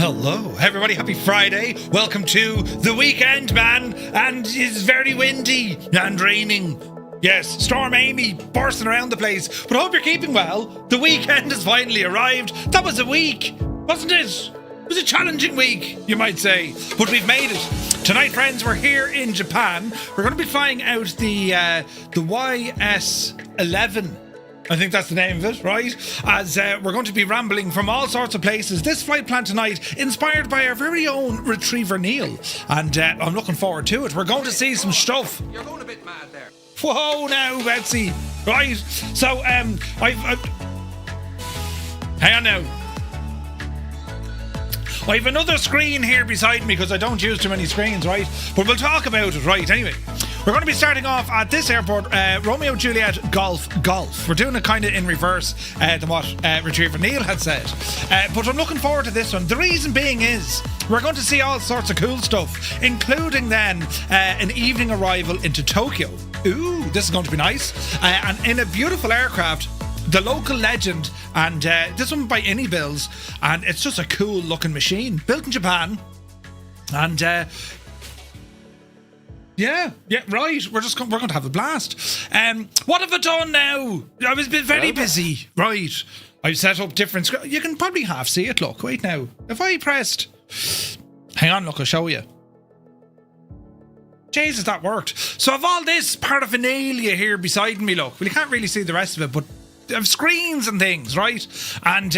Hello, everybody. Happy Friday. Welcome to the weekend, man. And it's very windy and raining. Yes, Storm Amy bursting around the place. But I hope you're keeping well. The weekend has finally arrived. That was a week, wasn't it? It was a challenging week, you might say. But we've made it. Tonight, friends, we're here in Japan. We're going to be flying out the YS-11. I think that's the name of it, right? As we're going to be rambling from all sorts of places. This flight plan tonight, inspired by our very own Retriever Neil. And I'm looking forward to it. We're going to see some stuff. You're going a bit mad there. Whoa now, Betsy. Right, so I've hang on now. I have another screen here beside me because I don't use too many screens, right? But we'll talk about it, right? Anyway, we're going to be starting off at this airport, Romeo Juliet Golf. We're doing it kind of in reverse than what Retriever Neil had said. But I'm looking forward to this one. The reason being is we're going to see all sorts of cool stuff, including then an evening arrival into Tokyo. Ooh, this is going to be nice. And in a beautiful aircraft, the local legend, and this one by any bills, and it's just a cool looking machine built in Japan. And yeah, right. We're going to have a blast. What have I done now? I was been very busy. Right, I've set up different. You can probably half see it. Look, wait now. If I pressed, hang on, look, I'll show you. Jesus, that worked. So I've all this paraphernalia here beside me. Look, well, you can't really see the rest of it, but I have screens and things, right? And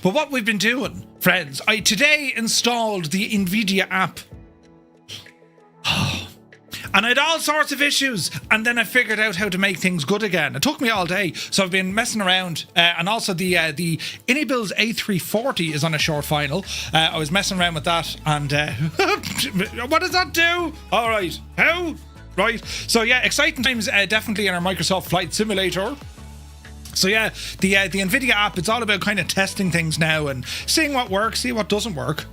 but what we've been doing, friends, I today installed the NVIDIA app. And I had all sorts of issues, and then I figured out how to make things good again. It took me all day, so I've been messing around. And also the Inibil's A340 is on a short final. I was messing around with that, and what does that do? All right, how? Right. So yeah, exciting times definitely in our Microsoft Flight Simulator. So yeah, the NVIDIA app, it's all about kind of testing things now and seeing what works, see what doesn't work.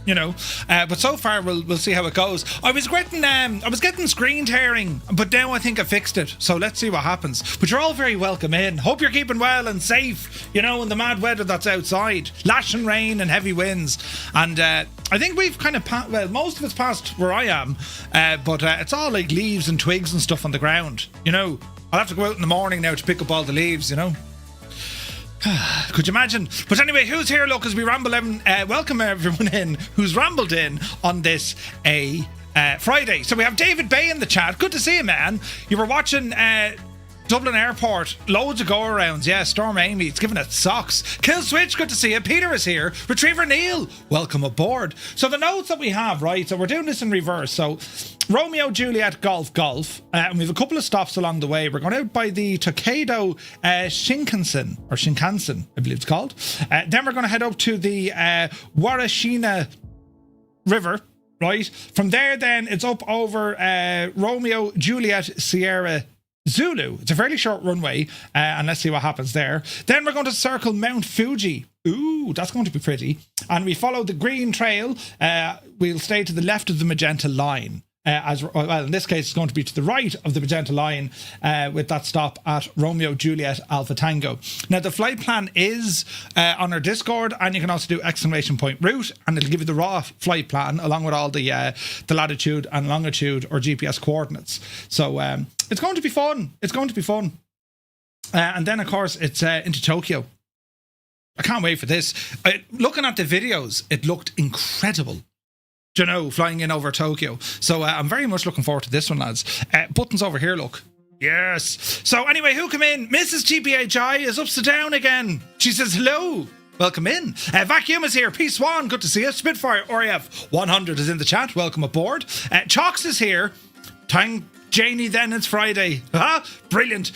You know, but so far we'll see how it goes. I was getting screen tearing, but now I think I fixed it. So let's see what happens. But you're all very welcome in. Hope you're keeping well and safe. You know, in the mad weather that's outside, lashing rain and heavy winds. And I think we've kind of most of it's past where I am, but it's all like leaves and twigs and stuff on the ground. You know, I'll have to go out in the morning now to pick up all the leaves. You know. Could you imagine? But anyway, who's here? Look, as we ramble in, welcome everyone in who's rambled in on this Friday. So we have David Bay in the chat. Good to see you, man. You were watching Dublin Airport, loads of go-arounds. Yeah, Storm Amy, it's giving it socks. Kill Switch, good to see you. Peter is here. Retriever Neil, welcome aboard. So the notes that we have, right, so we're doing this in reverse. So Romeo Juliet Golf, and we have a couple of stops along the way. We're going out by the Tokaido Shinkansen, I believe it's called. Then we're going to head up to the Warashina River, right? From there then it's up over Romeo Juliet Sierra Zulu. It's a fairly short runway, and let's see what happens there. Then we're going to circle Mount Fuji. Ooh, that's going to be pretty. And we follow the green trail. We'll stay to the left of the magenta line. In this case, it's going to be to the right of the magenta line with that stop at Romeo Juliet Alpha Tango. Now, the flight plan is on our Discord, and you can also do exclamation point route, and it'll give you the raw flight plan along with all the latitude and longitude or GPS coordinates. So it's going to be fun. It's going to be fun. And then, of course, it's into Tokyo. I can't wait for this. Looking at the videos, it looked incredible. You know, flying in over Tokyo. So I'm very much looking forward to this one, lads. Buttons over here, look. Yes. So anyway, who come in? Mrs. GPHI is upside down again. She says hello. Welcome in. Vacuum is here. Peace Swan, good to see you. Spitfire RF 100 is in the chat. Welcome aboard. Chalks is here. Tang Janie, then it's Friday. Brilliant.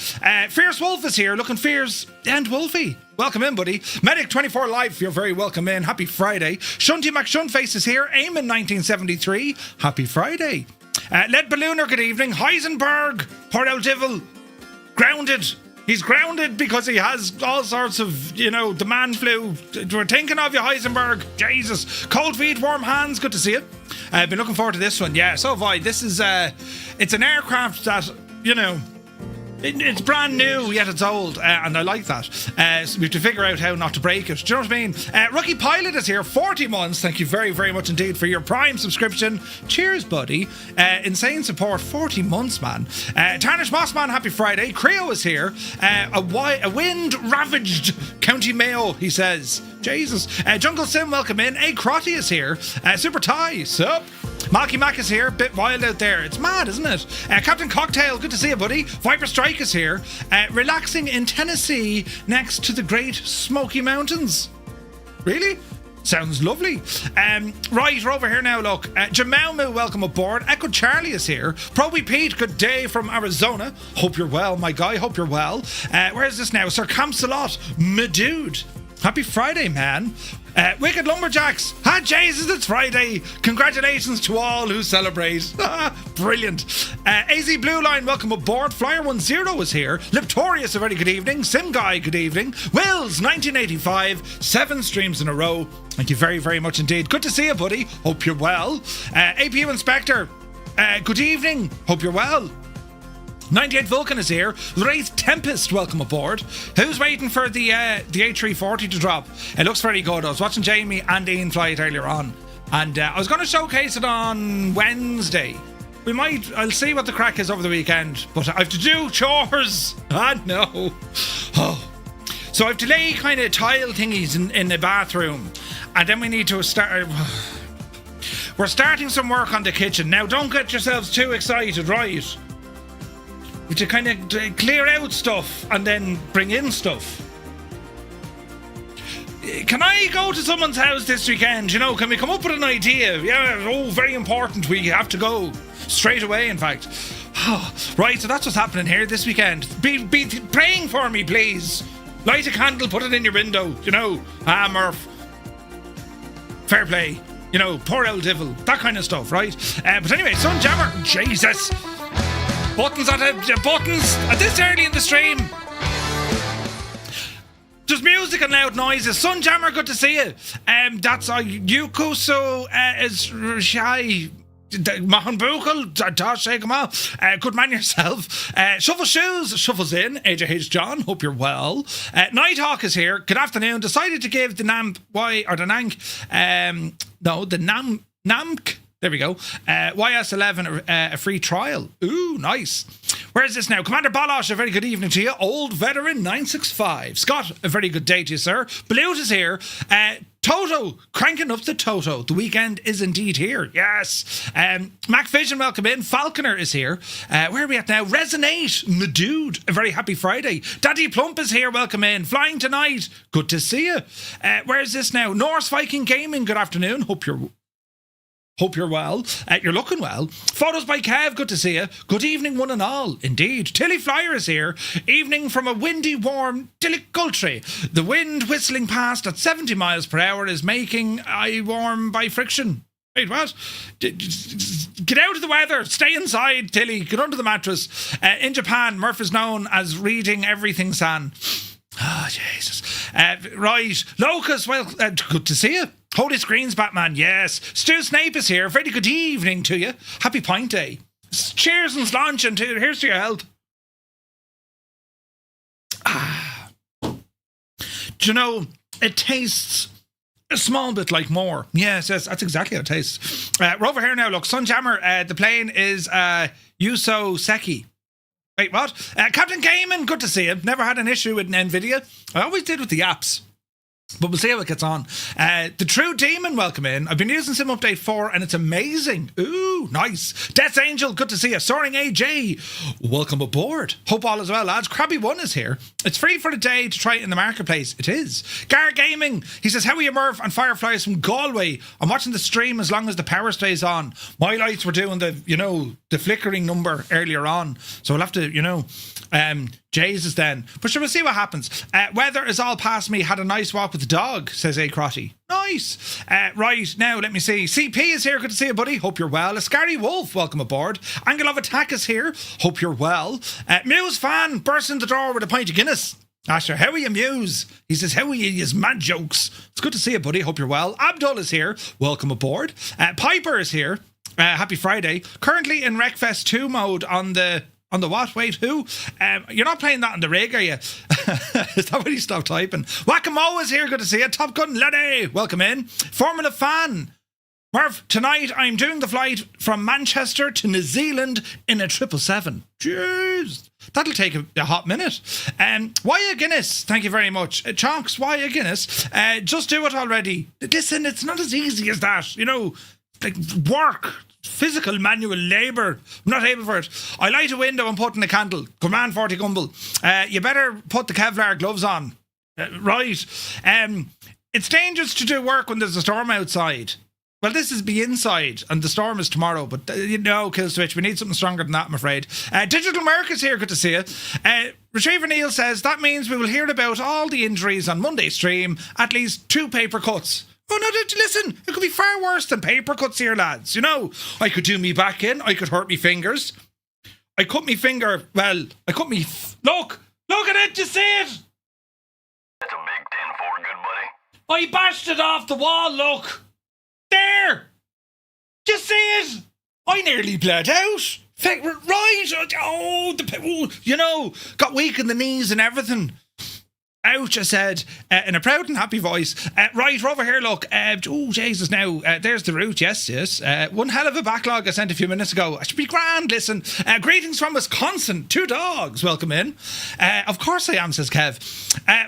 Fierce Wolf is here. Looking fierce and wolfy. Welcome in, buddy. Medic24 Life, you're very welcome in. Happy Friday. Shunty McShunface is here. Eamon 1973. Happy Friday. Lead Ballooner, good evening. Heisenberg, poor old devil. Grounded. He's grounded because he has all sorts of, you know, the man flu. We're thinking of you, Heisenberg. Jesus. Cold feet, warm hands. Good to see you. I've been looking forward to this one. Yeah, so have I. This is, it's an aircraft that, you know, It's brand new, yet it's old, and I like that. So we have to figure out how not to break it. Do you know what I mean? Rookie Pilot is here, 40 months. Thank you very, very much indeed for your Prime subscription. Cheers, buddy. Insane support, 40 months, man. Tarnish Mossman, happy Friday. Creo is here. A wind-ravaged County Mayo, he says. Jesus. Jungle Sim, welcome in. Crotty is here. Super Ty, sup? Malky Mac is here. Bit wild out there. It's mad, isn't it? Captain Cocktail, good to see you, buddy. Viper Strike is here. Relaxing in Tennessee next to the Great Smoky Mountains. Really? Sounds lovely. Right, we're over here now, look. Jamaumu, welcome aboard. Echo Charlie is here. Proby Pete, good day from Arizona. Hope you're well, my guy. Hope you're well. Where is this now? Sir Camsalot, my dude. Happy Friday, man. Wicked Lumberjacks. Jesus, it's Friday. Congratulations to all who celebrate. Brilliant. AZ Blue Line, welcome aboard. Flyer10 is here. Liptorius, a very good evening. Sim Guy, good evening. Wills, 1985. 7 streams in a row. Thank you very, very much indeed. Good to see you, buddy. Hope you're well. APU Inspector, good evening. Hope you're well. 98 Vulcan is here. Wraith Tempest, welcome aboard. Who's waiting for the A340 to drop? It looks very good. I was watching Jamie and Ian fly it earlier on, and I was going to showcase it on Wednesday. I'll see what the crack is over the weekend, but I have to do chores. No. Oh. So I have to lay kind of tile thingies in the bathroom, and then we need to start. We're starting some work on the kitchen. Now, don't get yourselves too excited, right? To kind of clear out stuff and then bring in stuff. Can I go to someone's house this weekend? You know, can we come up with an idea? Yeah, very important. We have to go straight away, in fact. Right, so that's what's happening here this weekend. Be praying for me, please. Light a candle, put it in your window. You know, Murph. Fair play. You know, poor old devil. That kind of stuff, right? But anyway, Sunjammer. Jesus. Buttons at this early in the stream. There's music and loud noises. Sunjammer, good to see you. That's Yukuso is shy. Mahanbukal, Tosh, good man yourself. Shuffle Shoes, shuffles in. AJH John, hope you're well. Nighthawk is here. Good afternoon. Decided to give the NAMC. There we go. YS-11, a free trial. Ooh, nice. Where is this now? Commander Balosh, a very good evening to you. Old Veteran 965. Scott, a very good day to you, sir. Baloot is here. Toto, cranking up the Toto. The weekend is indeed here. Yes. Mac Vision, welcome in. Falconer is here. Where are we at now? Resonate, my dude. A very happy Friday. Daddy Plump is here. Welcome in. Flying tonight. Good to see you. Where is this now? Norse Viking Gaming, good afternoon. Hope you're well. You're looking well. Photos by Kev, good to see you. Good evening, one and all. Indeed. Tilly Flyer is here. Evening from a windy, warm Tillycultry. The wind whistling past at 70 miles per hour is making I warm by friction. Wait, what? Get out of the weather. Stay inside, Tilly. Get under the mattress. In Japan, Murph is known as reading everything, San. Jesus. Right. Locus, well, good to see you. Holy Screens, Batman, yes. Stu Snape is here. Very good evening to you. Happy Pint Day. Cheers and slanch, and here's to your health. Do you know, it tastes a small bit like more. Yes, that's exactly how it tastes. We're over here now, look. Sunjammer, the plane is Yuso Seki. Wait, what? Captain Gaiman, good to see you. Never had an issue with NVIDIA. I always did with the apps. But we'll see how it gets on. The True Demon, welcome in. I've been using Sim Update 4 and it's amazing. Ooh, nice. Death's Angel, good to see you. Soaring AJ, welcome aboard. Hope all is well, lads. Krabby One is here. It's free for the day to try it in the marketplace. It is. Gar Gaming, he says, how are you, Murph and Fireflies from Galway? I'm watching the stream as long as the power stays on. My lights were doing the flickering number earlier on. So we'll have to, Jesus then. But sure, we'll see what happens. Weather is all past me. Had a nice walk with the dog, says A. Crotty. Nice. Right, now let me see. CP is here. Good to see you, buddy. Hope you're well. A Scary Wolf, welcome aboard. Angle of Attack is here. Hope you're well. Muse Fan bursts in the door with a pint of Guinness. Asher, how are you, Muse? He says, how are you, his mad jokes? It's good to see you, buddy. Hope you're well. Abdul is here. Welcome aboard. Piper is here. Happy Friday. Currently in Wreckfest 2 mode on the On the what? Wait, who? You're not playing that on the rig, are you? Is that when you stopped typing? Whack-a-mo is here. Good to see you. Top Gun Lady. Welcome in. Formula Fan. Murph, tonight I'm doing the flight from Manchester to New Zealand in a 777. Jeez. That'll take a hot minute. Why a Guinness? Thank you very much. Chonks, why a Guinness? Just do it already. Listen, it's not as easy as that. You know, like work. Physical manual labour. I'm not able for it. I light a window and put in a candle. Command 40 Gumble. You better put the Kevlar gloves on. Right. It's dangerous to do work when there's a storm outside. Well, this is be inside, and the storm is tomorrow, but Kill Switch, we need something stronger than that, I'm afraid. Digital Merc is here, good to see you. Retriever Neil says, that means we will hear about all the injuries on Monday's stream, at least 2 paper cuts. Oh, no, listen, it could be far worse than paper cuts here, lads. You know, I could do me back in, I could hurt me fingers. I cut me finger, well, I cut me... Look at it, you see it? That's a big 10-4, good buddy. I bashed it off the wall, look. There! Do you see it? I nearly bled out. Right. Got weak in the knees and everything. Ouch, I said, in a proud and happy voice. Right, we're over here, look. Jesus, now, there's the route, yes. One hell of a backlog I sent a few minutes ago. I should be grand, listen. Greetings from Wisconsin, 2 dogs, welcome in. Of course I am, says Kev.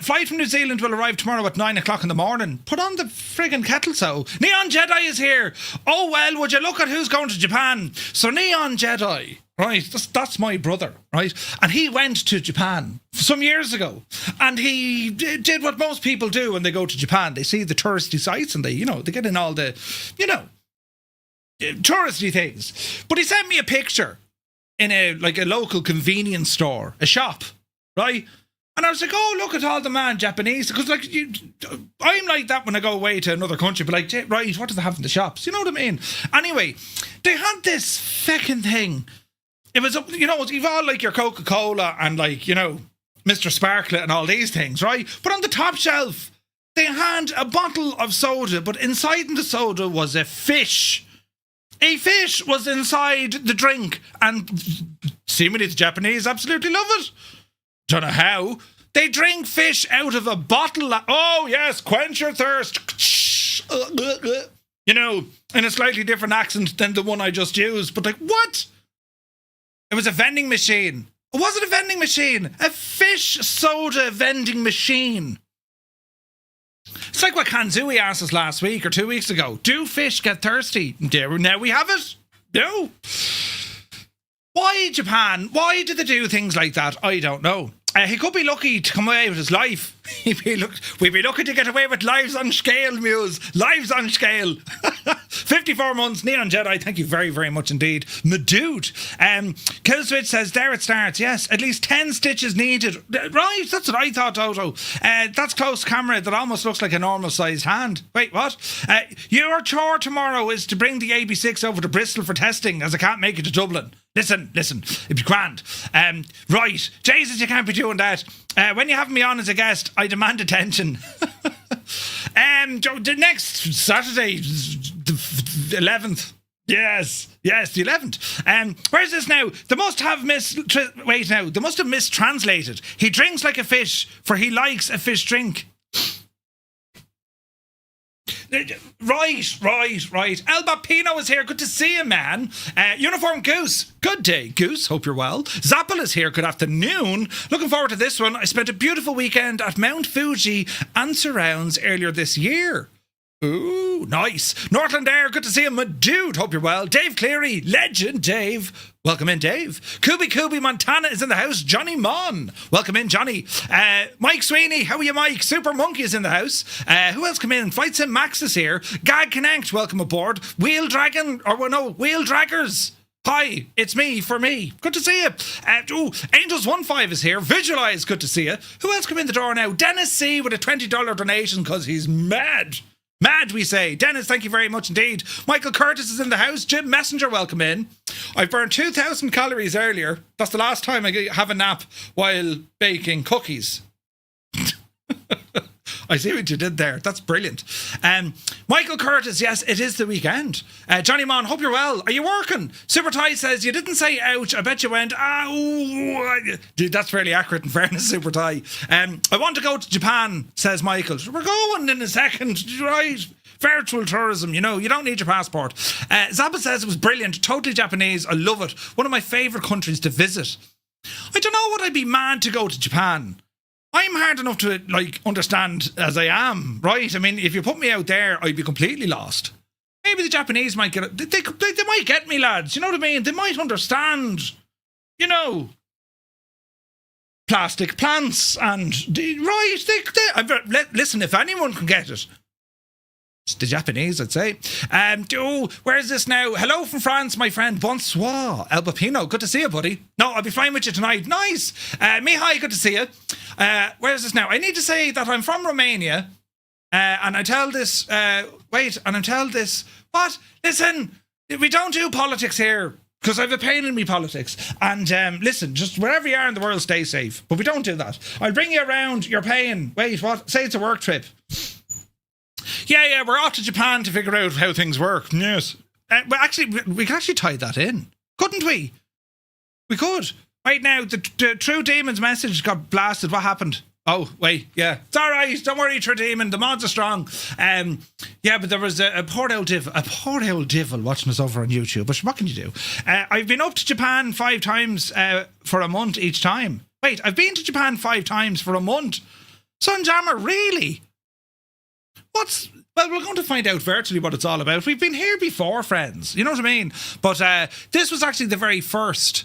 Flight from New Zealand will arrive tomorrow at 9 o'clock in the morning. Put on the friggin' kettle, so. Neon Jedi is here. Oh, well, would you look at who's going to Japan? So Neon Jedi... Right, that's my brother, right? And he went to Japan some years ago. And he did what most people do when they go to Japan. They see the touristy sites and they get in all the, touristy things. But he sent me a picture in a local convenience store, a shop, right? And I was like, oh, look at all the man Japanese. Because, I'm like that when I go away to another country. But, right, what do they have in the shops? You know what I mean? Anyway, they had this feckin' thing. It was, you've all like your Coca-Cola and Mr. Sparklet and all these things, right? But on the top shelf, they had a bottle of soda, but inside the soda was a fish. A fish was inside the drink, and seemingly the Japanese absolutely love it. Don't know how. They drink fish out of a bottle. Oh, yes, quench your thirst. In a slightly different accent than the one I just used. But what? It was a vending machine. Was it a vending machine? A fish soda vending machine. It's like what Kanzui asked us last week or 2 weeks ago. Do fish get thirsty? Now we have it. No. Why Japan? Why did they do things like that? I don't know. He could be lucky to come away with his life. We'd be lucky to get away with lives on scale, Muse. Lives on scale. 54 months, Neon Jedi, thank you very, very much indeed. My dude. Killswitch says, there it starts. Yes, at least 10 stitches needed. Right, that's what I thought, Toto. That's close camera that almost looks like a normal-sized hand. Wait, what? Your chore tomorrow is to bring the AB6 over to Bristol for testing, as I can't make it to Dublin. Listen, it'd be grand. Right, Jesus, you can't be doing that. When you have me on as a guest, I demand attention. The next Saturday, the 11th. Yes, the 11th. Where's this now? They must have mistranslated. He drinks like a fish, for he likes a fish drink. Right. El Bapino is here. Good to see you, man. Uniform Goose. Good day, Goose. Hope you're well. Zappel is here. Good afternoon. Looking forward to this one. I spent a beautiful weekend at Mount Fuji and surrounds earlier this year. Ooh, nice. Northland Air, good to see you, my dude. Hope you're well. Dave Cleary, legend Dave. Welcome in, Dave. Kubi Montana is in the house. Johnny Mon. Welcome in, Johnny. Mike Sweeney, how are you, Mike? Super Monkey is in the house. Who else come in? Flight Sim Max is here. Gag Connect, welcome aboard. Wheel Draggers. Hi, it's me for me. Good to see you. Angels15 is here. Visualize, good to see you. Who else come in the door now? Dennis C with a $20 donation because he's mad. Mad, we say. Dennis, thank you very much indeed. Michael Curtis is in the house. Jim Messenger, welcome in. I burned 2,000 calories earlier. That's the last time I have a nap while baking cookies. I see what you did there. That's brilliant. Michael Curtis, yes, it is the weekend. Johnny Mon, hope you're well. Are you working? Super Ty says, you didn't say ouch. I bet you went, Dude, that's fairly accurate in fairness, Super Ty. I want to go to Japan, says Michael. We're going in a second, right? Virtual tourism, you know, you don't need your passport. Zappa says it was brilliant, totally Japanese. I love it. One of my favourite countries to visit. I don't know, would I be mad to go to Japan? I'm hard enough to, like, understand as I am, right? I mean, if you put me out there, I'd be completely lost. Maybe the Japanese might get it. They might get me, lads. You know what I mean? They might understand, you know, plastic plants and, right? Listen, if anyone can get it, it's the Japanese, I'd say. Where's this now? Hello from France, my friend. Bonsoir, El Pepino. Good to see you, buddy. No, I'll be flying with you tonight. Nice. Mihai, good to see you. Where's this now? I need to say that I'm from Romania. And I tell this... What? Listen, we don't do politics here. Because I have a pain in me politics. And listen, just wherever you are in the world, stay safe. But we don't do that. I'll bring you around. You're paying. Wait, what? Say it's a work trip. Yeah, we're off to Japan to figure out how things work. Yes. But actually, we could actually tie that in. Couldn't we? We could. Right now, the True Demon's message got blasted. What happened? Oh, wait, yeah. It's all right. Don't worry, True Demon. The mods are strong. Yeah, but there was a poor old devil watching us over on YouTube. But what can you do? I've been up to Japan 5 times for a month each time. Wait, I've been to Japan 5 times for a month. Sunjammer, really? Well, we're going to find out virtually what it's all about. We've been here before, friends. You know what I mean? But this was actually the very first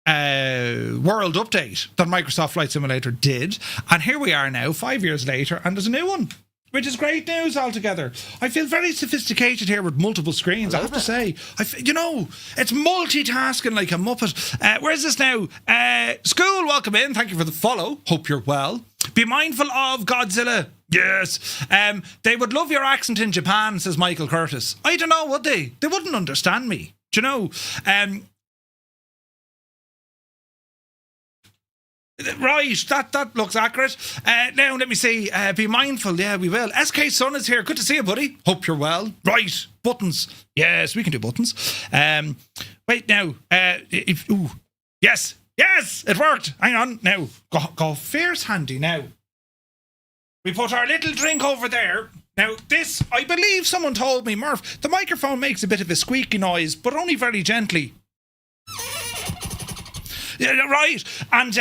world update that Microsoft Flight Simulator did. And here we are now, 5 years later, and there's a new one, which is great news altogether. I feel very sophisticated here with multiple screens, I have to say. You know, it's multitasking like a muppet. Where's this now? School, welcome in. Thank you for the follow. Hope you're well. Be mindful of Godzilla. Yes. They would love your accent in Japan, says Michael Curtis. I don't know, would they? They wouldn't understand me. Do you know? Right, that looks accurate. Now, let me see. Be mindful. Yeah, we will. SK Sun is here. Good to see you, buddy. Hope you're well. Right, buttons. Yes, we can do buttons. Wait, now. Yes, it worked. Hang on. Now, go fierce handy now. We put our little drink over there. Now, this, I believe someone told me, Murph, the microphone makes a bit of a squeaky noise, but only very gently. Yeah, right. And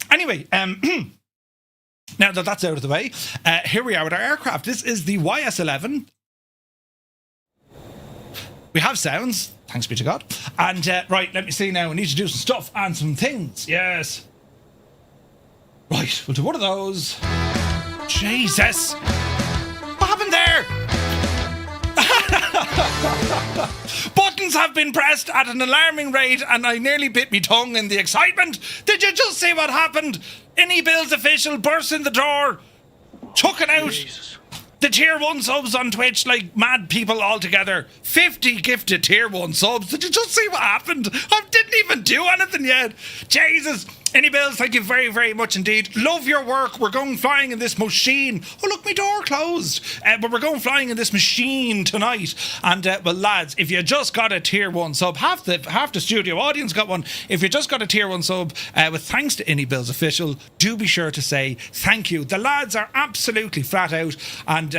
anyway, now that that's out of the way, here we are with our aircraft. This is the YS-11. We have sounds, thanks be to God. And right, let me see now. We need to do some stuff and some things. Yes. Right, we'll do one of those. Jesus. What happened there? Buttons have been pressed at an alarming rate and I nearly bit me tongue in the excitement. Did you just see what happened? Any Bills official burst in the door, chucking out the tier 1 subs on Twitch like mad people all together. 50 gifted tier 1 subs. Did you just see what happened? I didn't even do anything yet. Jesus. Any Bills, thank you very, very much indeed. Love your work. We're going flying in this machine. Oh, look, my door closed. But we're going flying in this machine tonight. And, well, lads, if you just got a tier 1 sub, half the studio audience got one. If you just got a tier 1 sub, with thanks to Any Bills official, do be sure to say thank you. The lads are absolutely flat out. And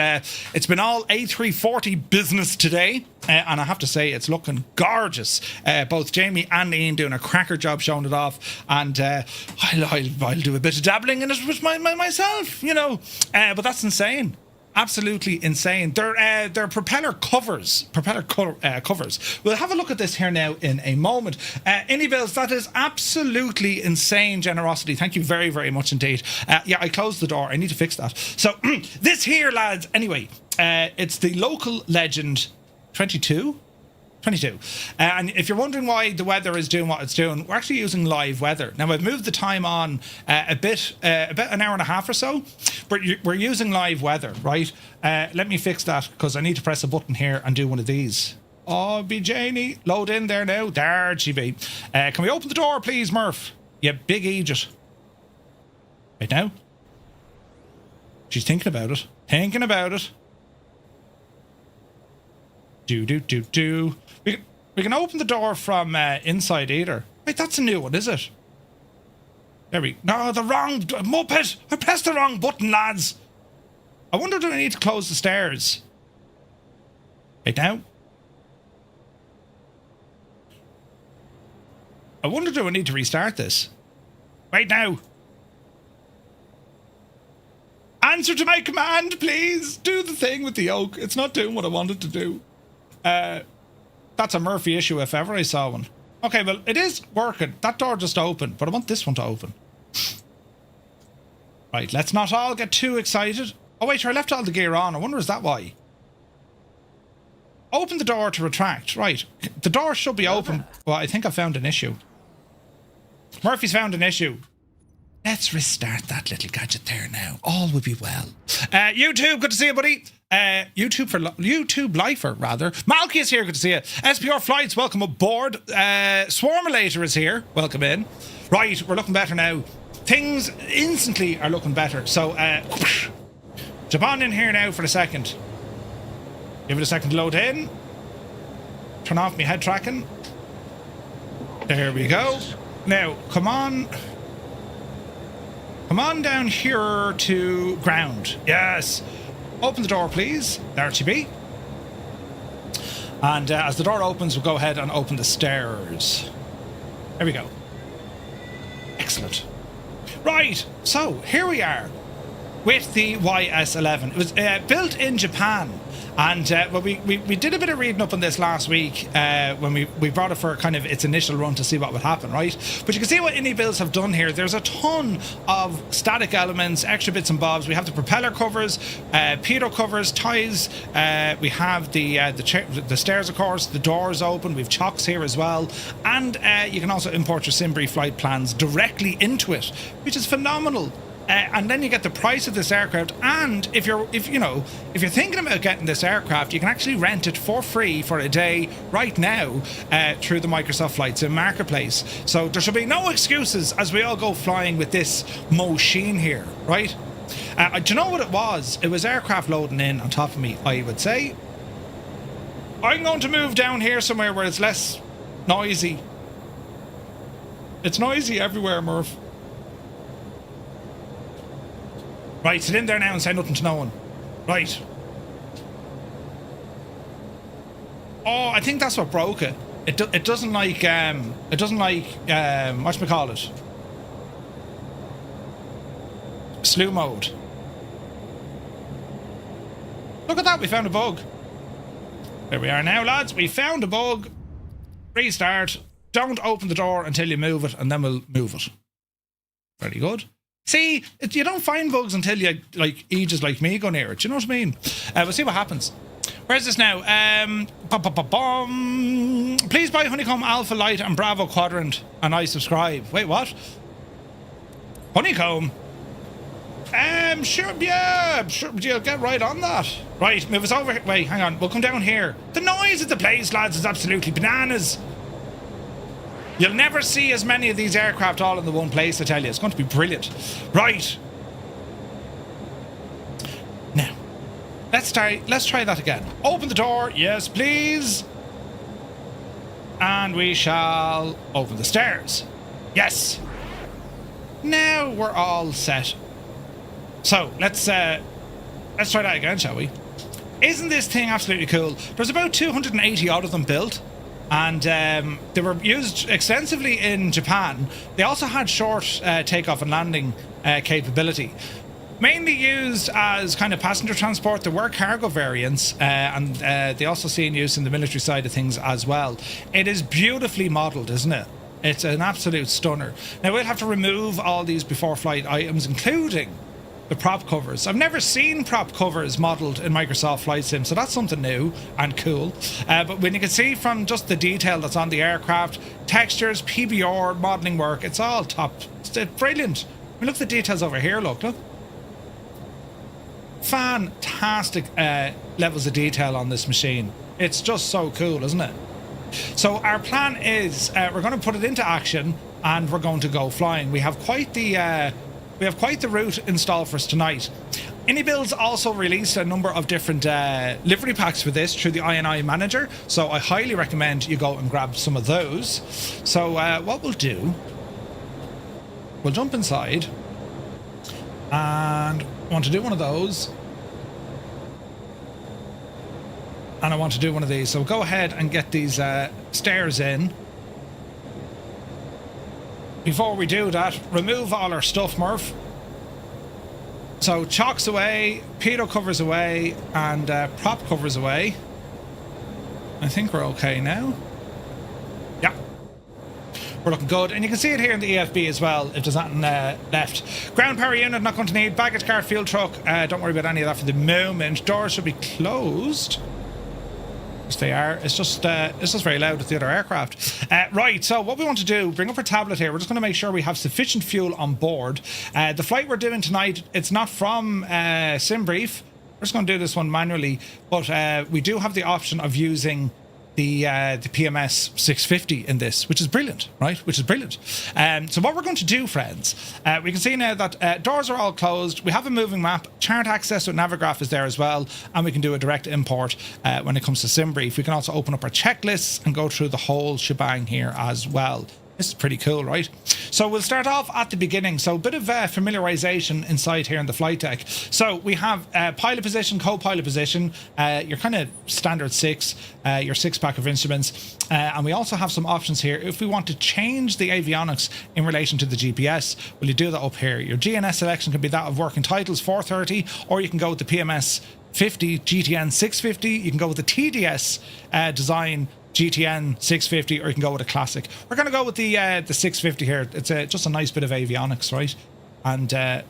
it's been all A340 business today. And I have to say, it's looking gorgeous. Both Jamie and Ian doing a cracker job showing it off. And I'll do a bit of dabbling in it with myself, you know. But that's insane. Absolutely insane. They're propeller covers. We'll have a look at this here now in a moment. Any Bills, that is absolutely insane generosity. Thank you very, very much indeed. Yeah, I closed the door. I need to fix that. So, this here, lads, anyway, it's the local legend 22. And if you're wondering why the weather is doing what it's doing, we're actually using live weather. Now, I've moved the time on about an hour and a half or so, but we're using live weather, right? Let me fix that because I need to press a button here and do one of these. Oh, be Janie, load in there now. There she be. Can we open the door, please, Murph? You big idiot. Right now. She's thinking about it. Thinking about it. Do. We can open the door from inside either. Wait, that's a new one, is it? There we... No, the wrong... Muppet! I pressed the wrong button, lads. I wonder, do I need to close the stairs? Wait now. I wonder, do I need to restart this? Wait now. Answer to my command, please. Do the thing with the yoke. It's not doing what I wanted to do. That's a Murphy issue if ever I saw one. Okay, well, it is working. That door just opened, but I want this one to open. Right, let's not all get too excited. Oh, wait, I left all the gear on. I wonder, is that why? Open the door to retract. Right, the door should be open. Well, I think I found an issue. Murphy's found an issue. Let's restart that little gadget there now. All will be well. YouTube, good to see you, buddy. YouTube lifer, rather. Malky is here, good to see you. SPR Flights, welcome aboard. Swarmulator is here, welcome in. Right, we're looking better now. Things instantly are looking better. So, jump on in here now for a second. Give it a second to load in. Turn off my head tracking. There we go. Now, come on. Come on down here to ground. Yes. Open the door, please. There she be. And as the door opens, we'll go ahead and open the stairs. There we go. Excellent. Right. So, here we are with the YS-11. It was built in Japan. And well, we did a bit of reading up on this last week when we brought it for kind of its initial run to see what would happen, right? But you can see what Indie Builds have done here. There's a ton of static elements, extra bits and bobs. We have the propeller covers, pitot covers, ties. We have the stairs, of course. The doors open. We've chocks here as well, and you can also import your Simbury flight plans directly into it, which is phenomenal. And then you get the price of this aircraft, and if you're thinking about getting this aircraft, you can actually rent it for free for a day right now through the Microsoft Flight Sim Marketplace. So there should be no excuses as we all go flying with this machine here, right? Do you know what it was? It was aircraft loading in on top of me, I would say. I'm going to move down here somewhere where it's less noisy. It's noisy everywhere, Murph. Right, sit in there now and say nothing to no one. Right. Oh, I think that's what broke it. It doesn't like whatchamacallit? Slew mode. Look at that, we found a bug. There we are now, lads. We found a bug. Restart. Don't open the door until you move it, and then we'll move it. Very good. See, you don't find bugs until you, like, ages like me go near it. Do you know what I mean? We'll see what happens. Where's this now? Please buy Honeycomb Alpha Light and Bravo Quadrant, and I subscribe. Wait, what? Honeycomb? Sure, yeah, sure, you'll get right on that. Right, move us over here. Wait, hang on, we'll come down here. The noise at the place, lads, is absolutely bananas. You'll never see as many of these aircraft all in the one place, I tell you. It's going to be brilliant. Right. Now, let's try that again. Open the door. Yes, please. And we shall open the stairs. Yes. Now we're all set. So, let's try that again, shall we? Isn't this thing absolutely cool? There's about 280 odd of them built. And they were used extensively in Japan. They also had short takeoff and landing capability. Mainly used as kind of passenger transport. There were cargo variants, and they also seen use in the military side of things as well. It is beautifully modelled, isn't it? It's an absolute stunner. Now, we'll have to remove all these before flight items, including the prop covers. I've never seen prop covers modelled in Microsoft Flight Sim, so that's something new and cool. But when you can see from just the detail that's on the aircraft, textures, PBR, modelling work, it's all top. It's brilliant. I mean, look at the details over here, look. Fantastic levels of detail on this machine. It's just so cool, isn't it? So our plan is we're going to put it into action and we're going to go flying. We have quite the route installed for us tonight. Anybuilds also released a number of different livery packs for this through the INI manager, so I highly recommend you go and grab some of those. So what we'll do, we'll jump inside and I want to do one of those, and I want to do one of these. So go ahead and get these stairs in. Before we do that, remove all our stuff, Murph. So chocks away, pedo covers away, and prop covers away. I think we're okay now. Yeah, we're looking good, and you can see it here in the EFB as well if there's nothing left. Ground power unit not going to need. Baggage car, fuel truck, don't worry about any of that for the moment. Doors should be closed. Yes, they are. It's just very loud with the other aircraft. Right, so what we want to do, bring up our tablet here. We're just going to make sure we have sufficient fuel on board. The flight we're doing tonight, it's not from SimBrief. We're just going to do this one manually, but we do have the option of using the PMS 650 in this, which is brilliant, right? Which is brilliant. So what we're going to do, friends, we can see now that doors are all closed. We have a moving map. Chart access with Navigraph is there as well, and we can do a direct import when it comes to SimBrief. We can also open up our checklists and go through the whole shebang here as well. This is pretty cool, right? So we'll start off at the beginning. So a bit of familiarization inside here in the flight deck. So we have pilot position, co-pilot position, your kind of standard six, your 6-pack of instruments. And we also have some options here. If we want to change the avionics in relation to the GPS, will you do that up here? Your GNS selection can be that of working titles 430, or you can go with the PMS 50, GTN 650. You can go with the TDS design GTN 650, or you can go with a classic. We're going to go with the 650 here. It's just a nice bit of avionics, right? And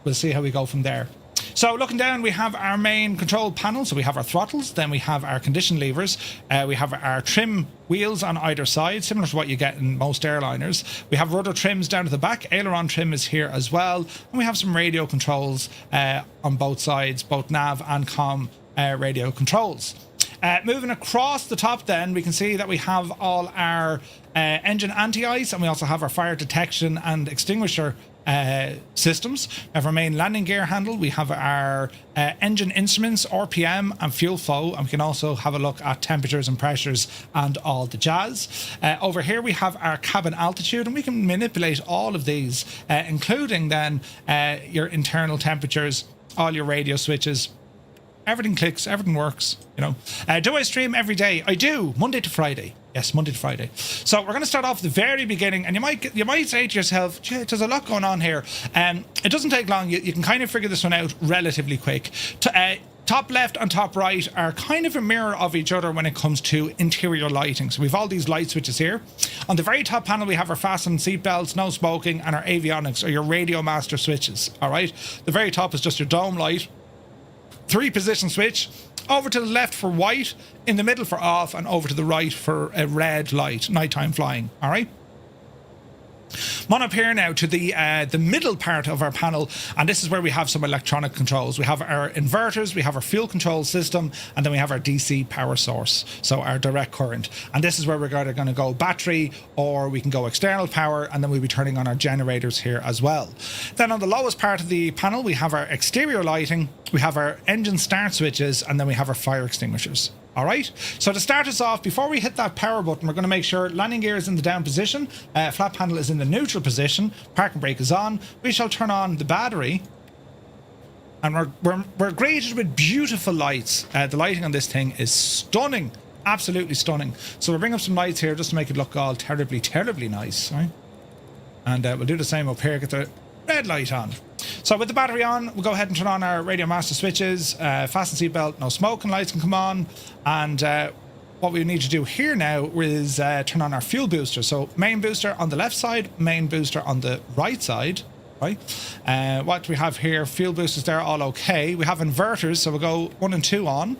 we'll see how we go from there. So looking down, we have our main control panel. So we have our throttles, then we have our condition levers, we have our trim wheels on either side, similar to what you get in most airliners. We have rudder trims down to the back, aileron trim is here as well, and we have some radio controls on both sides, both nav and com radio controls. Moving across the top then, we can see that we have all our engine anti-ice, and we also have our fire detection and extinguisher systems. We have our main landing gear handle. We have our engine instruments, RPM and fuel flow, and we can also have a look at temperatures and pressures and all the jazz. Over here we have our cabin altitude, and we can manipulate all of these, including then your internal temperatures, all your radio switches. Everything clicks, everything works, you know. Do I stream every day? I do, Monday to Friday. Yes, Monday to Friday. So we're going to start off at the very beginning, and you might say to yourself, "Gee, there's a lot going on here." It doesn't take long. You can kind of figure this one out relatively quick. Top left and top right are kind of a mirror of each other when it comes to interior lighting. So we've all these light switches here. On the very top panel, we have our fasten seatbelts, no smoking, and our avionics, or your radio master switches. All right. The very top is just your dome light. 3-position switch, over to the left for white, in the middle for off, and over to the right for a red light, nighttime flying. All right. I'm on up here now to the middle part of our panel, and this is where we have some electronic controls. We have our inverters, we have our fuel control system, and then we have our DC power source, so our direct current. And this is where we're either going to go battery, or we can go external power, and then we'll be turning on our generators here as well. Then on the lowest part of the panel, we have our exterior lighting, we have our engine start switches, and then we have our fire extinguishers. All right, so to start us off, before we hit that power button, we're going to make sure landing gear is in the down position, flat panel is in the neutral position, parking brake is on. We shall turn on the battery, and we're greeted with beautiful lights. The lighting on this thing is stunning, absolutely stunning. So we'll bring up some lights here just to make it look all terribly, terribly nice, right? And we'll do the same up here, get the red light on. So with the battery on, we'll go ahead and turn on our radio master switches, fasten seatbelt, no smoking lights can come on, and what we need to do here now is turn on our fuel booster. So main booster on the left side, main booster on the right side, right? What we have here, fuel boosters there, all okay. We have inverters, so we'll go 1 and 2 on,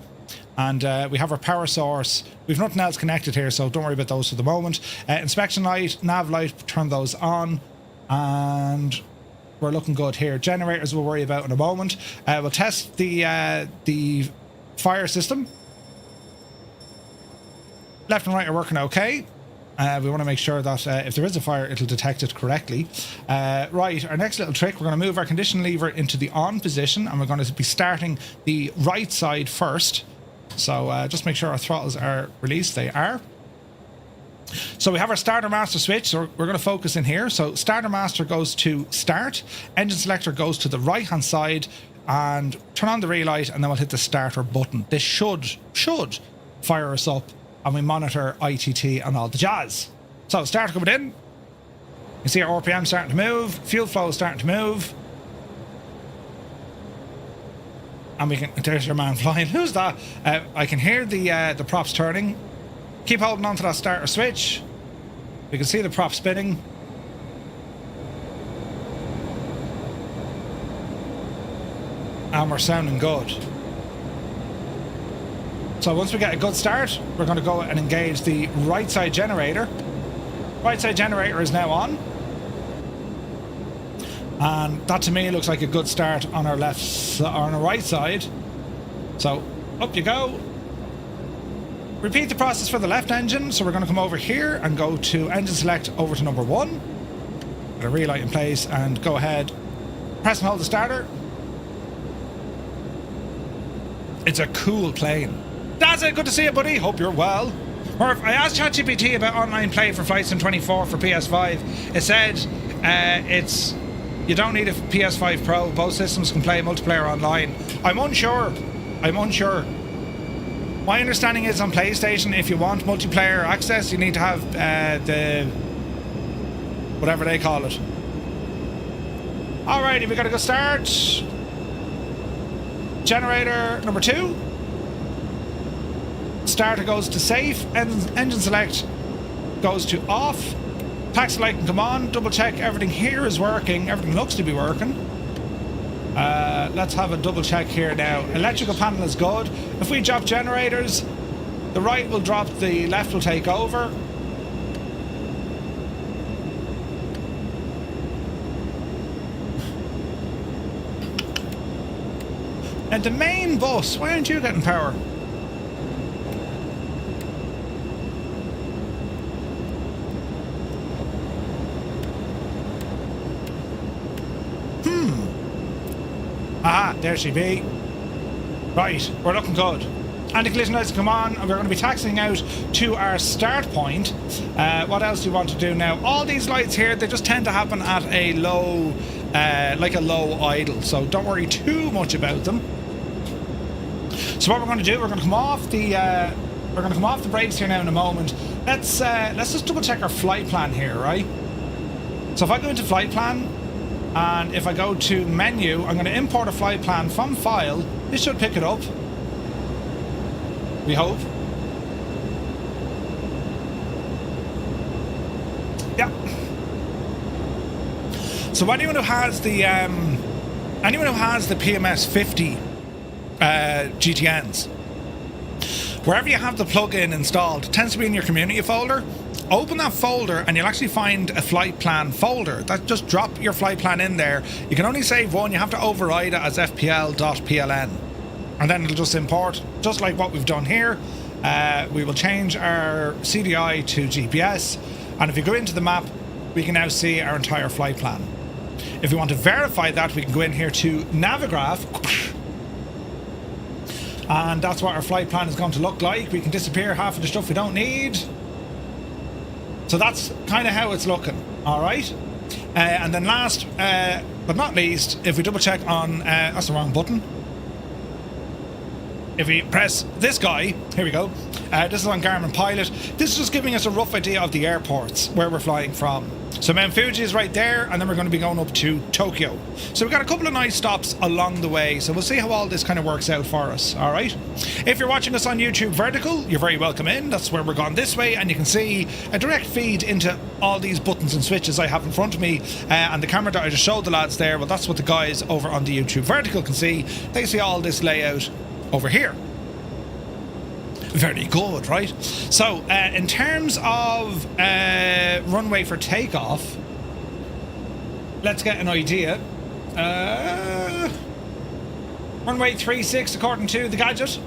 and we have our power source. We've nothing else connected here, so don't worry about those for the moment. Inspection light, nav light, turn those on, and we're looking good here. Generators we'll worry about in a moment. We'll test the fire system. Left and right are working okay. We want to make sure that if there is a fire, it'll detect it correctly. Right, our next little trick, we're going to move our condition lever into the on position, and we're going to be starting the right side first. So just make sure our throttles are released. They are. So we have our starter master switch, so we're going to focus in here. So starter master goes to start, engine selector goes to the right hand side, and turn on the relight, and then we'll hit the starter button. This should fire us up, and we monitor ITT and all the jazz. So starter coming in. You see our RPM starting to move, fuel flow is starting to move. And we can, there's your man flying. Who's that? I can hear the props turning. Keep holding on to that starter switch. We can see the prop spinning. And we're sounding good. So once we get a good start, we're going to go and engage the right side generator. Right side generator is now on. And that to me looks like a good start on our on our right side. So up you go. Repeat the process for the left engine. So we're going to come over here and go to engine select over to number 1. Put a relight in place and go ahead. Press and hold the starter. It's a cool plane. That's it. Good to see you, buddy. Hope you're well. Murph, I asked ChatGPT about online play for Flight Sim 24 for PS5. It said you don't need a PS5 Pro. Both systems can play multiplayer online. I'm unsure. My understanding is on PlayStation, if you want multiplayer access, you need to have the whatever they call it. Alrighty, we got to go start. Generator number 2. Starter goes to safe. Engine select goes to off. Taxi light can come on. Double check everything here is working. Everything looks to be working. Let's have a double check here now. Electrical panel is good. If we drop generators, the right will drop, the left will take over. And the main bus, why aren't you getting power? Aha, there she be. Right, we're looking good. Anti-collision lights come on, and we're going to be taxiing out to our start point. What else do we want to do now? All these lights here, they just tend to happen at a low, like a low idle, so don't worry too much about them. So what we're going to do, we're going to come off the brakes here now in a moment. Let's just double check our flight plan here, right? So if I go into flight plan, and if I go to menu, I'm going to import a flight plan from file. This should pick it up. We hope. Yeah. So anyone who has the PMS 50 GTNs, wherever you have the plugin installed, it tends to be in your community folder. Open that folder and you'll actually find a flight plan folder. Just drop your flight plan in there. You can only save one. You have to override it as fpl.pln, and then it'll just import, just like what we've done here. We will change our CDI to GPS, and if you go into the map, we can now see our entire flight plan. If we want to verify that, we can go in here to Navigraph, and that's what our flight plan is going to look like. We can disappear half of the stuff we don't need. So that's kind of how it's looking, all right? And then last but not least, if we double check on, that's the wrong button. If we press this guy, here we go. This is on Garmin Pilot. This is just giving us a rough idea of the airports where we're flying from. So Mount Fuji is right there, and then we're going to be going up to Tokyo. So we've got a couple of nice stops along the way. So we'll see how all this kind of works out for us, all right? If you're watching us on YouTube Vertical, you're very welcome in. That's where we're going this way, and you can see a direct feed into all these buttons and switches I have in front of me. And the camera that I just showed the lads there, well, that's what the guys over on the YouTube Vertical can see. They see all this layout over here. Very good, right? So, in terms of runway for takeoff, let's get an idea. Runway 36 according to the gadget.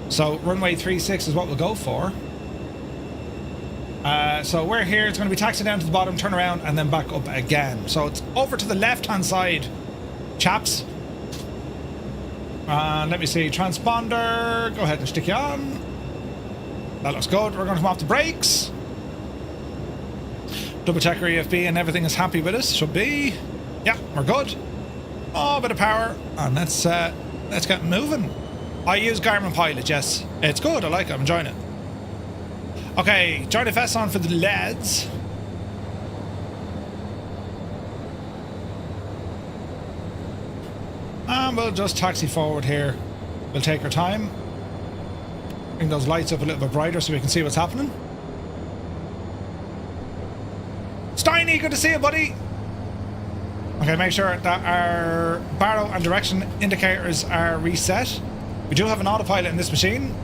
So, runway 36 is what we'll go for. So we're here. It's going to be taxiing down to the bottom, turn around, and then back up again. So it's over to the left-hand side, chaps. And let me see, transponder. Go ahead and stick you on. That looks good. We're going to come off the brakes. Double check our EFB and everything is happy with us. Should be. Yeah, we're good. Oh, a bit of power. And let's get moving. I use Garmin Pilot, yes. It's good. I like it. I'm enjoying it. Okay, join FS on for the lads. And we'll just taxi forward here. We'll take our time. Bring those lights up a little bit brighter so we can see what's happening. Steiny, good to see you, buddy. Okay, make sure that our baro and direction indicators are reset. We do have an autopilot in this machine.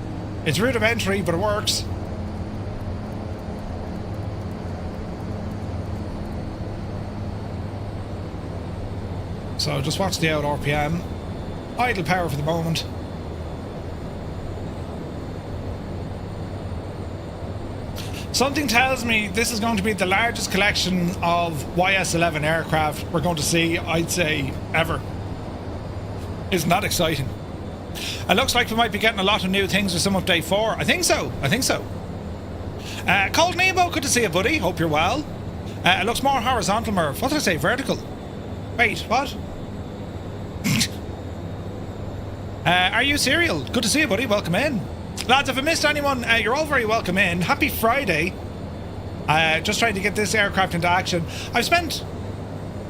It's rudimentary, but it works. So just watch the out RPM. Idle power for the moment. Something tells me this is going to be the largest collection of YS-11 aircraft we're going to see, I'd say, ever. Isn't that exciting? It looks like we might be getting a lot of new things with some update 4. I think so. Cold Nebo, good to see you, buddy. Hope you're well. It looks more horizontal, Merv. What did I say? Vertical. Wait, what? Are you Serial? Good to see you, buddy. Welcome in. Lads, if I missed anyone, you're all very welcome in. Happy Friday. Just trying to get this aircraft into action. I've spent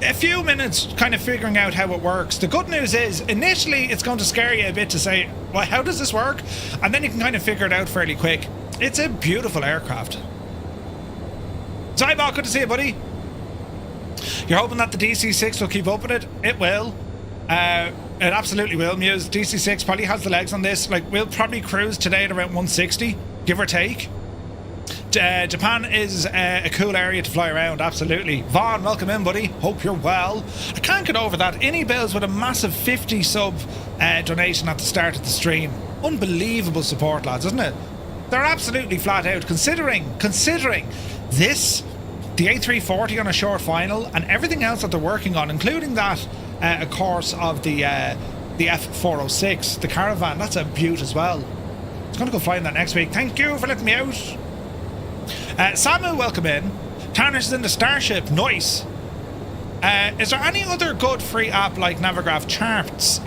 a few minutes kind of figuring out how it works. The good news is, initially, it's going to scare you a bit to say, well, how does this work? And then you can kind of figure it out fairly quick. It's a beautiful aircraft. Zybot, good to see you, buddy. You're hoping that the DC-6 will keep up with it? It will. It absolutely will, Muse. DC-6 probably has the legs on this. Like, we'll probably cruise today at around 160, give or take. Japan is a cool area to fly around, absolutely. Vaughn, welcome in, buddy. Hope you're well. I can't get over that. Innie Bills with a massive 50 sub donation at the start of the stream. Unbelievable support, lads, isn't it? They're absolutely flat out. Considering this, the A340 on a short final, and everything else that they're working on, including that, of course, of the F406, the Caravan. That's a beaut as well. I was going to go flying that next week. Thank you for letting me out. Samu, welcome in. Tarnish is in the Starship. Nice. Is there any other good free app like Navigraph Charts?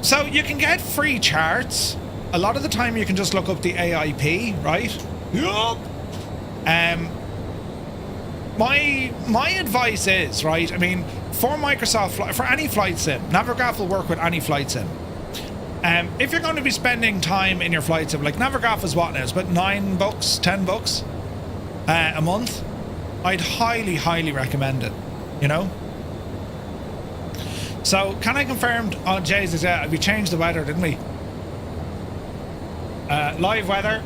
So you can get free charts. A lot of the time you can just look up the AIP, right? Yup. My advice is, right, I mean, for Microsoft, for any flight sim, Navigraph will work with any flight sim. If you're going to be spending time in your flight sim, like Navigraph is what now? It's about $9, $10 a month. I'd highly recommend it, you know? So, can I confirm, oh Jesus, yeah, we changed the weather, didn't we? Live weather.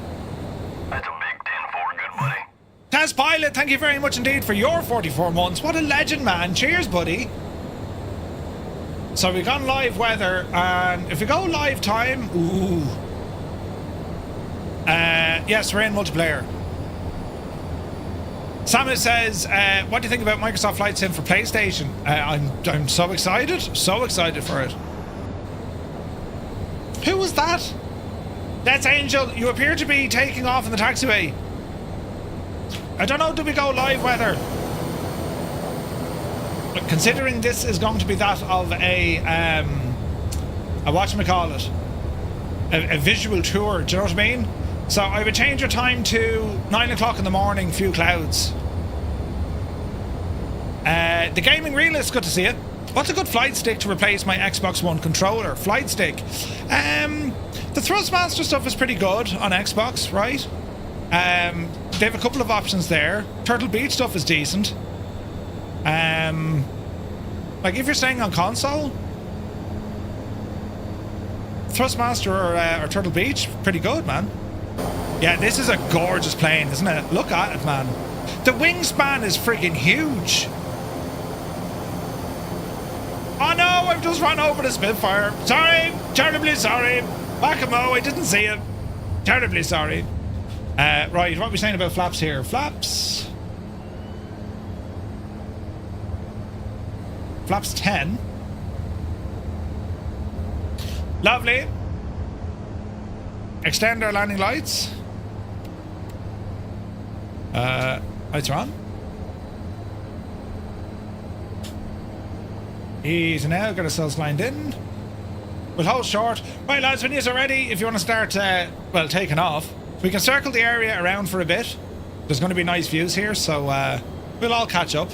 That's a big 10-4, good buddy. Taz Pilot, thank you very much indeed for your 44 months. What a legend, man. Cheers, buddy. So we've gone live weather, and if we go live time, ooh. Yes, we're in multiplayer. Samus says, what do you think about Microsoft Flight Sim for PlayStation? I'm so excited for it. Who was that? That's Angel. You appear to be taking off in the taxiway. I don't know, do we go live weather? But considering this is going to be that of a whatchamacallit, a visual tour, do you know what I mean? So I would change your time to 9 o'clock in the morning, few clouds. The Gaming Realist, good to see you. What's a good flight stick to replace my Xbox One controller? Flight stick. The Thrustmaster stuff is pretty good on Xbox, right? They have a couple of options there. Turtle Beach stuff is decent. Like if you're staying on console, Thrustmaster or Turtle Beach, pretty good, man. Yeah, this is a gorgeous plane, isn't it? Look at it, man. The wingspan is freaking huge. Oh no, I've just run over the Spitfire. Sorry, terribly sorry. Whack-a-mo, I didn't see it. Terribly sorry. Right, what are we saying about flaps here? Flaps 10. Lovely. Extend our landing lights. Lights are on. Easy now, got ourselves lined in. We'll hold short. Right lads, when you're ready, if you want to start, well, taking off, we can circle the area around for a bit. There's going to be nice views here, so we'll all catch up.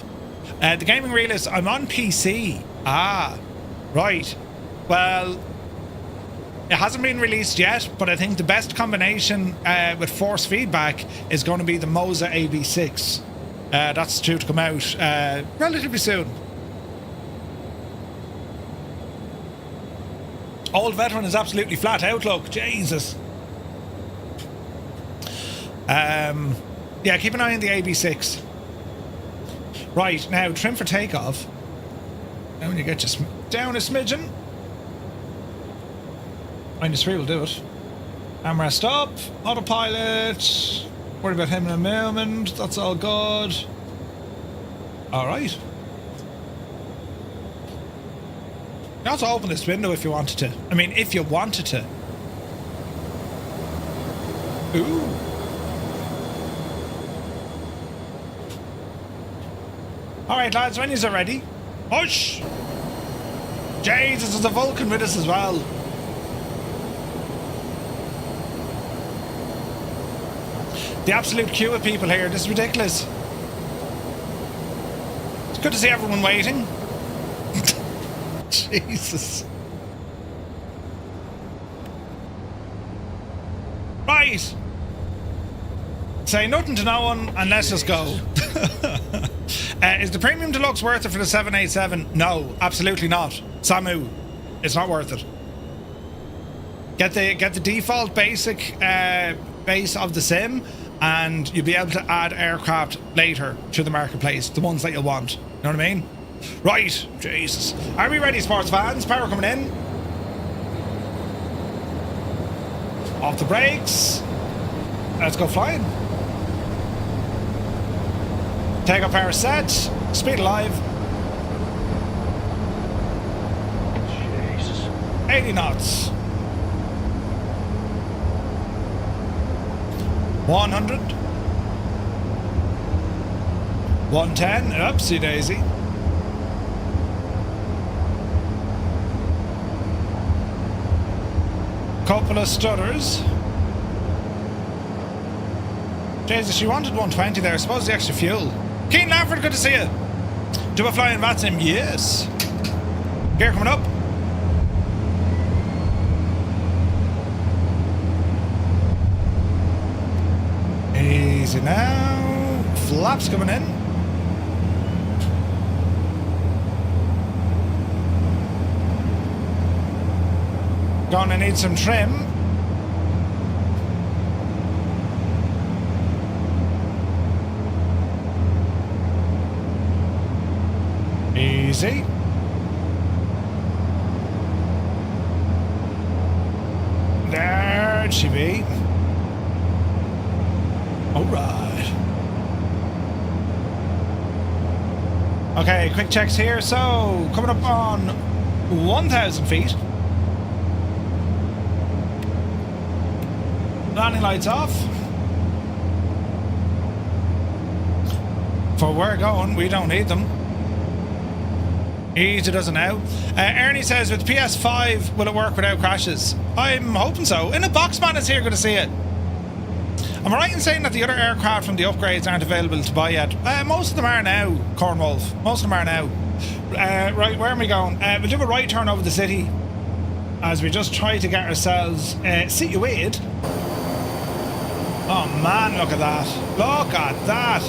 The gaming reel is, I'm on PC. Ah, right. Well, it hasn't been released yet, but I think the best combination with force feedback is going to be the Moza AV6. That's due to come out relatively soon. Old veteran is absolutely flat out, look. Jesus. Yeah, keep an eye on the AB6. Right, now trim for takeoff. Now when you get just down a smidgen. -3 will do it. Armrest up, autopilot. Worry about him in a moment. That's all good. Alright. You can also open this window if you wanted to. I mean, if you wanted to. Ooh. Alright lads, when you're ready. Push! Jesus, there's a Vulcan with us as well. The absolute queue of people here. This is ridiculous. It's good to see everyone waiting. Jesus. Right. Say nothing to no one and let's just go. Is the Premium Deluxe worth it for the 787? No, absolutely not. Samu, it's not worth it. Get the default basic base of the sim, and you'll be able to add aircraft later to the marketplace, the ones that you want. You know what I mean? Right, Jesus. Are we ready, sports fans? Power coming in. Off the brakes. Let's go flying. Takeoff power set. Speed alive. Jesus. 80 knots. 100. 110. Oopsie daisy. Couple of stutters. Jesus, she wanted 120 there. I suppose the extra fuel. Keen Lamford, good to see you. Do a flying VATSIM? Yes. Gear coming up. Easy now. Flaps coming in. Gonna need some trim. Easy. There she be. Alright. Okay, quick checks here. So, coming up on 1,000 feet. Landing lights off. For where we're going, we don't need them. Easy does it now. Ernie says, with PS5, will it work without crashes? I'm hoping so. In a Boxman is here, good to see it. Am I right in saying that the other aircraft from the upgrades aren't available to buy yet? Most of them are now, Cornwolf. Most of them are now. Right, where am we going? We'll do a right turn over the city as we just try to get ourselves situated. Oh man, look at that. Look at that.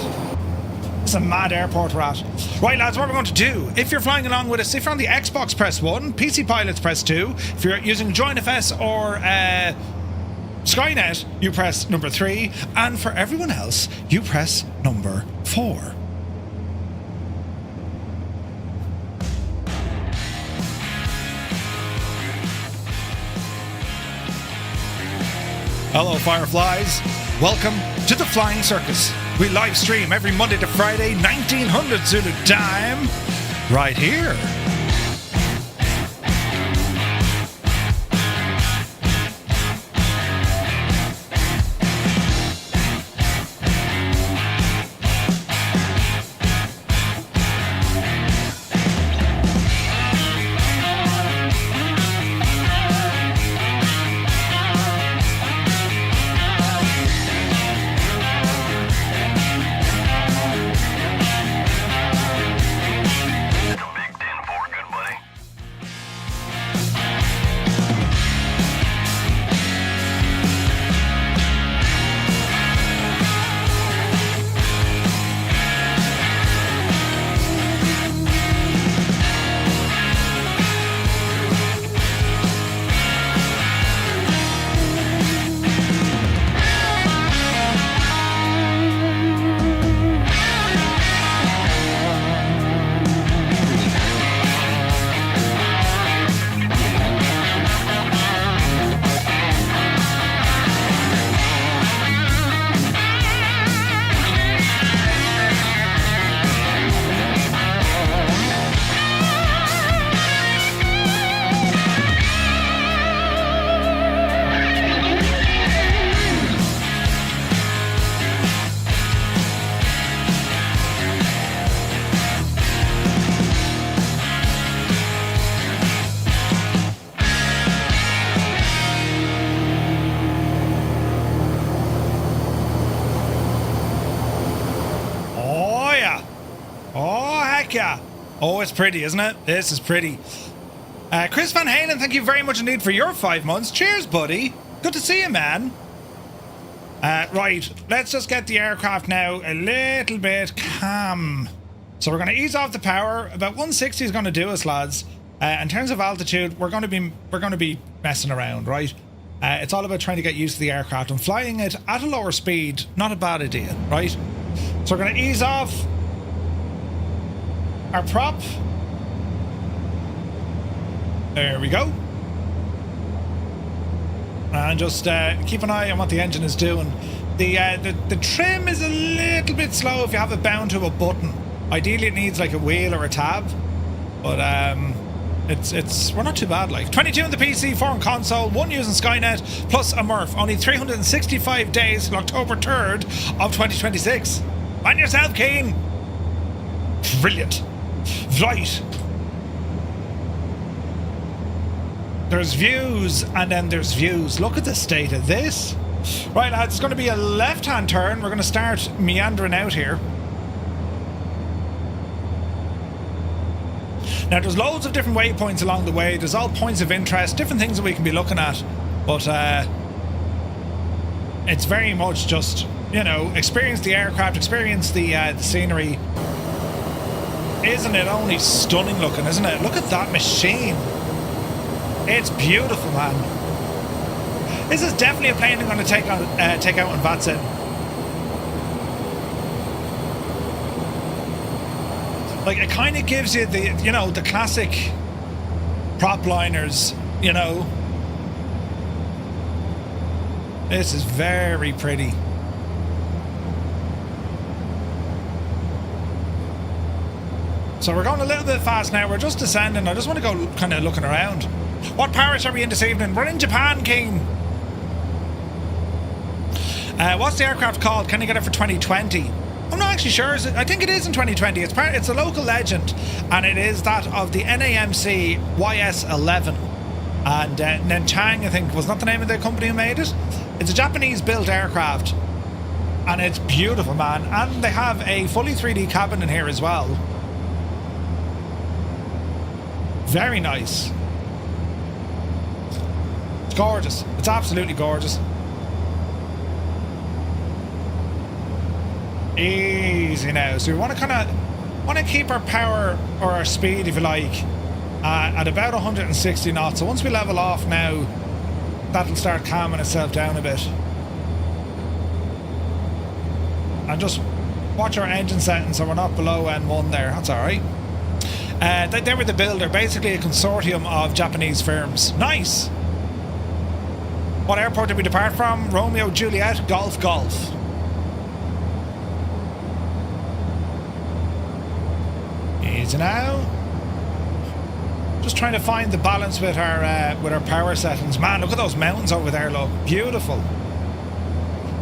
It's a mad airport we're at. Right lads, what we're going to do, if you're flying along with us, if you're on the Xbox, press 1, PC Pilots, press 2. If you're using JoinFS or Skynet, you press number 3. And for everyone else, you press number 4. Hello, Fireflies. Welcome to the Flying Circus. We live stream every Monday to Friday, 1900 Zulu time, right here. Oh, it's pretty, isn't it? This is pretty. Chris Van Halen, thank you very much indeed for your 5 months. Cheers, buddy. Good to see you, man. Right, let's just get the aircraft now a little bit calm. So we're going to ease off the power. About 160 is going to do us, lads. In terms of altitude, we're going to be messing around, right? It's all about trying to get used to the aircraft and flying it at a lower speed. Not a bad idea, right? So we're going to ease off our prop. There we go. And just keep an eye on what the engine is doing. The trim is a little bit slow if you have it bound to a button. Ideally it needs like a wheel or a tab, but we're not too bad. Like 22 in the PC, 4 on console, 1 using Skynet plus a Murph. Only 365 days till October 3rd of 2026. Man yourself, Keen. Brilliant. Right. There's views and then there's views. Look at the state of this. Right, lads, it's going to be a left-hand turn. We're going to start meandering out here. Now, there's loads of different waypoints along the way. There's all points of interest, different things that we can be looking at. But it's very much just, you know, experience the aircraft, experience the scenery. Isn't it only stunning looking, isn't it? Look at that machine. It's beautiful, man. This is definitely a plane I'm going to take out on Vatsin. Like, it kind of gives you the, you know, the classic prop liners, you know. This is very pretty. So we're going a little bit fast now. We're just descending. I just want to go kind of looking around. What parish are we in this evening? We're in Japan, King. What's the aircraft called? Can you get it for 2020? I'm not actually sure. I think it is in 2020. It's a local legend, and it is that of the NAMC YS-11. And Nenchang, I think, was not the name of the company who made it. It's a Japanese-built aircraft, and it's beautiful, man. And they have a fully 3D cabin in here as well. Very nice. It's gorgeous. It's absolutely gorgeous. Easy now. So we want to keep our power or our speed, if you like, at about 160 knots. So once we level off now, that'll start calming itself down a bit. And just watch our engine settings so we're not below N1 there. That's all right. They were the builder, basically a consortium of Japanese firms. Nice. What airport did we depart from? Romeo, Juliet, Golf, Golf. Easy now. Just trying to find the balance with our power settings. Man, look at those mountains over there, look. Beautiful.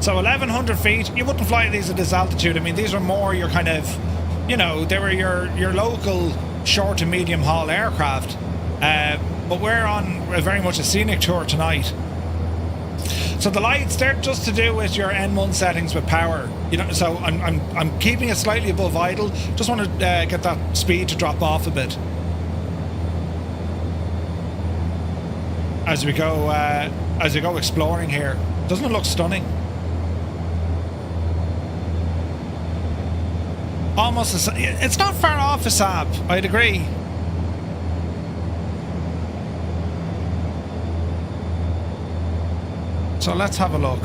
So 1,100 feet, you wouldn't fly these at this altitude. I mean, these are more your kind of, you know, they were your local short to medium haul aircraft. But we're on very much a scenic tour tonight. So the lights, they're just to do with your N1 settings with power. You know, so I'm keeping it slightly above idle. Just want to get that speed to drop off a bit. As we go exploring here. Doesn't it look stunning? Almost it's not far off a Saab, I'd agree. So let's have a look.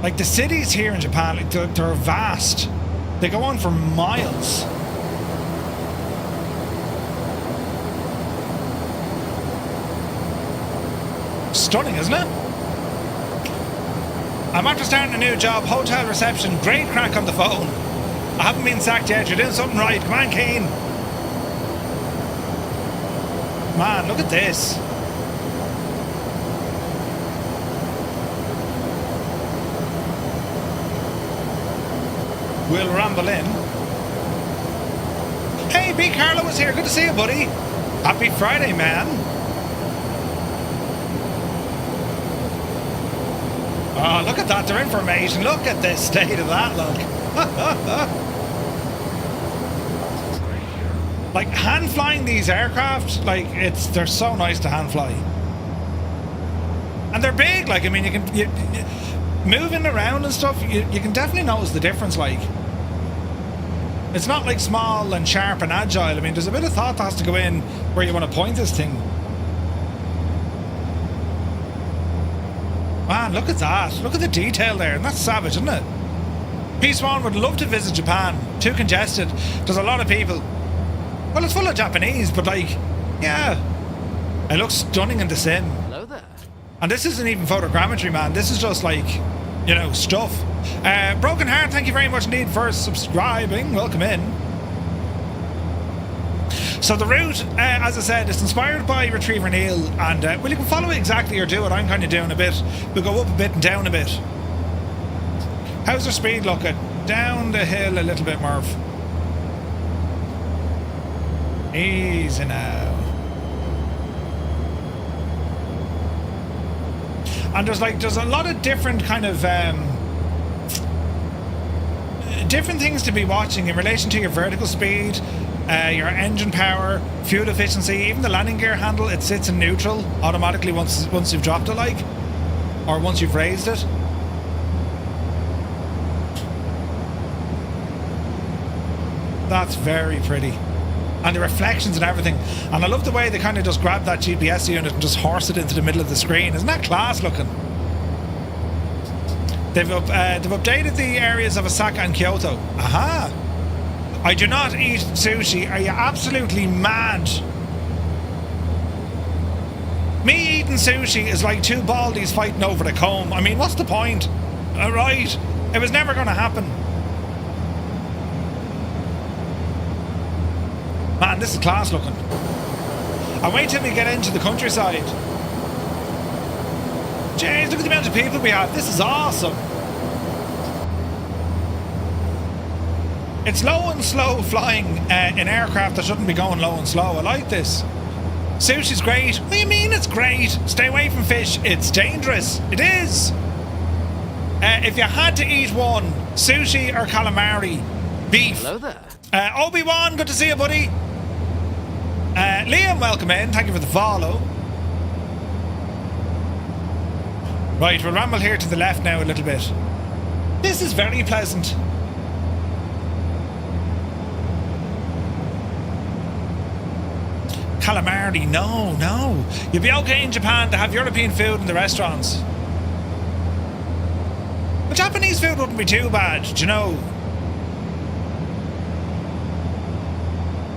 Like the cities here in Japan, like they're vast. They go on for miles. Stunning, isn't it? I'm after starting a new job, hotel reception, great crack on the phone. I haven't been sacked yet, you're doing something right. Come on, Keen. Man, look at this. We'll ramble in. Hey, B. Carlo is here. Good to see you, buddy. Happy Friday, man. Oh, look at that. Their information. Look at the state of that, look. Like, hand flying these aircraft, like, they're so nice to hand fly. And they're big, like, I mean, you moving around and stuff, you can definitely notice the difference, like. It's not like small and sharp and agile. I mean, there's a bit of thought that has to go in where you want to point this thing. Man, look at that. Look at the detail there. And that's savage, isn't it? P-Swan would love to visit Japan. Too congested. There's a lot of people. Well, it's full of Japanese, but like, yeah. It looks stunning in the sim. Hello there. And this isn't even photogrammetry, man. This is just like, you know, stuff. Broken Heart, thank you very much indeed for subscribing. Welcome in. So the route, as I said, is inspired by Retriever Neil, and well, you can follow it exactly or do what I'm kind of doing a bit. We'll go up a bit and down a bit. How's their speed looking? Down the hill a little bit, Murph. Easy now. And there's a lot of different kind of different things to be watching in relation to your vertical speed, your engine power, fuel efficiency, even the landing gear handle. It sits in neutral automatically once you've dropped it, like, or once you've raised it. That's very pretty. And the reflections and everything. And I love the way they kind of just grab that GPS unit and just horse it into the middle of the screen. Isn't that class looking? They've updated the areas of Osaka and Kyoto. Aha! I do not eat sushi. Are you absolutely mad? Me eating sushi is like two baldies fighting over the comb. I mean, what's the point? Alright. It was never going to happen. Man, this is class looking. And wait till we get into the countryside. Jeez, look at the amount of people we have. This is awesome. It's low and slow flying in aircraft that shouldn't be going low and slow. I like this. Sushi's great. What do you mean it's great? Stay away from fish. It's dangerous. It is. If you had to eat one, sushi or calamari, beef. Hello there. Obi-Wan, good to see you, buddy. Liam, welcome in. Thank you for the follow. Right, we'll ramble here to the left now a little bit. This is very pleasant. Calamari, no. You'll be okay in Japan to have European food in the restaurants. But Japanese food wouldn't be too bad, do you know?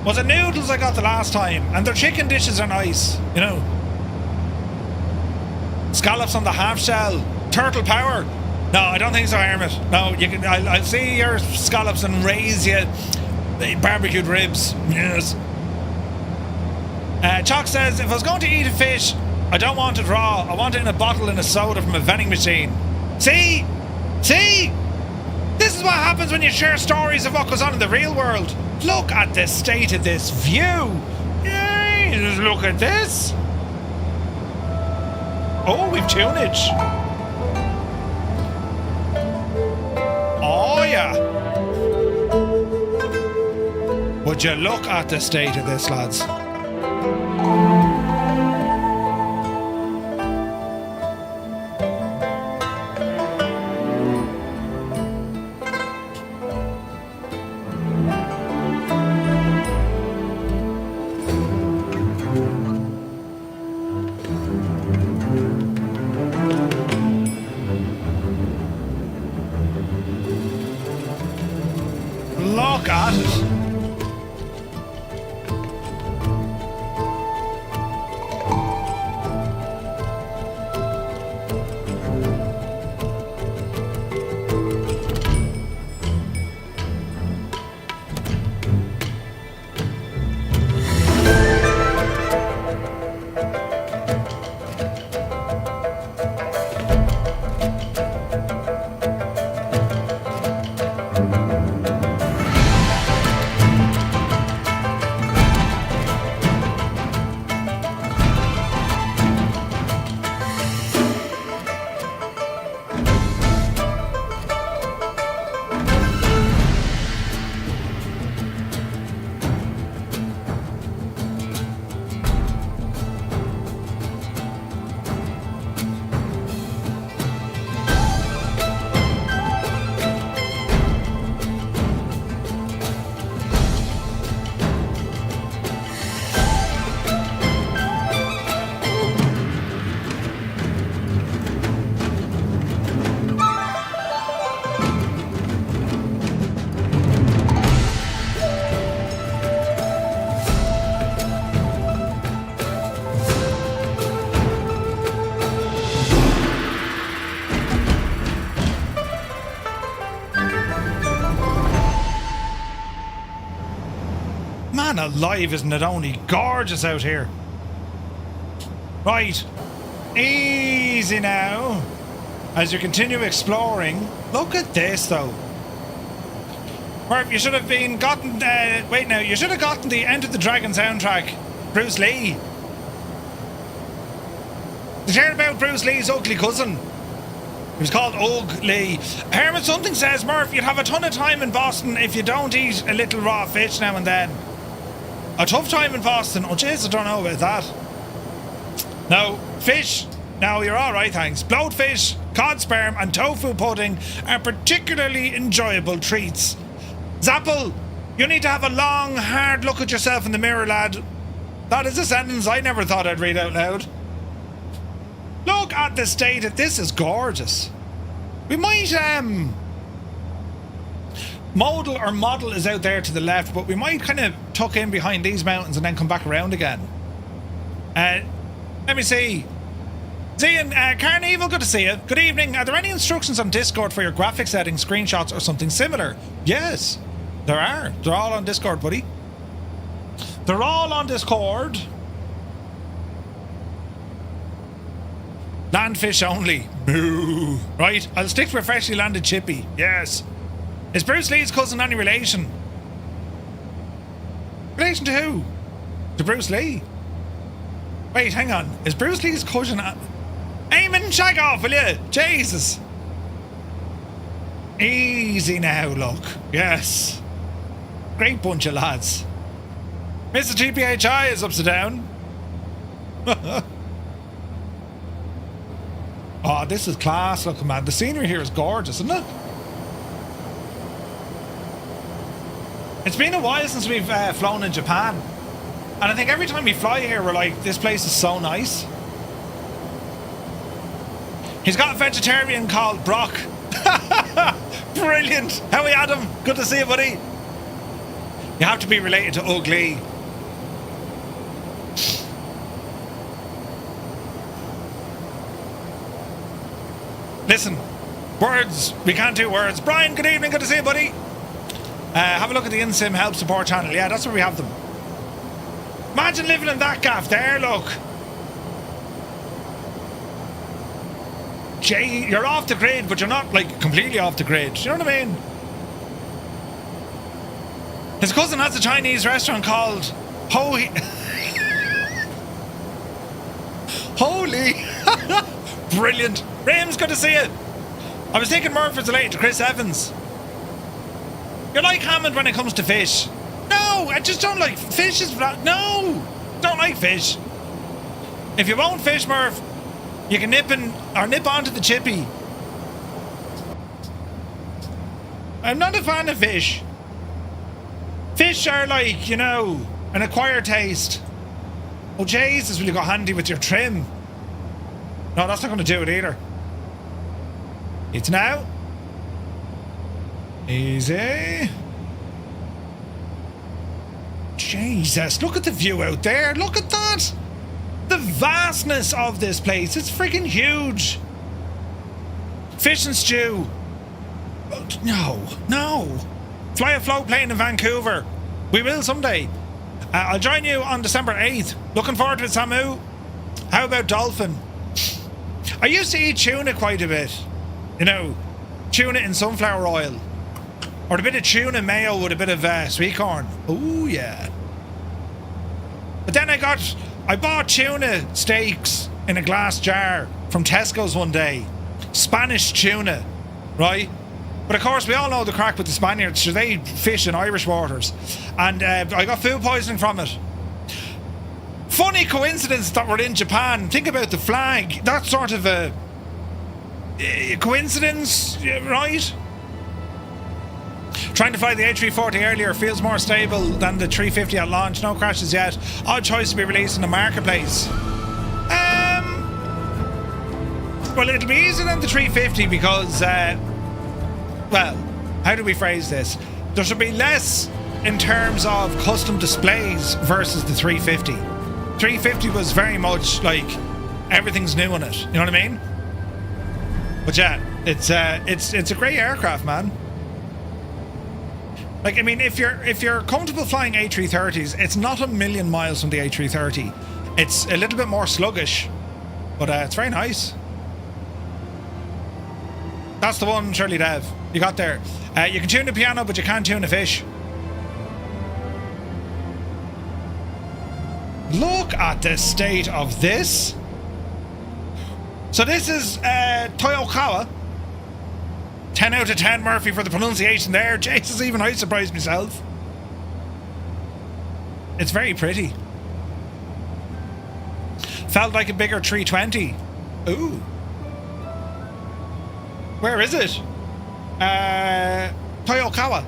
Was it noodles I got the last time? And their chicken dishes are nice, you know. Scallops on the half shell. Turtle power. No, I don't think so, Hermit. No, you can. I'll see your scallops and raise you barbecued ribs. Yes. Chalk says, if I was going to eat a fish, I don't want it raw. I want it in a bottle in a soda from a vending machine. See? See? This is what happens when you share stories of what goes on in the real world. Look at the state of this view. Yes, look at this. Oh, we've tunage. Oh, yeah. Would you look at the state of this, lads? Look at it. Man alive, isn't it only gorgeous out here? Right, easy now. As you continue exploring, look at this though. Murph, you should have been gotten. Wait now, you should have gotten the Enter the Dragon soundtrack. Bruce Lee. Did you hear about Bruce Lee's ugly cousin? He was called Ugg Lee. Hermit something says, Murph, you'd have a ton of time in Boston if you don't eat a little raw fish now and then. A tough time in Boston. Oh, jeez, I don't know about that. No, fish. No, you're all right, thanks. Bloatfish, cod sperm, and tofu pudding are particularly enjoyable treats. Zappel, you need to have a long, hard look at yourself in the mirror, lad. That is a sentence I never thought I'd read out loud. Look at the state of this. Is gorgeous. We might, model is out there to the left, but we might kind of tuck in behind these mountains and then come back around again. Let me see. Zian, Carnival, good to see you. Good evening. Are there any instructions on Discord for your graphic settings, screenshots, or something similar? Yes, there are. They're all on Discord, buddy. They're all on Discord. Landfish only. Moo. Right, I'll stick to a freshly landed chippy. Yes. Is Bruce Lee's cousin any relation? Relation to who? To Bruce Lee? Wait, hang on. Is Bruce Lee's cousin... Eamon, shag off, will you? Jesus. Easy now, look. Yes. Great bunch of lads. Mr. GPHI is upside down. Oh, this is class looking, man. The scenery here is gorgeous, isn't it? It's been a while since we've flown in Japan. And I think every time we fly here, we're like, this place is so nice. He's got a vegetarian called Brock. Brilliant. How are we, Adam? Good to see you, buddy. You have to be related to ugly. Listen, words. We can't do words. Brian, good evening. Good to see you, buddy. Have a look at the InSim Help Support channel. Yeah, that's where we have them. Imagine living in that gaff there, look. Jay, you're off the grid, but you're not, like, completely off the grid. You know what I mean? His cousin has a Chinese restaurant called Holy. Brilliant. Rames, good to see you. I was taking Murphy's related to Chris Evans. You're like Hammond when it comes to fish. No, I just don't like fish. No, don't like fish. If you won't fish, Murph, you can nip onto the chippy. I'm not a fan of fish. Fish are like, you know, an acquired taste. Oh, Jesus, will you go handy with your trim? No, that's not going to do it either. It's now. Easy. Jesus, look at the view out there. Look at that. The vastness of this place. It's freaking huge. Fish and stew. No. Fly a float plane in Vancouver. We will someday. I'll join you on December 8th. Looking forward to it, Samu. How about dolphin? I used to eat tuna quite a bit. You know, tuna in sunflower oil. Or a bit of tuna mayo with a bit of sweet corn. Oh yeah. But then I bought tuna steaks in a glass jar from Tesco's one day. Spanish tuna, right? But of course we all know the crack with the Spaniards, so they fish in Irish waters. And I got food poisoning from it. Funny coincidence that we're in Japan. Think about the flag. That sort of a coincidence, right? Trying to fly the A340 earlier feels more stable than the 350 at launch. No crashes yet. Odd choice to be released in the marketplace. Well, it'll be easier than the 350 because, well, how do we phrase this? There should be less in terms of custom displays versus the 350. 350 was very much like everything's new in it. You know what I mean? But yeah, it's a great aircraft, man. Like, I mean, if you're comfortable flying A330s, it's not a million miles from the A330. It's a little bit more sluggish, but it's very nice. That's the one, Shirley Dev. You got there. You can tune a piano, but you can't tune a fish. Look at the state of this. So this is Toyokawa. 10 out of 10, Murphy, for the pronunciation there. Jesus, even I surprised myself. It's very pretty. Felt like a bigger 320. Ooh. Where is it? Toyokawa.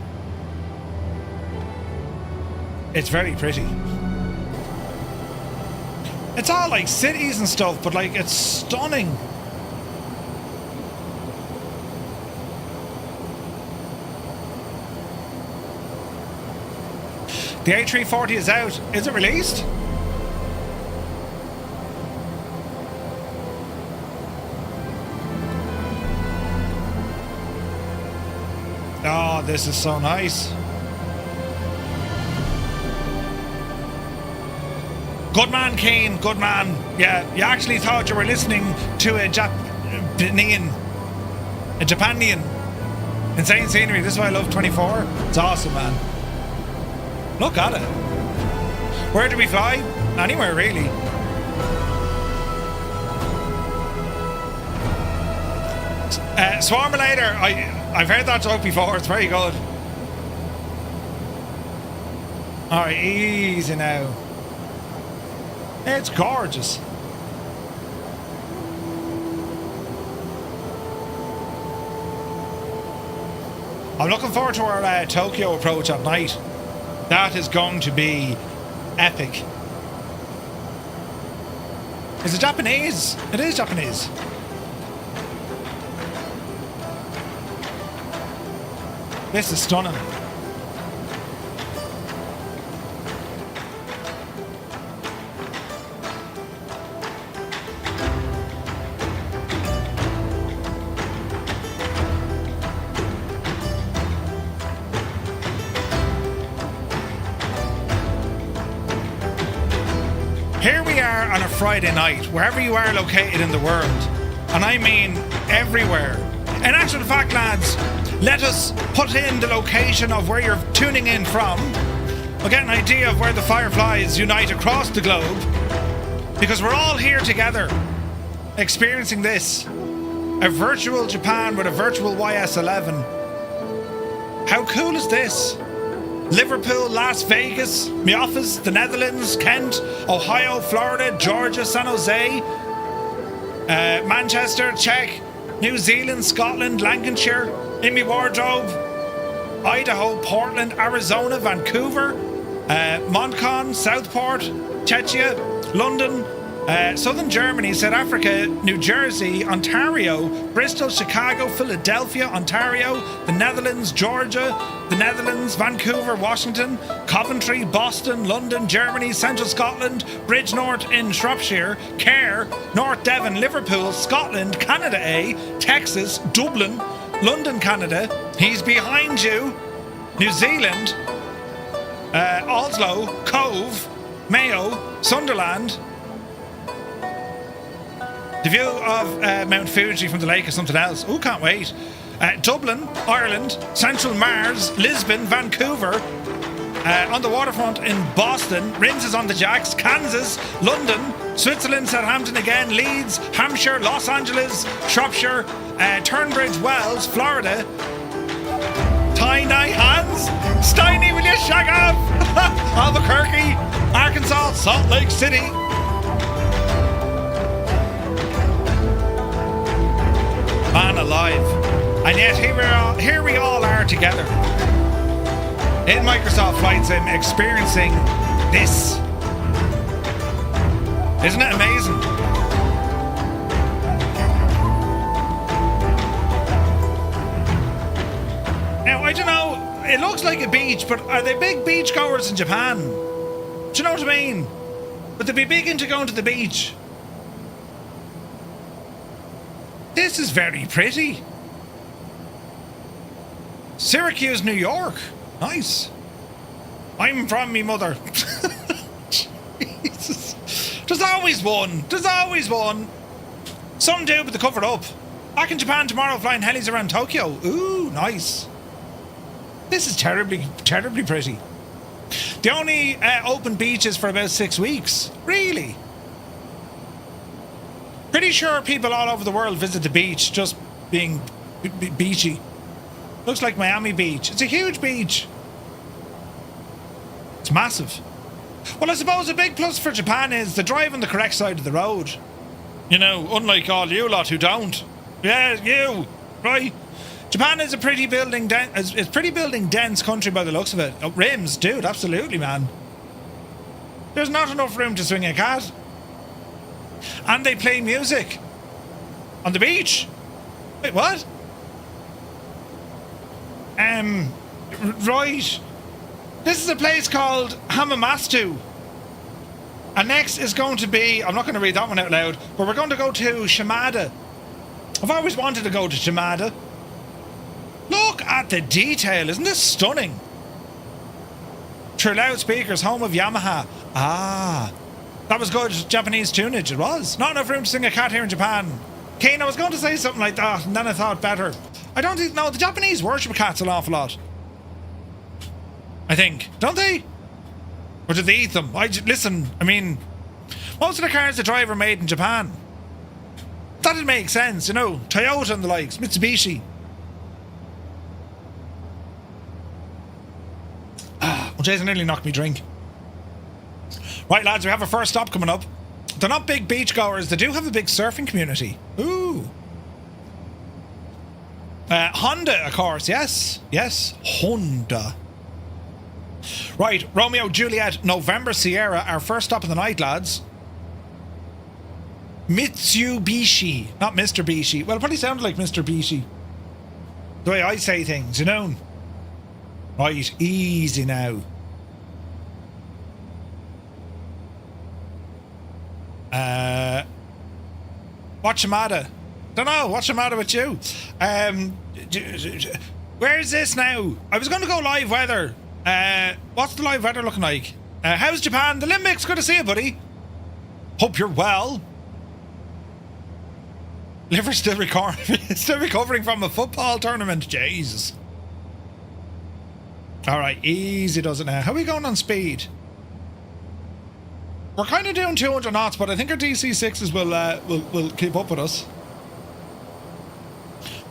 It's very pretty. It's all like cities and stuff, but like it's stunning. The A340 is out. Is it released? Oh, this is so nice. Good man, Kane. Good man. Yeah, you actually thought you were listening to a Japanian. Insane scenery. This is why I love 24. It's awesome, man. Look at it. Where do we fly? Anywhere, really. Swarmulator. I've heard that joke before. It's very good. Alright, easy now. It's gorgeous. I'm looking forward to our Tokyo approach at night. That is going to be epic. Is it Japanese? It is Japanese. This is stunning. Here we are on a Friday night, wherever you are located in the world, and I mean everywhere. In actual fact, lads, let us put in the location of where you're tuning in from. We'll get an idea of where the Fireflies unite across the globe, because we're all here together, experiencing this. A virtual Japan with a virtual YS-11. How cool is this? Liverpool, Las Vegas, my office, the Netherlands, Kent, Ohio, Florida, Georgia, San Jose, Manchester, Czech, New Zealand, Scotland, Lancashire, in my wardrobe, Idaho, Portland, Arizona, Vancouver, Moncton, Southport, Czechia, London, Southern Germany, South Africa, New Jersey, Ontario, Bristol, Chicago, Philadelphia, Ontario, the Netherlands, Georgia, the Netherlands, Vancouver, Washington, Coventry, Boston, London, Germany, Central Scotland, Bridgenorth in Shropshire, Cahir, North Devon, Liverpool, Scotland, Canada Texas, Dublin, London, Canada, he's behind you, New Zealand, Oslo, Cove, Mayo, Sunderland. The view of Mount Fuji from the lake is something else. Oh, can't wait. Dublin, Ireland, Central Mars, Lisbon, Vancouver, on the waterfront in Boston, Rins is on the jacks, Kansas, London, Switzerland, Southampton again, Leeds, Hampshire, Los Angeles, Shropshire, Turnbridge Wells, Florida, Tiny Hands, Steiny, will you shag off? Albuquerque, Arkansas, Salt Lake City. Man alive. And yet here we all are together in Microsoft Flight Sim experiencing this. Isn't it amazing? Now, I don't know, it looks like a beach, but are they big beach goers in Japan? Do you know what I mean? Would they be big into going to the beach? This is very pretty. Syracuse, New York. Nice. I'm from me mother. Jesus. There's always one. There's always one. Some do, but they cover it up. Back in Japan tomorrow, flying helis around Tokyo. Ooh, nice. This is terribly, terribly pretty. The only open beach is for about 6 weeks. Really? Pretty sure people all over the world visit the beach just being beachy. Looks like Miami Beach. It's a huge beach. It's massive. Well, I suppose a big plus for Japan is the drive on the correct side of the road. You know, unlike all you lot who don't. Yeah, you, right? Japan is a pretty building dense country by the looks of it. Oh, rims, dude, absolutely, man. There's not enough room to swing a cat. And they play music on the beach. Wait, what? Right. This is a place called Hamamatsu. And next is going to be, I'm not going to read that one out loud, but we're going to go to Shimada. I've always wanted to go to Shimada. Look at the detail, isn't this stunning? Through loudspeakers, home of Yamaha. Ah. That was good Japanese tunage, it was. Not enough room to sing a cat here in Japan. Kane, I was going to say something like that, and then I thought better. I don't think, no, the Japanese worship cats an awful lot. I think. Don't they? Or do they eat them? Listen, I mean, most of the cars they drive are made in Japan. That'd make sense, you know. Toyota and the likes, Mitsubishi. Well, Jason nearly knocked me drink. Right, lads, we have a first stop coming up. They're not big beachgoers. They do have a big surfing community. Ooh. Honda, of course. Yes. Yes. Honda. Right. Romeo, Juliet, November, Sierra. Our first stop of the night, lads. Mitsubishi. Not Mr. Bishi. Well, it probably sounded like Mr. Bishi. The way I say things, you know. Right. Easy now. What's the matter? Don't know. What's the matter with you? Where is this now? I was going to go live weather. What's the live weather looking like? How's Japan? The Limbics. Good to see you, buddy. Hope you're well. Liver's still recovering from a football tournament. Jesus. Alright, easy does it now. How are we going on speed? We're kind of doing 200 knots, but I think our DC-6s will keep up with us.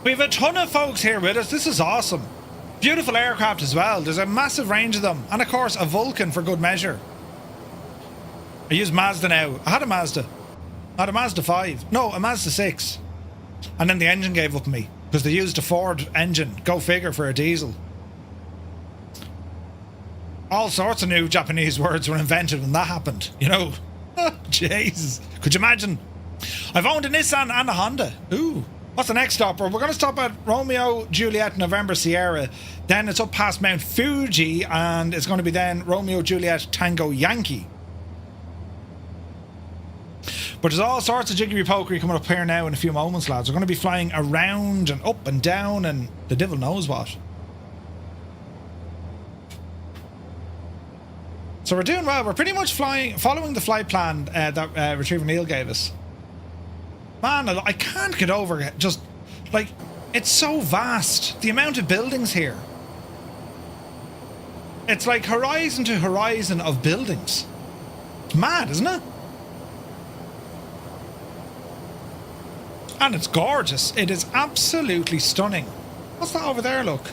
We have a ton of folks here with us. This is awesome. Beautiful aircraft as well. There's a massive range of them. And of course, a Vulcan for good measure. I use Mazda now. I had a Mazda. I had a Mazda 5. No, a Mazda 6. And then the engine gave up on me. Because they used a Ford engine. Go figure for a diesel. All sorts of new Japanese words were invented when that happened. You know? Jesus. Could you imagine? I've owned a Nissan and a Honda. Ooh. What's the next stop? We're going to stop at Romeo, Juliet, November, Sierra. Then it's up past Mount Fuji. And it's going to be then Romeo, Juliet, Tango, Yankee. But there's all sorts of jiggery pokery coming up here now in a few moments, lads. We're going to be flying around and up and down and the devil knows what. So we're doing well. We're pretty much following the flight plan that Retriever Neil gave us. Man, I can't get over it. Just, like, it's so vast. The amount of buildings here. It's like horizon to horizon of buildings. It's mad, isn't it? And it's gorgeous. It is absolutely stunning. What's that over there, look?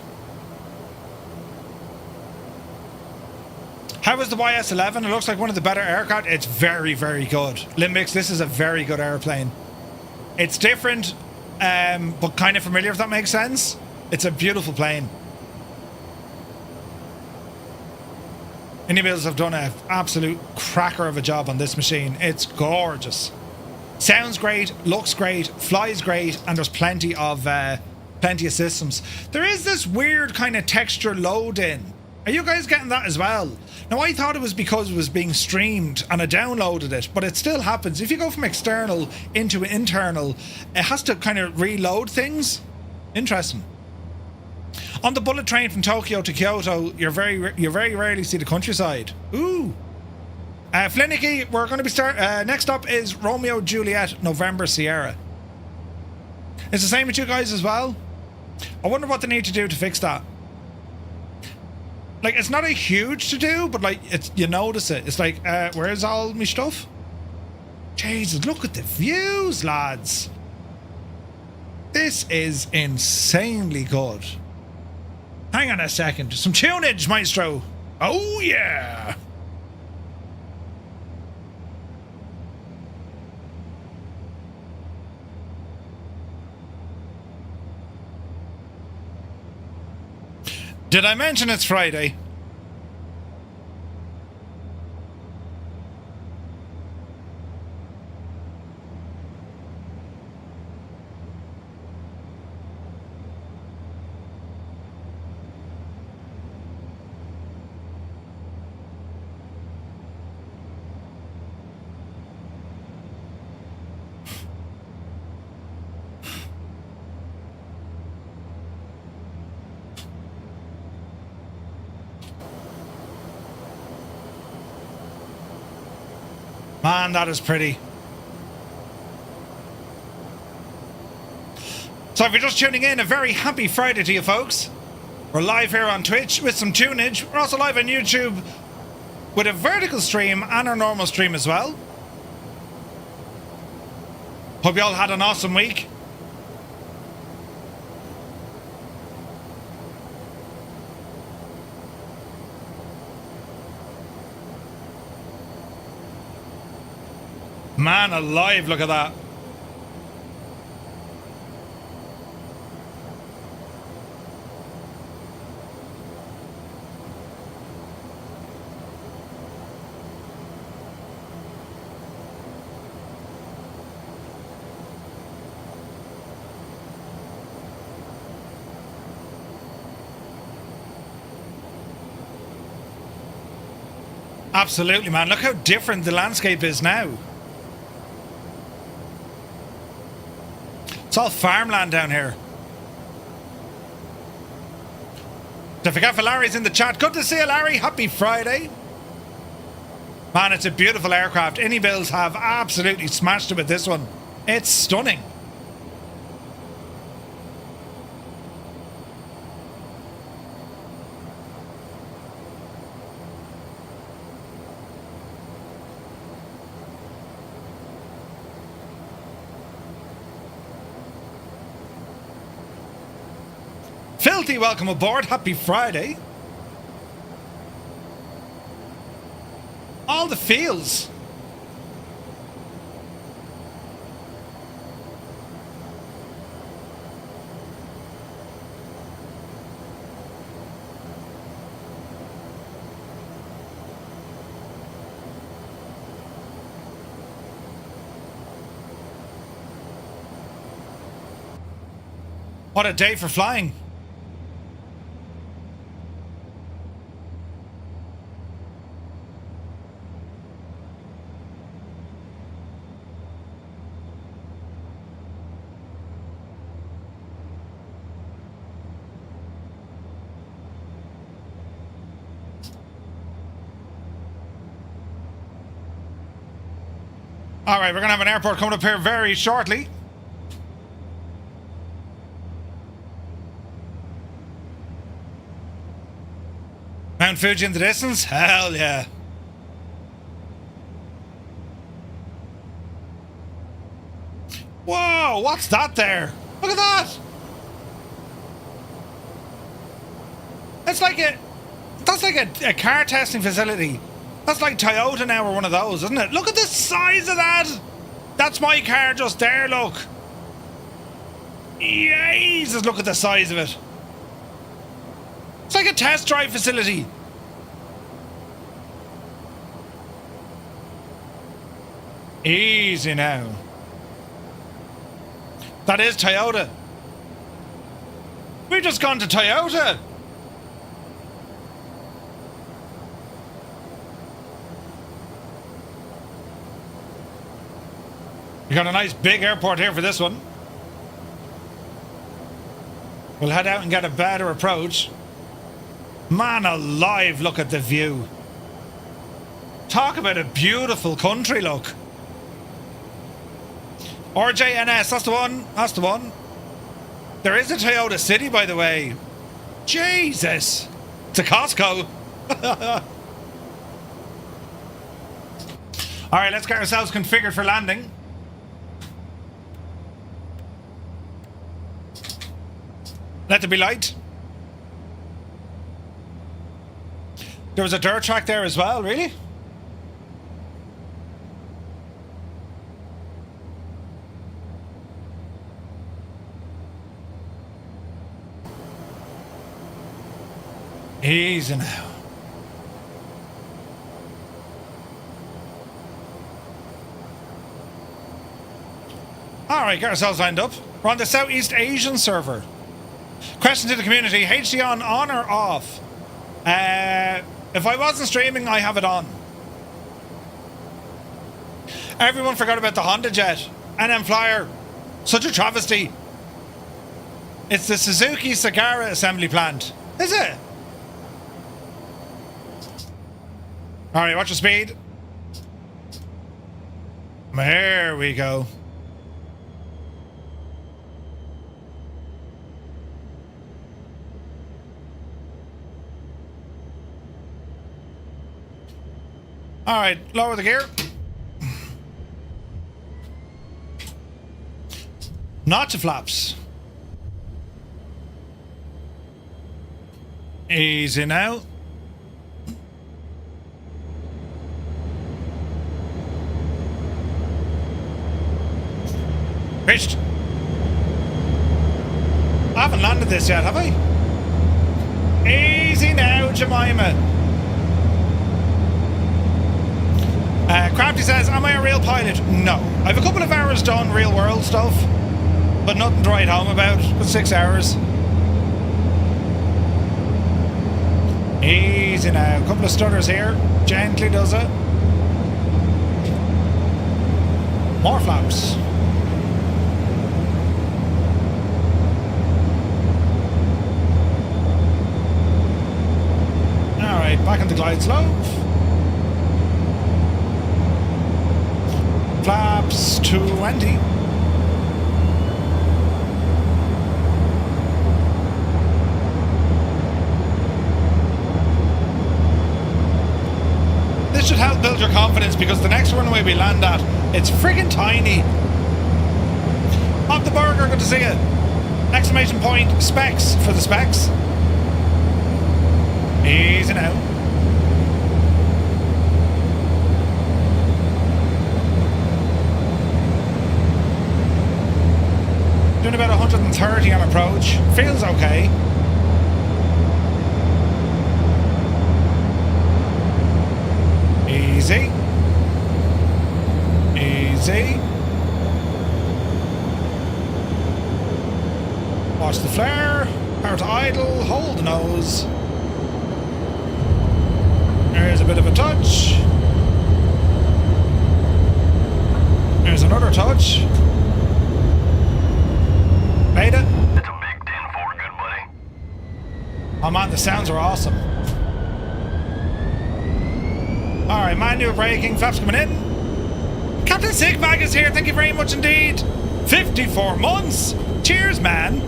How is the YS-11? It looks like one of the better aircraft. It's very, very good. Limbix, this is a very good airplane. It's different, but kind of familiar, if that makes sense. It's a beautiful plane. Individuals have done an absolute cracker of a job on this machine. It's gorgeous. Sounds great, looks great, flies great, and there's plenty of systems. There is this weird kind of texture load in. Are you guys getting that as well? Now, I thought it was because it was being streamed and I downloaded it, but it still happens. If you go from external into internal, it has to kind of reload things. Interesting. On the bullet train from Tokyo to Kyoto, you very rarely see the countryside. Ooh. Flinicky, we're going to be next up is Romeo Juliet November Sierra. It's the same with you guys as well. I wonder what they need to do to fix that. Like, it's not a huge to do, but like, it's, you notice it. It's like, where's all my stuff? Jesus, look at the views, lads. This is insanely good. Hang on a second. Some tunage, maestro. Oh, yeah. Did I mention it's Friday? Man, that is pretty. So if you're just tuning in, a very happy Friday to you folks. We're live here on Twitch with some tunage. We're also live on YouTube with a vertical stream and our normal stream as well. Hope you all had an awesome week. Man alive, look at that. Absolutely, man. Look how different the landscape is now. It's all farmland down here. Don't forget for Larry's in the chat. Good to see you, Larry. Happy Friday. Man, it's a beautiful aircraft. Builds have absolutely smashed it with this one. It's stunning. Filthy, welcome aboard. Happy Friday. All the feels. What a day for flying. All right, we're going to have an airport coming up here very shortly. Mount Fuji in the distance? Hell yeah. Whoa, what's that there? Look at that. That's like a car testing facility. That's like Toyota now or one of those, isn't it? Look at the size of that! That's my car just there, look. Jesus, look at the size of it. It's like a test drive facility. Easy now. That is Toyota. We've just gone to Toyota. We got a nice big airport here for this one. We'll head out and get a better approach. Man alive, look at the view. Talk about a beautiful country, look. RJNS, that's the one. That's the one. There is a Toyota City, by the way. Jesus. It's a Costco. Alright, let's get ourselves configured for landing. Let there be light. There was a dirt track there as well, really? Easy now. Alright, get ourselves lined up. We're on the Southeast Asian server. Question to the community, HD on or off? If I wasn't streaming, I have it on. Everyone forgot about the Honda Jet. NM Flyer. Such a travesty. It's the Suzuki Sagara assembly plant. Is it? Alright, watch your speed. There we go. Alright, lower the gear. Not to flaps. Easy now. Pitched. I haven't landed this yet, have I? Easy now, Jemima. Crafty says, am I a real pilot? No. I have a couple of hours done real world stuff, but nothing to write home about. But 6 hours. Easy now. A couple of stutters here. Gently does it. More flaps. Alright, back on the glide slope. Flaps 20. This should help build your confidence because the next runway we land at, it's friggin' tiny. Up the burger, good to see you. Exclamation point, specs for the specs. Easy now. Doing about 130 on approach. Feels okay. Easy. Easy. Watch the flare. Power to idle. Hold the nose. There's a bit of a touch. There's another touch. Made it. It's a big 10-4, good buddy. Oh man, the sounds are awesome. Alright, manual braking, flaps coming in. Captain Sigbag is here, thank you very much indeed. 54 months. Cheers, man.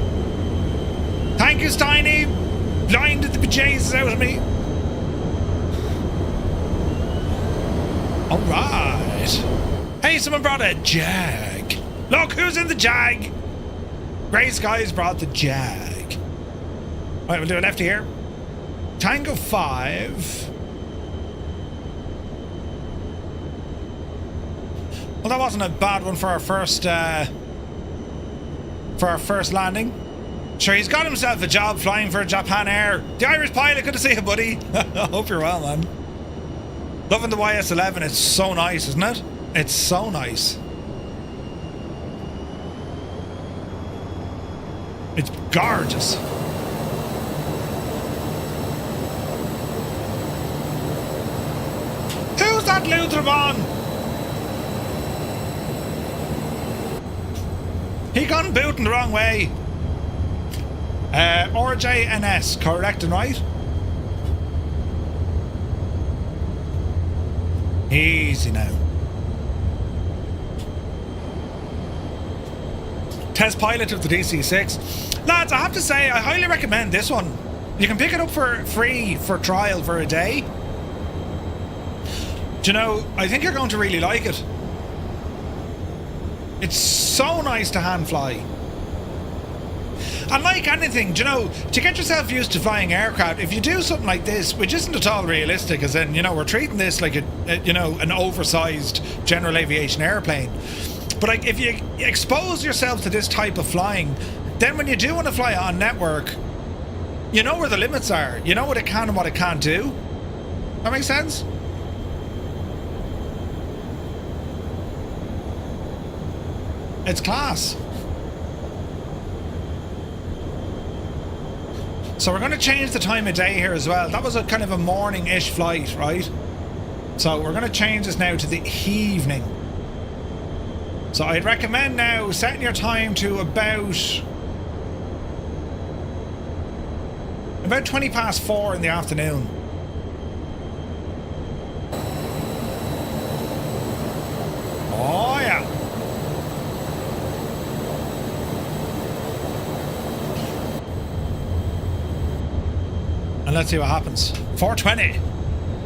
Thank you, Steiny. Blinded the bejesus out of me. Alright. Hey, someone brought a Jag. Look, who's in the Jag? Grey Skies brought the Jag. Alright, we'll do a lefty here. Tango 5. Well, that wasn't a bad one for our first landing. Sure, he's got himself a job flying for Japan Air. The Irish pilot, good to see you, buddy. I hope you're well, man. Loving the YS-11. It's so nice, isn't it? It's so nice. It's gorgeous. Who's that Lutheran? He gone booting the wrong way. RJNS, correct and right? Easy now. Test pilot of the DC-6. Lads, I have to say, I highly recommend this one. You can pick it up for free for trial for a day. Do you know, I think you're going to really like it. It's so nice to hand fly. And like anything, do you know, to get yourself used to flying aircraft, if you do something like this, which isn't at all realistic, as in, you know, we're treating this like an oversized general aviation airplane. But like, if you expose yourself to this type of flying, then when you do want to fly on network, you know where the limits are. You know what it can and what it can't do. That makes sense? It's class. So we're going to change the time of day here as well. That was a kind of a morning-ish flight, right? So we're going to change this now to the evening. So I'd recommend now setting your time to about 20 past 4 in the afternoon. Oh yeah. And let's see what happens. 420.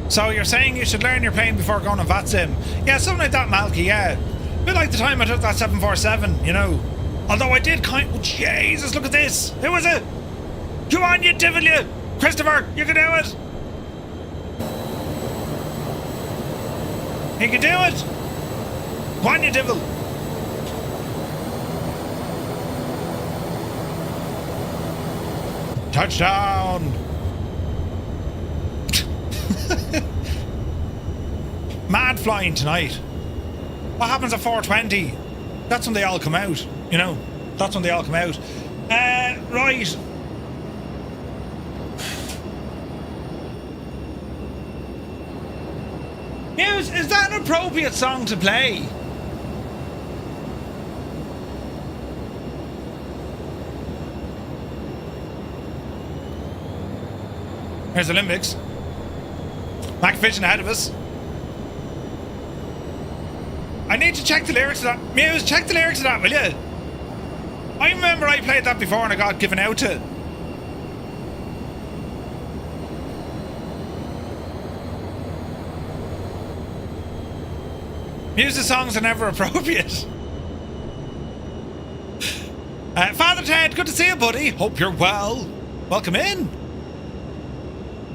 So you're saying you should learn your plane before going on VATSIM? Yeah, something like that, Malky, yeah. A bit like the time I took that 747, you know. Although I did oh, Jesus, look at this. Who is it? Come on, you devil, you. Christopher, you can do it. You can do it. Come on, you devil. Touchdown. Mad flying tonight. What happens at 4:20? That's when they all come out, you know. That's when they all come out. Right. Muse, is that an appropriate song to play? There's the Olympics. Mac Fishing ahead of us. I need to check the lyrics of that. Muse, check the lyrics of that, will you? I remember I played that before and I got given out to. Muse's songs are never appropriate. Father Ted, good to see you, buddy. Hope you're well. Welcome in.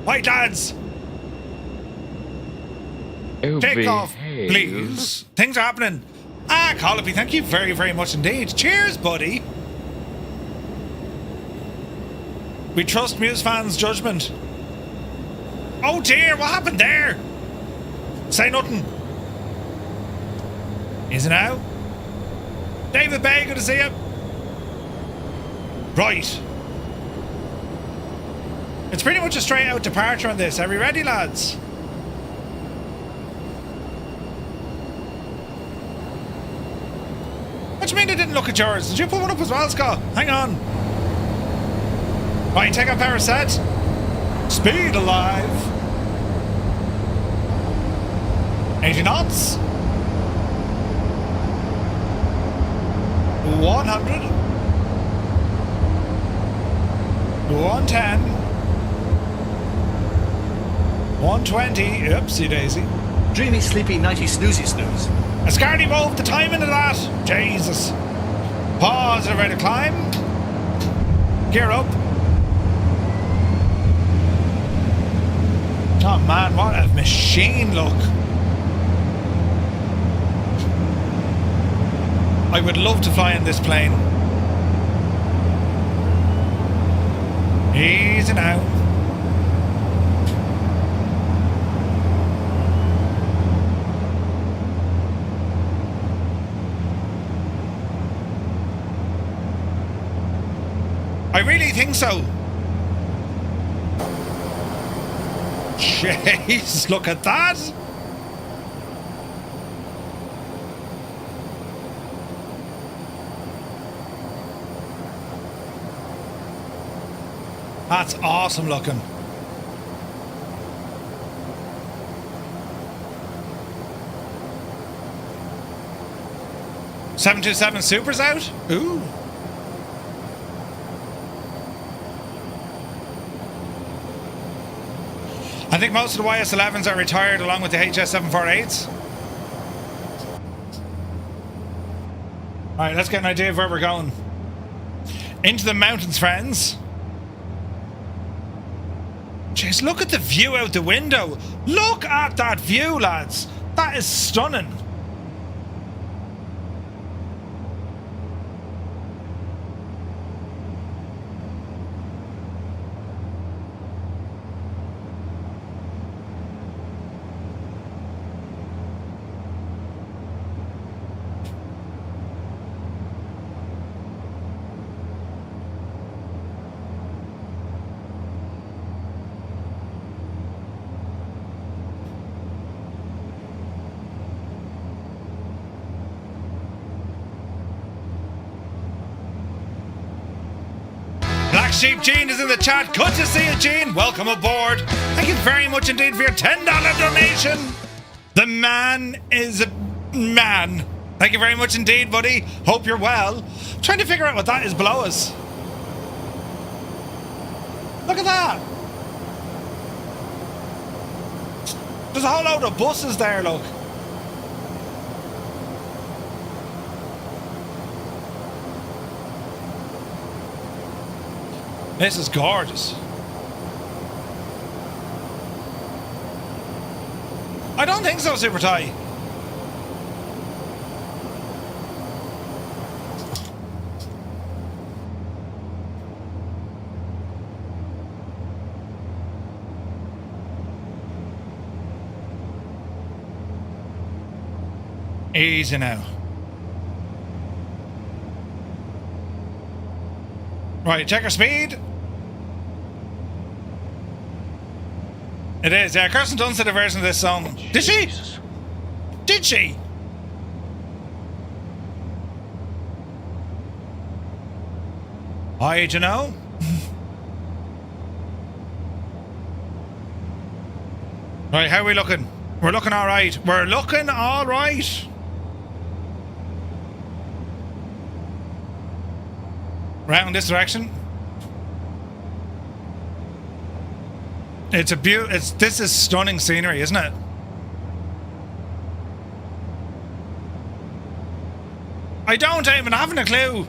Right, lads. Take off, please. Things are happening. Colopy, thank you very, very much indeed. Cheers, buddy. We trust Muse fans' judgment. Oh dear, what happened there? Say nothing. Is it now? David Bay, good to see you. Right. It's pretty much a straight out departure on this. Are we ready, lads? What do you mean they didn't look at yours? Did you put one up as well, Scott? Hang on. Right, take our power set. Speed alive. 80 knots. 100. 110. 120. Oopsie daisy. Dreamy, sleepy, nighty, snoozy, snooze. Ascardi wove the time into that. Jesus. Pause and ready to climb. Gear up. Oh man, what a machine look. I would love to fly in this plane. Easy now. I really think so. Jeez, look at that. That's awesome looking. $727 Super's out? Ooh. I think most of the YS-11s are retired along with the HS-748s. Alright, let's get an idea of where we're going. Into the mountains, friends. Jeez, look at the view out the window. Look at that view, lads. That is stunning. Black Sheep Gene is in the chat. Good to see you, Gene. Welcome aboard. Thank you very much indeed for your $10 donation. The man is a man. Thank you very much indeed, buddy. Hope you're well. I'm trying to figure out what that is below us. Look at that. There's a whole load of buses there, look. This is gorgeous. I don't think so, Super Ty. Easy now. Right, check our speed. It is, yeah. Kirsten Dunst did a version of this song. Did she? Did she? I don't know. Right, how are we looking? We're looking alright. We're looking alright. Round this direction. It's a this is stunning scenery, isn't it? I don't even have a clue.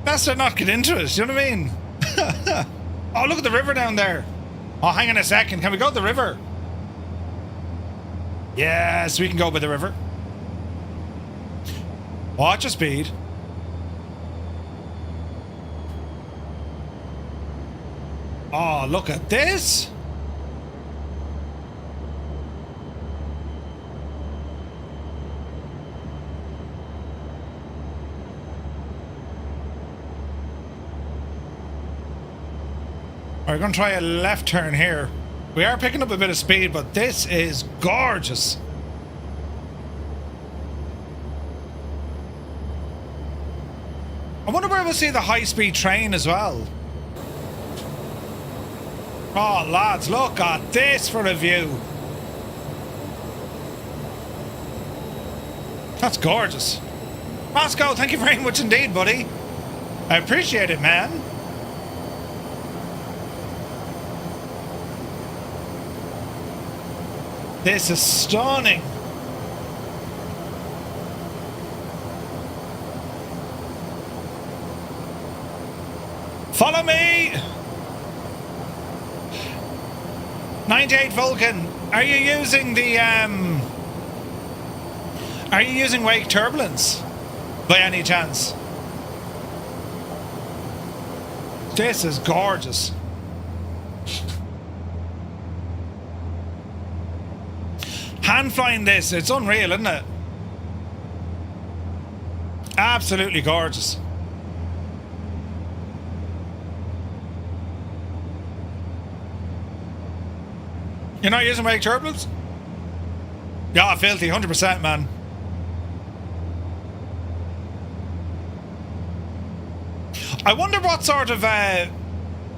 Best I not get into it, you know what I mean? Oh, look at the river down there. Oh, hang on a second. Can we go to the river? Yes, we can go by the river. Watch your speed. Oh, look at this. We're going to try a left turn here. We are picking up a bit of speed, but this is gorgeous. I wonder where we'll see the high-speed train as well. Oh, lads, look at this for a view. That's gorgeous. Roscoe, thank you very much indeed, buddy. I appreciate it, man. This is stunning. Follow me. 98 Vulcan. Are you using the Are you using wake turbulence by any chance? This is gorgeous. Hand flying this, it's unreal, isn't it? Absolutely gorgeous. You're not using wake turbulence? Yeah, filthy, 100%, man. I wonder what sort of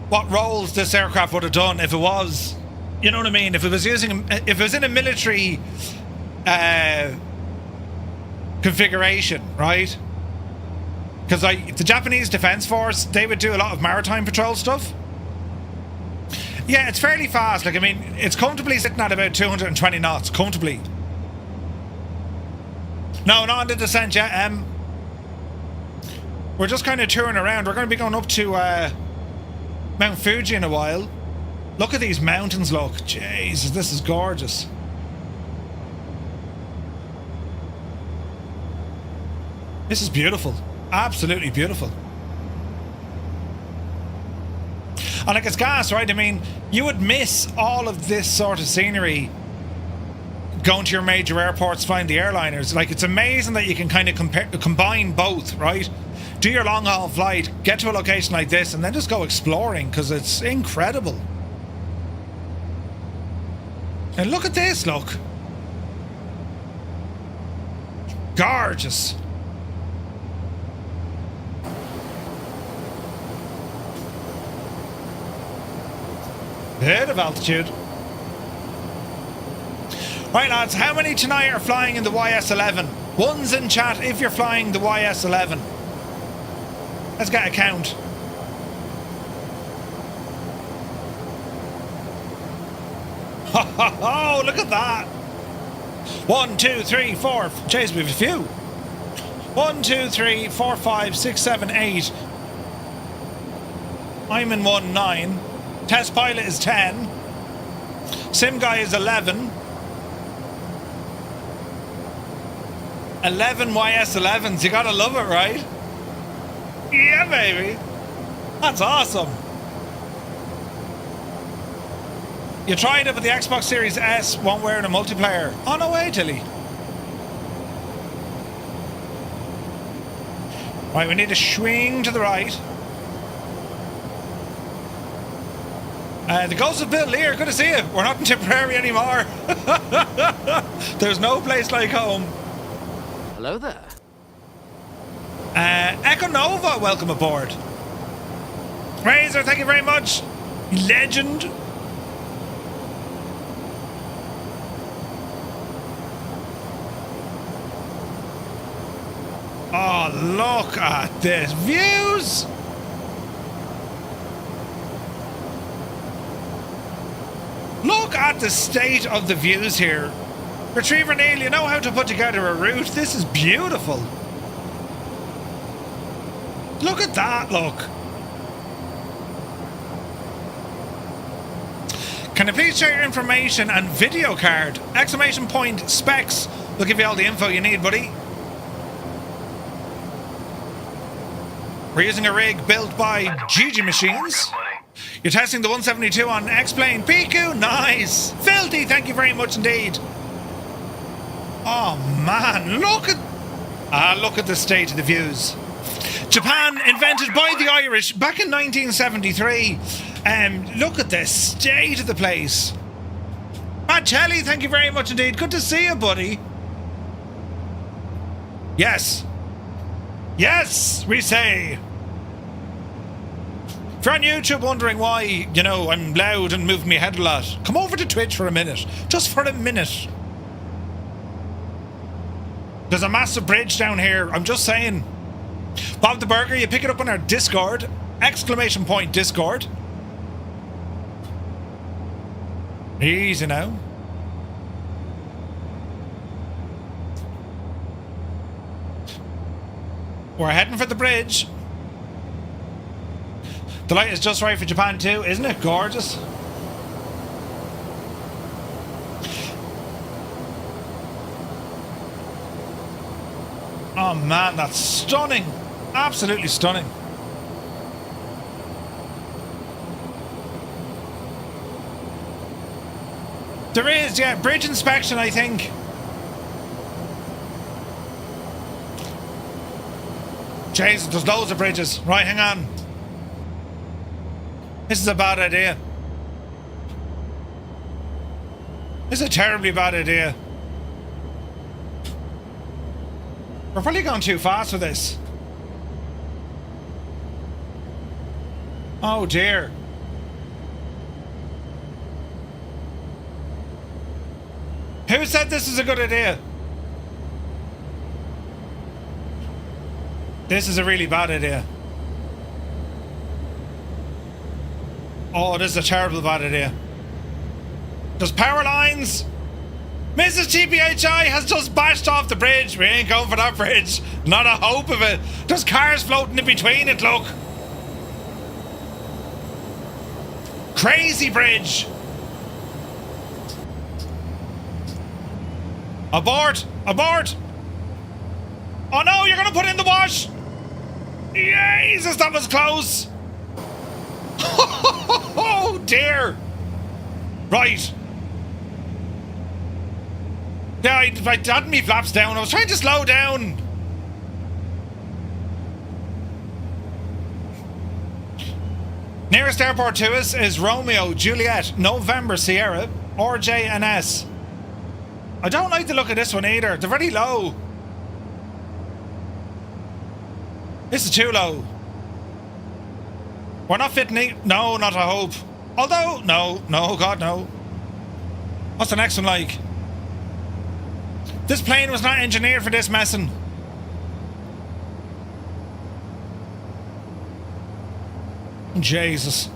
what roles this aircraft would have done if it was, you know what I mean, if it was in a military configuration, right? Because the Japanese Defense Force, they would do a lot of maritime patrol stuff. Yeah, it's fairly fast. Like, I mean, it's comfortably sitting at about 220 knots, comfortably. No, not on the descent yet. We're just kind of touring around. We're going to be going up to Mount Fuji in a while. Look at these mountains, look. Jesus, this is gorgeous. This is beautiful. Absolutely beautiful. And like, it's gas, right? I mean, you would miss all of this sort of scenery going to your major airports, flying the airliners. Like, it's amazing that you can kind of combine both, right? Do your long haul flight, get to a location like this, and then just go exploring, because it's incredible. And look at this, look. Gorgeous. Bit of altitude. Right, lads, how many tonight are flying in the YS-11? One's in chat if you're flying the YS-11. Let's get a count. Oh, look at that. 1, 2, 3, 4. Jeez, we have a few. 1, 2, 3, 4, 5, 6, 7, 8. I'm in 1, 9. Test pilot is 10. Sim guy is 11. 11 YS-11s. You gotta love it, right? Yeah, baby. That's awesome. You tried it, but the Xbox Series S won't wear in a multiplayer. Oh, no way, Tilly. Right, we need to swing to the right. The Ghost of Bill Lear, good to see you. We're not in Tipperary anymore. There's no place like home. Hello there. Echo Nova, welcome aboard. Razor, thank you very much. Legend. Oh, Oh, look at this. Views! Look at the state of the views here. Retriever Neil, you know how to put together a route. This is beautiful. Look at that, look. Can you please share your information and video card? Exclamation point specs. We'll give you all the info you need, buddy. We're using a rig built by GG Machines. You're testing the 172 on X-Plane. Piku, nice. Filthy, thank you very much indeed. Oh man, look at the state of the views. Japan, invented by the Irish back in 1973. Look at the state of the place. Matt Shelley, thank you very much indeed. Good to see you, buddy. Yes. Yes, we say. If you're on YouTube wondering why, you know, I'm loud and moving my head a lot, come over to Twitch for a minute. Just for a minute. There's a massive bridge down here. I'm just saying. Bob the Burger, you pick it up on our Discord. Exclamation point Discord. Easy now. We're heading for the bridge. The light is just right for Japan too, isn't it? Gorgeous. Oh man, that's stunning. Absolutely stunning. There is, yeah, bridge inspection, I think. Jesus, there's loads of bridges. Right, hang on. This is a bad idea. This is a terribly bad idea. We're probably going too fast with this. Oh dear. Who said this is a good idea? This is a really bad idea. Oh, this is a terrible bad idea. There's power lines. Mrs. TPHI has just bashed off the bridge. We ain't going for that bridge. Not a hope of it. There's cars floating in between it, look. Crazy bridge. Abort! Abort! Oh no, you're gonna put in the wash! Jesus, that was close! Oh dear! Right. Yeah, I had me flaps down. I was trying to slow down. Nearest airport to us is Romeo, Juliet, November, Sierra, RJNS. I don't like the look of this one either. They're very low. This is too low. We're not fitting. No, not a hope. Although, no, God, no. What's the next one like? This plane was not engineered for this messing. Jesus.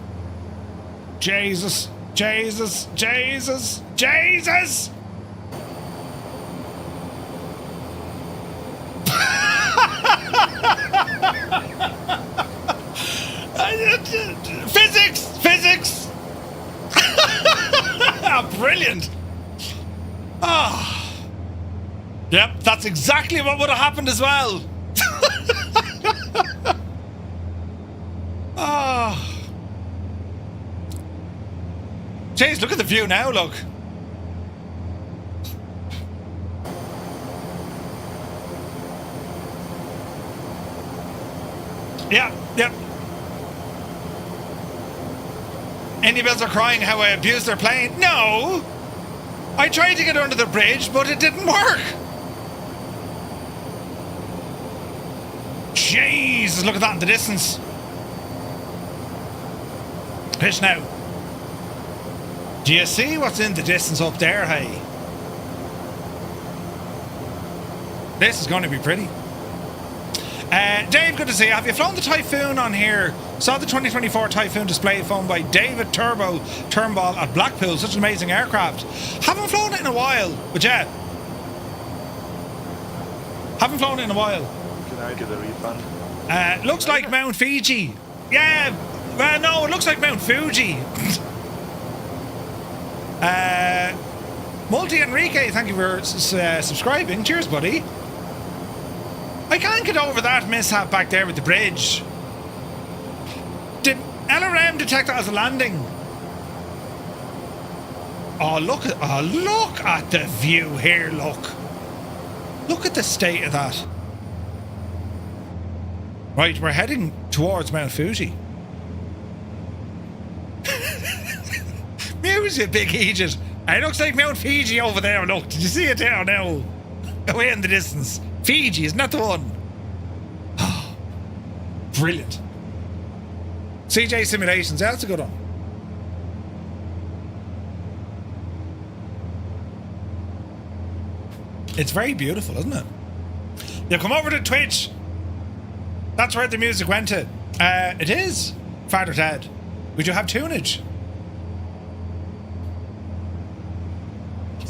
Jesus. Jesus. Jesus. Jesus! Physics! Physics! Brilliant! Ah. Yep, that's exactly what would have happened as well. Ah. Jeez, look at the view now, look. Yeah, yep. Indie Bills are crying how I abused their plane. No! I tried to get under the bridge, but it didn't work. Jesus, look at that in the distance. Fish now. Do you see what's in the distance up there, hey? This is going to be pretty. Dave, good to see you. Have you flown the Typhoon on here? Saw the 2024 Typhoon display flown by David Turnbull at Blackpool. Such an amazing aircraft. Haven't flown it in a while, but yeah. Haven't flown it in a while. Can I get a refund? Looks like Mount Fiji. Yeah, well, no, it looks like Mount Fuji. Multi Enrique, thank you for subscribing. Cheers, buddy. I can't get over that mishap back there with the bridge. Did LRM detect that as a landing? Oh, look at the view here, look. Look at the state of that. Right, we're heading towards Mount Fuji. Mew's a big Egypt. It looks like Mount Fiji over there, look. Did you see it there now? Away in the distance. Fiji, isn't that the one? Oh, brilliant. CJ Simulations, yeah, that's a good one. It's very beautiful, isn't it? You come over to Twitch. That's where the music went to. It is Father Ted. We do have tunage.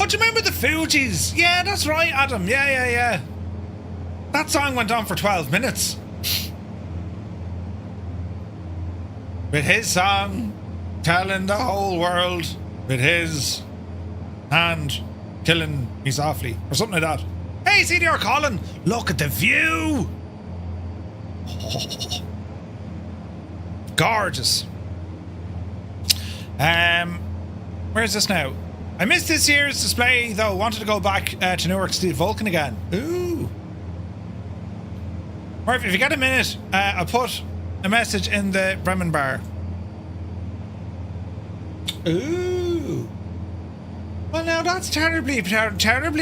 Oh, do you remember the Fugees? Yeah, that's right, Adam. Yeah. That song went on for 12 minutes. With his song telling the whole world with his hand killing me softly or something like that. Hey, CDR Colin, look at the view. Oh, gorgeous. Where's this now? I missed this year's display though. Wanted to go back to Newark Steel Vulcan again. Ooh. Or if you get a minute, I'll put a message in the Bremen bar. Ooh. Well, now that's terribly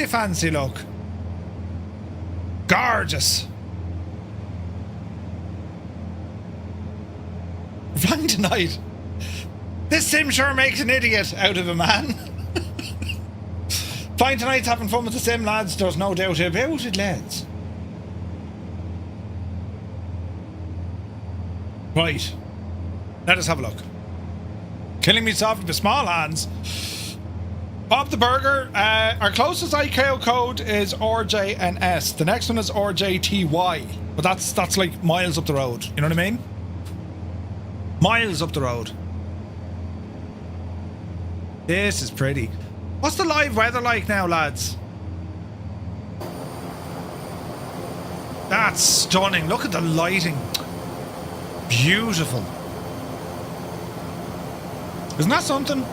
fancy, look. Gorgeous. Flying tonight. This sim sure makes an idiot out of a man. Flying tonight's having fun with the sim, lads. There's no doubt about it, lads. Right. Let us have a look. Killing me softly with small hands. Bob the Burger. Our closest ICAO code is RJNS. The next one is RJTY. But that's like miles up the road. You know what I mean? Miles up the road. This is pretty. What's the live weather like now, lads? That's stunning. Look at the lighting. Beautiful. Isn't that something?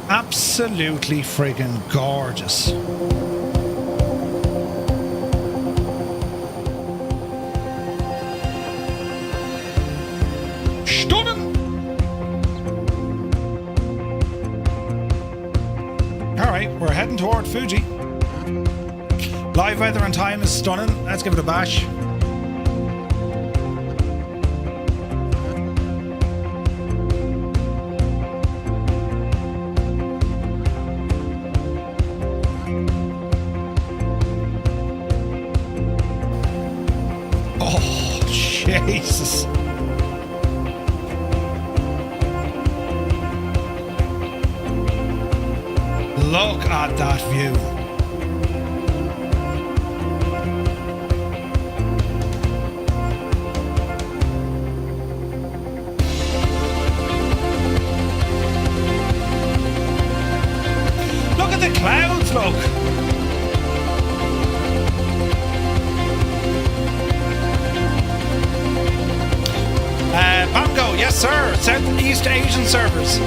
Absolutely friggin' gorgeous. Stunning. Alright, we're heading toward Fuji. Live weather and time is stunning. Let's give it a bash. Jesus. Look at that view. Look at the clouds, look. Pango, yes sir, Southeast Asian servers.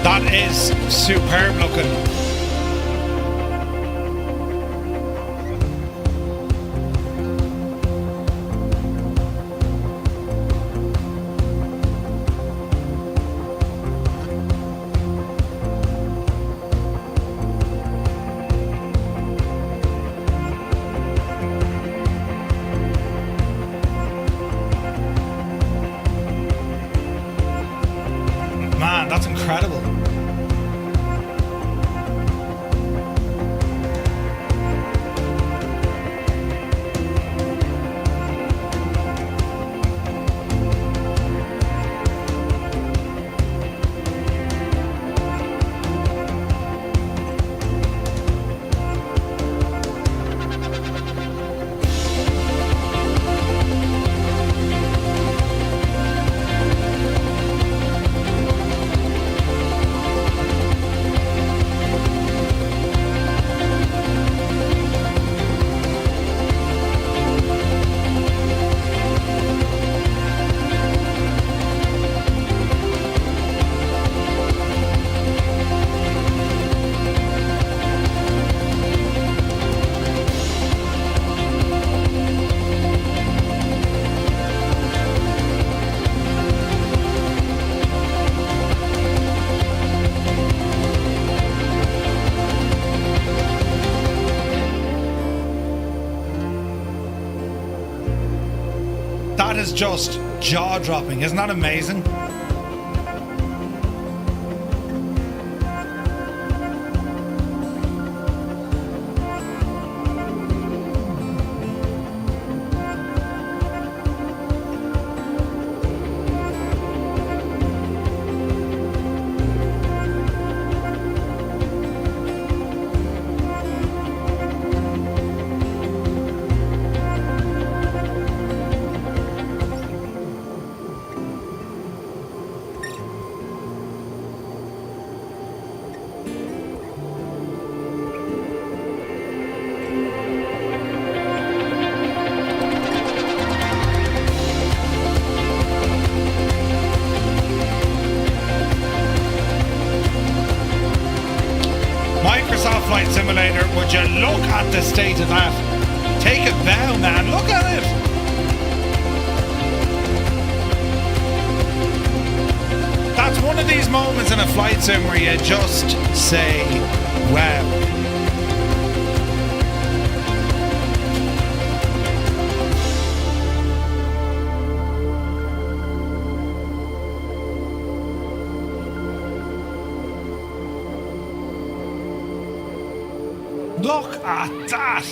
That is superb looking. That's incredible. That is just jaw-dropping. Isn't that amazing? Microsoft Flight Simulator, would you look at the state of that? Take it down, man. Look at it. That's one of these moments in a flight sim where you just say, wow. Look at that!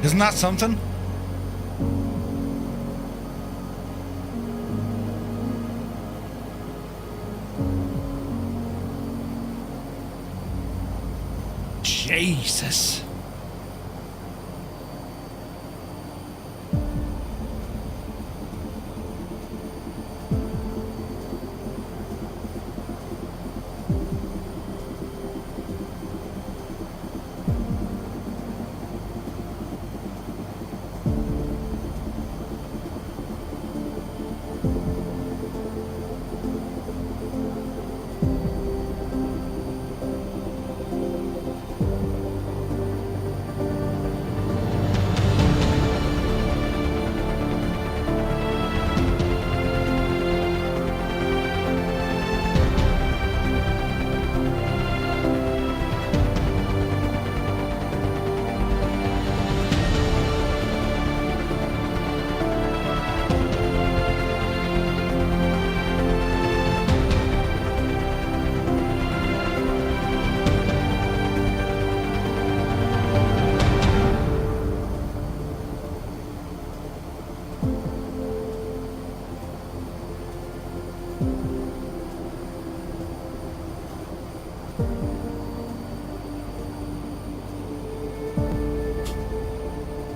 Isn't that something? Jesus.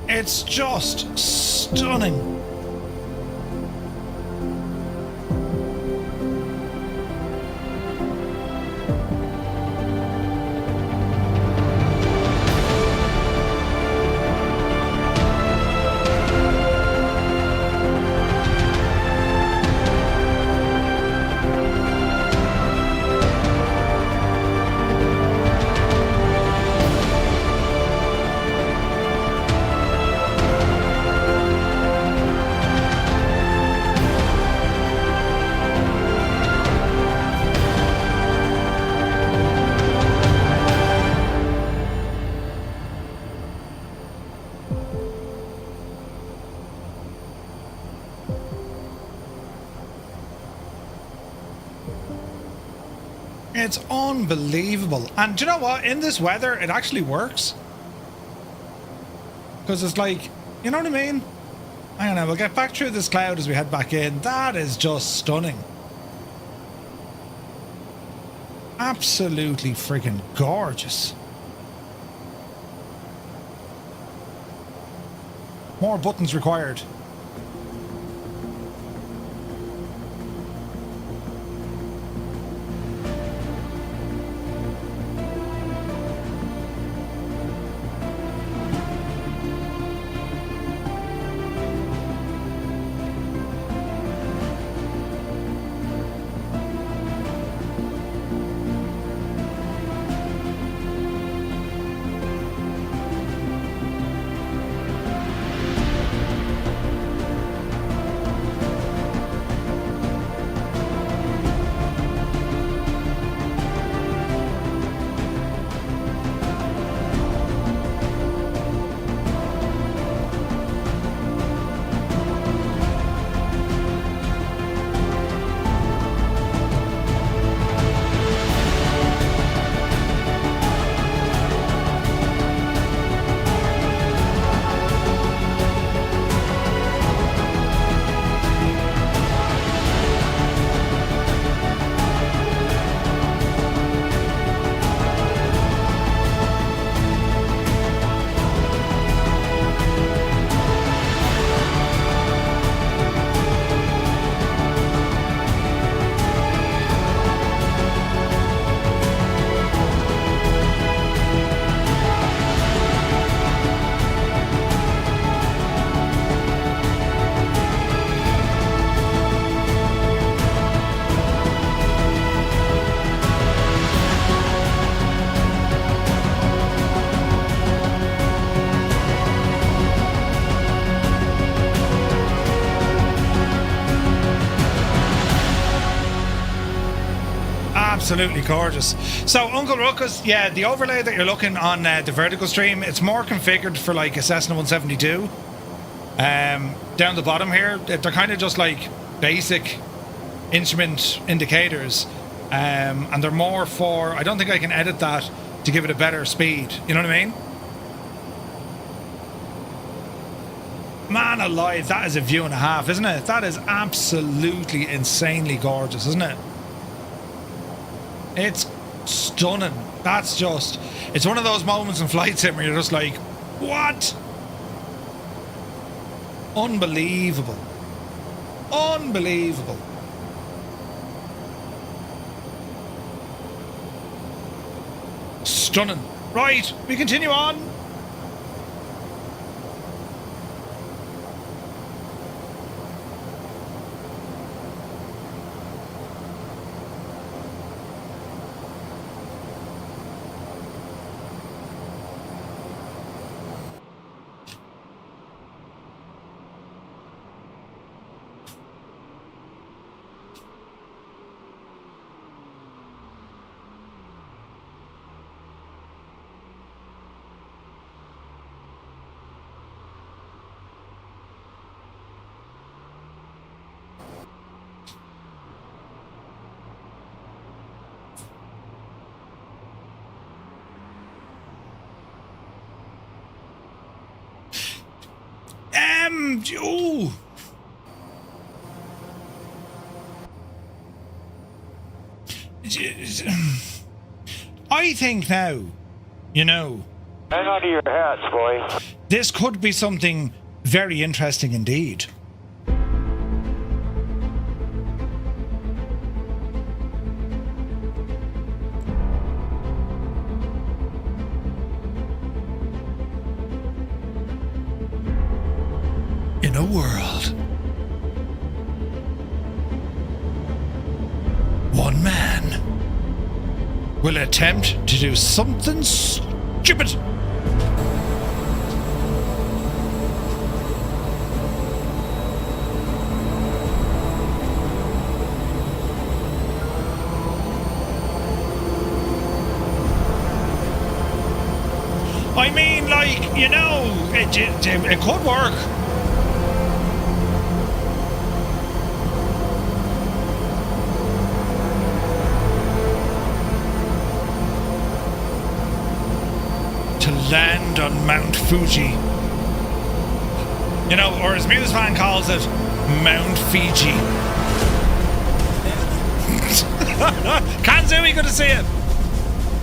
It's just stunning. It's unbelievable. And do you know what? In this weather, it actually works. Because it's like, you know what I mean? I don't know, we'll get back through this cloud as we head back in. That is just stunning. Absolutely freaking gorgeous. More buttons required. Absolutely gorgeous. So Uncle Ruckus, yeah, the overlay that you're looking on the vertical stream, it's more configured for like a Cessna 172. Down the bottom here, they're kind of just like basic instrument indicators, and they're more for, I don't think I can edit that to give it a better speed, you know what I mean? Man alive, that is a view and a half, isn't it? That is absolutely insanely gorgeous, isn't it? It's stunning. That's just, it's one of those moments in Flight Sim where you're just like, what? Unbelievable. Unbelievable. Stunning. Right, we continue on. Ooh. I think now, you know, hang on to your hats, boy. this could be something very interesting indeed. In a world, one man will attempt to do something stupid. I mean, like, you know, it could work. To land on Mount Fuji. You know, or as Museman calls it, Mount Fiji. Kanzui, good to see you.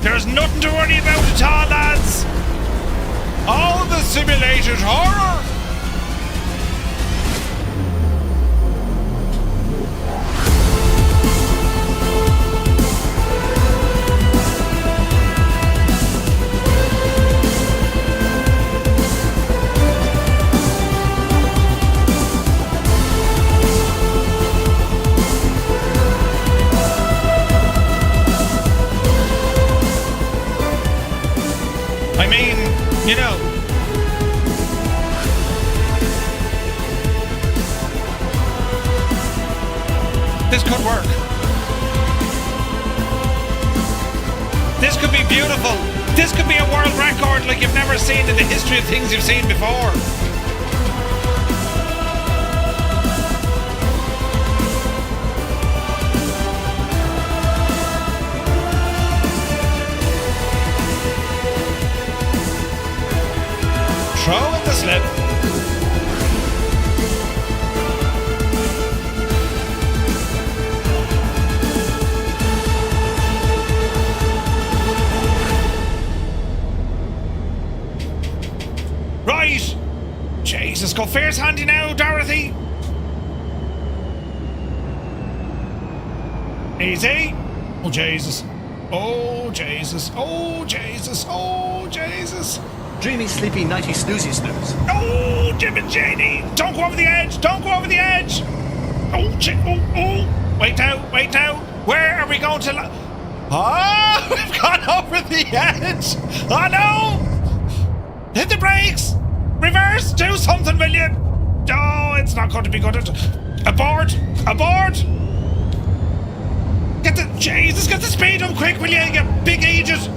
There's nothing to worry about at all, lads. All the simulated horror. I mean, you know, this could work. This could be beautiful. This could be a world record like you've never seen in the history of things you've seen before. Throw in the slip. Right. Jesus, go fierce handy now, Dorothy. Easy. Oh, Jesus. Oh, Jesus. Oh, Jesus. Oh, Jesus. Dreamy, sleepy, nighty, snoozy, snooze. Oh, Jim and Janie! Don't go over the edge! Don't go over the edge! Oh, oh! Wait now! Where are we going to? Oh, we've gone over the edge! Oh no! Hit the brakes! Reverse! Do something, will you? Oh, it's not going to be good. Abort! Get the speed up quick, will you? You big idiot!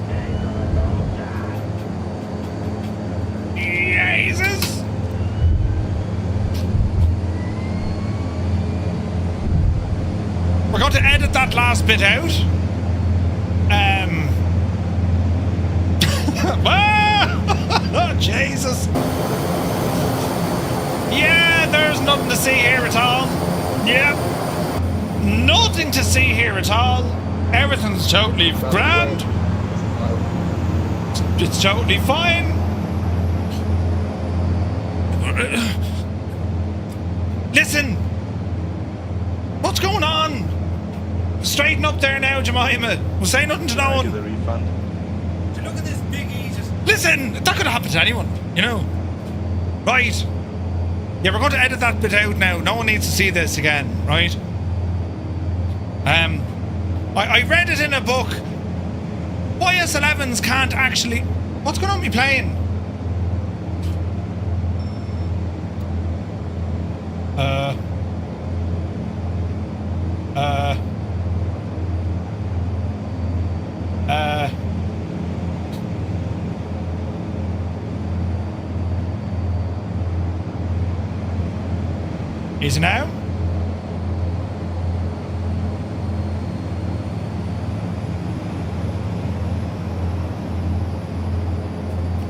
Jesus! We're going to edit that last bit out. Oh, Jesus! Yeah, there's nothing to see here at all. Yep. Nothing to see here at all. Everything's totally grand. It's totally fine. Listen! What's going on? Straighten up there now, Jemima. We'll say nothing to no one. Look at this big eaters. Listen! That could happen to anyone, you know. Right. Yeah, we're going to edit that bit out now. No one needs to see this again, right? I read it in a book. YS-11s can't actually... What's going on with me plane? Is it now?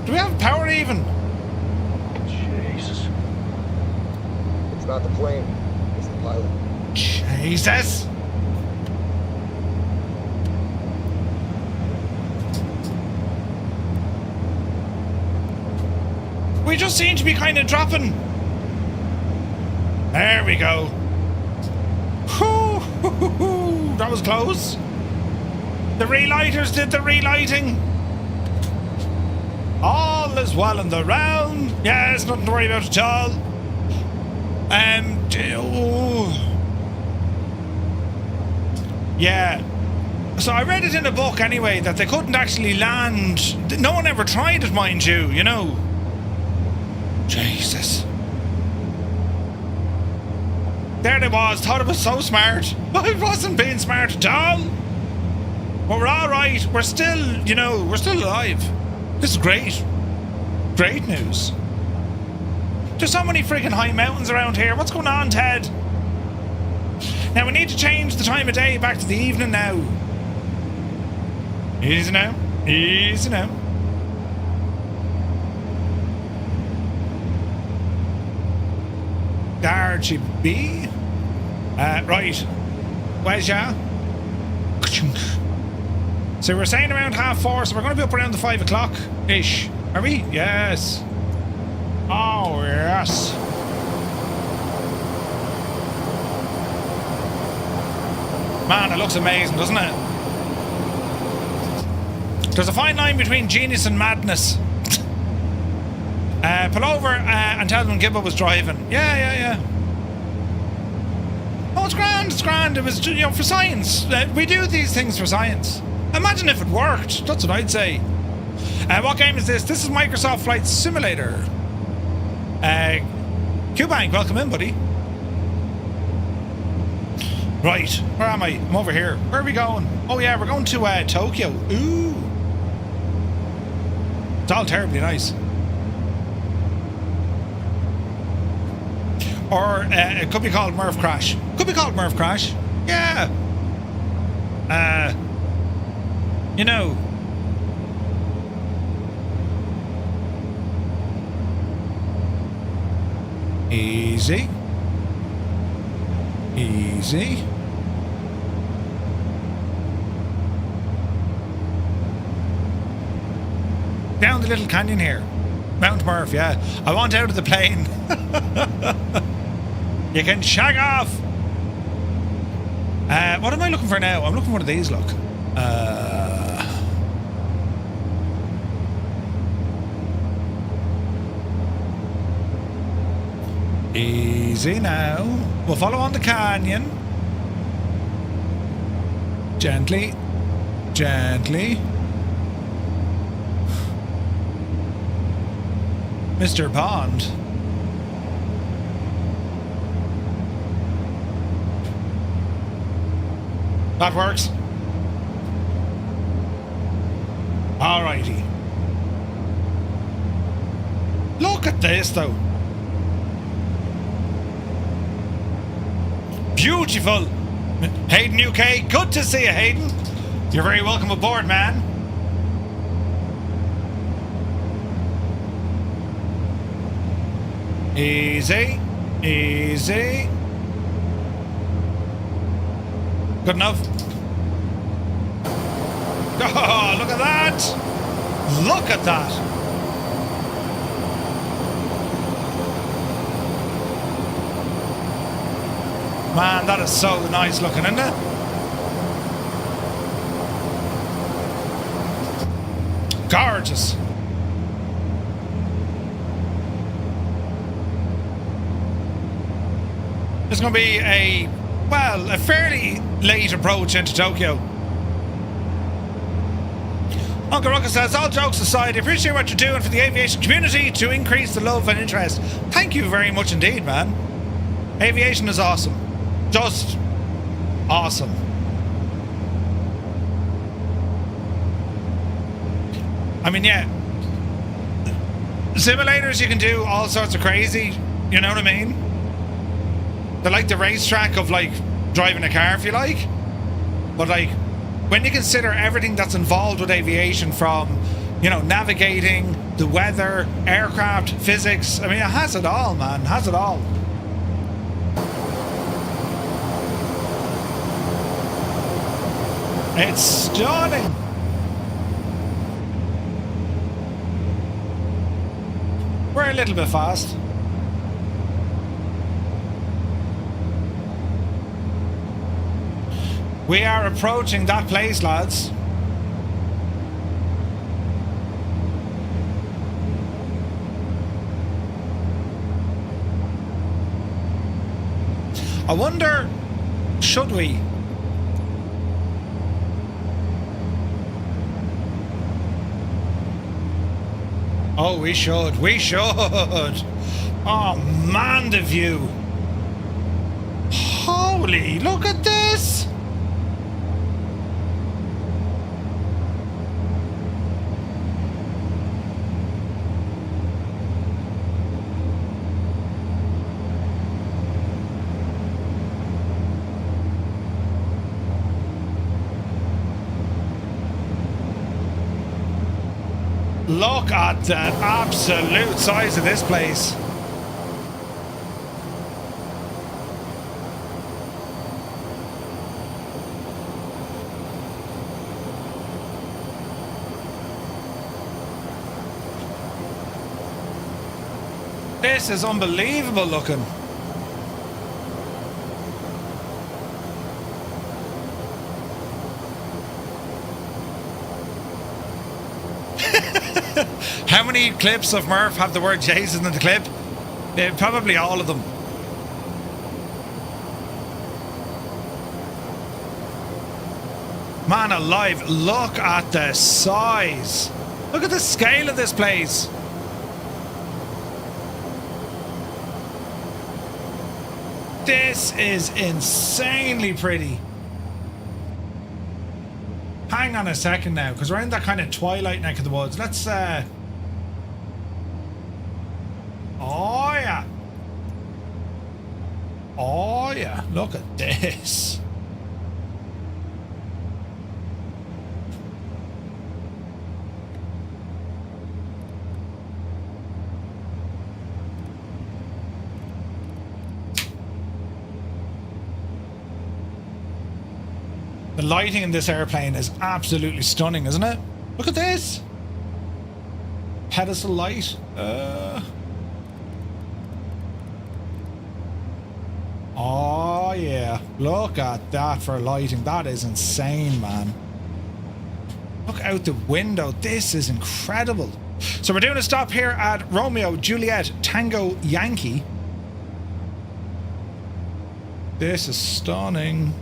Do we have power even? Jesus. It's not the plane, it's the pilot. Jesus! We just seem to be kind of dropping. There we go. Whew, hoo, hoo, hoo. That was close. The relighters did the relighting. All is well in the realm. Yes, nothing to worry about at all. Yeah. So I read it in a book anyway that they couldn't actually land. No one ever tried it, mind you, you know. Jesus. There it was. Thought it was so smart. I wasn't being smart at all. But we're all right. We're still, you know, we're still alive. This is great. Great news. There's so many freaking high mountains around here. What's going on, Ted? Now we need to change the time of day back to the evening now. Easy now. Easy now. RJGG. Right. Where's ya? So we're saying around 4:30, so we're going to be up around the 5 o'clock-ish. Are we? Yes. Oh, yes. Man, it looks amazing, doesn't it? There's a fine line between genius and madness. Pull over and tell them Gibbo was driving. Yeah. Oh, it's grand, it's grand. It was, you know, for science. We do these things for science. Imagine if it worked. That's what I'd say. What game is this? This is Microsoft Flight Simulator. Q-Bank, welcome in, buddy. Right, where am I? I'm over here. Where are we going? Oh yeah, we're going to Tokyo. Ooh. It's all terribly nice. Or it could be called Murph Crash. Could be called Murph Crash. Yeah. You know. Easy. Easy. Down the little canyon here. Mount Murph, yeah. I want out of the plane. You can shag off. What am I looking for now? I'm looking for one of these, look. Easy now. We'll follow on the canyon. Gently. Gently. Mr. Pond. That works. Alrighty. Look at this though. Beautiful. Hayden UK, good to see you, Hayden. You're very welcome aboard, man. Easy. Easy. Good enough. Oh, look at that. Look at that. Man, that is so nice looking, isn't it? Gorgeous. It's going to be a fairly late approach into Tokyo. Uncle Ruckus says, all jokes aside, I appreciate what you're doing for the aviation community to increase the love and interest. Thank you very much indeed, man. Aviation is awesome. Just awesome. I mean, yeah. Simulators, you can do all sorts of crazy, you know what I mean? They're like the racetrack of like driving a car, if you like. But like, when you consider everything that's involved with aviation, from, you know, navigating, the weather, aircraft, physics, I mean, it has it all, man. It has it all. It's stunning. We're little bit fast. We are approaching that place, lads. I wonder, should we? Oh, we should. We should. Oh, man, the view. Holy, look at this. Look at the absolute size of this place. This is unbelievable looking. How many clips of Murph have the word Jason in the clip? Probably all of them. Man alive, look at the size. Look at the scale of this place. This is insanely pretty. Hang on a second now, because we're in that kind of twilight neck of the woods. Let's oh yeah. Oh yeah, look at this. The lighting in this airplane is absolutely stunning, isn't it? Look at this. Pedestal light. Oh yeah, look at that for lighting. That is insane, man. Look out the window. This is incredible. So we're doing a stop here at Romeo Juliet Tango Yankee. This is stunning.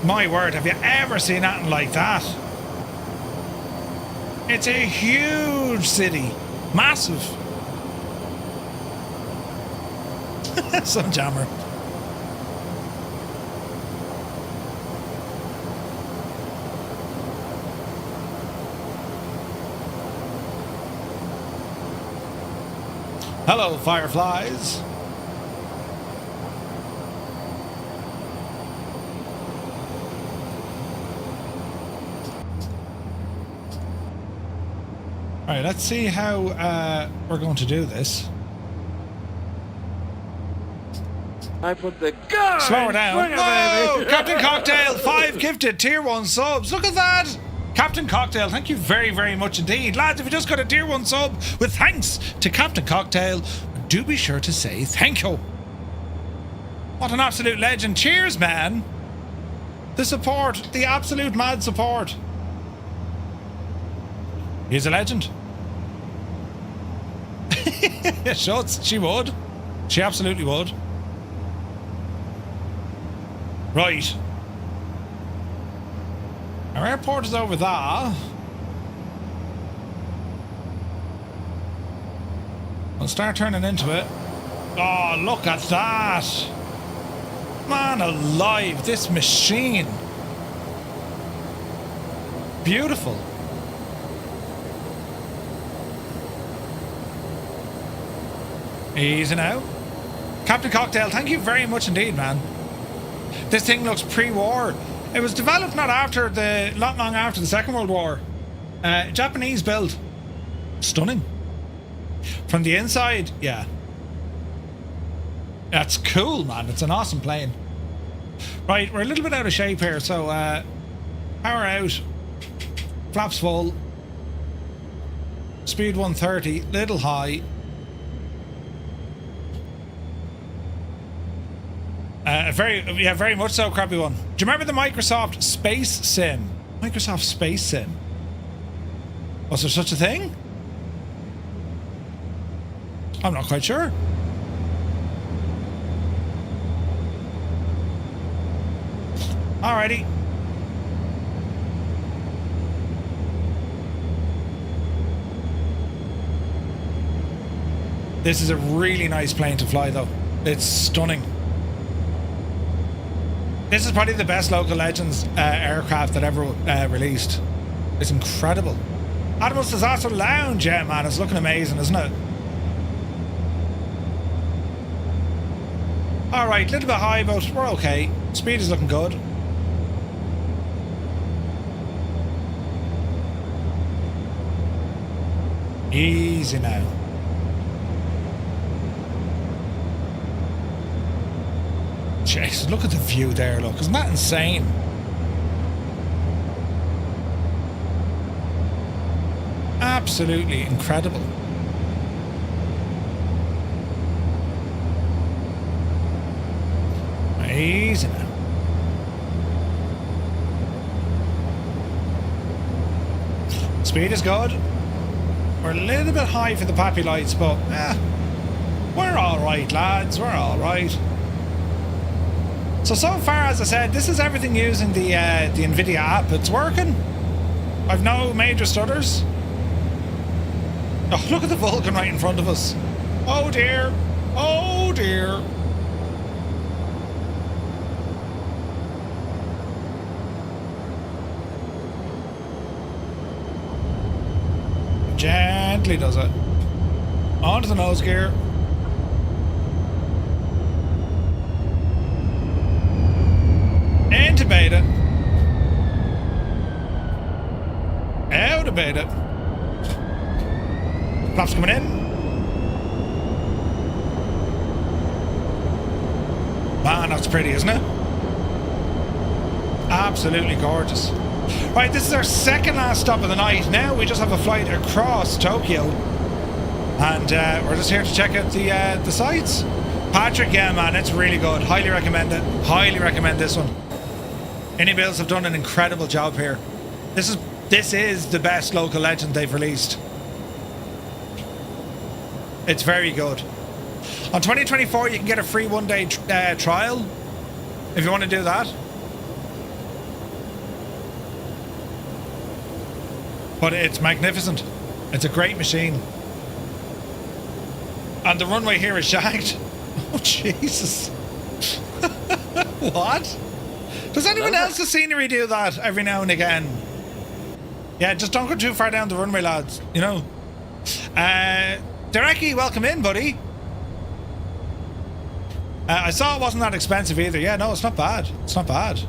My word, have you ever seen anything like that? It's a huge city. Massive. Sunjammer. Hello, fireflies. All right, let's see how we're going to do this. I put the gun. Slow her down. Whoa! Baby. Captain Cocktail, 5 gifted tier 1 subs. Look at that. Captain Cocktail, thank you very, very much indeed. Lads, if you just got a tier 1 sub with thanks to Captain Cocktail, do be sure to say thank you. What an absolute legend. Cheers, man. The support, the absolute mad support. He's a legend. She would. She absolutely would. Right. Our airport is over there. We'll start turning into it. Oh, look at that. Man alive, this machine. Beautiful. Easy now. Captain Cocktail, thank you very much indeed, man. This thing looks pre-war. It was developed not long after the Second World War. Japanese build. Stunning. From the inside, yeah. That's cool, man. It's an awesome plane. Right, we're a little bit out of shape here, so power out, flaps full, speed 130, little high. Very much so, crappy one. Do you remember the Microsoft Space Sim? Microsoft Space Sim. Was there such a thing? I'm not quite sure. Alrighty. This is a really nice plane to fly, though. It's stunning. This is probably the best Local Legends aircraft that ever released. It's incredible. Admiral's Disaster Lounge, yeah, man, it's looking amazing, isn't it? Alright, a little bit high, but we're okay. Speed is looking good. Easy now. Jeez, look at the view there, look. Isn't that insane? Absolutely incredible. Easy now. Speed is good. We're a little bit high for the pappy lights, but we're alright, lads. We're alright. So far, as I said, this is everything using the NVIDIA app. It's working. I've no major stutters. Oh, look at the Vulcan right in front of us. Oh dear. Oh dear. Gently does it. Onto the nose gear. Into beta. Out of beta. Flaps coming in. Man, that's pretty, isn't it? Absolutely gorgeous. Right, this is our second last stop of the night. Now we just have a flight across Tokyo. And we're just here to check out the sights. Patrick, yeah, man, it's really good. Highly recommend it. Highly recommend this one. Anybills have done an incredible job here. This is the best Local Legend they've released. It's very good. On 2024, you can get a free one-day trial if you want to do that. But it's magnificent. It's a great machine. And the runway here is shagged. Oh, Jesus. What? Does anyone else's scenery do that every now and again? Yeah, just don't go too far down the runway, lads. You know. Dereki, welcome in, buddy. I saw it wasn't that expensive either. Yeah, no, it's not bad. It's not bad.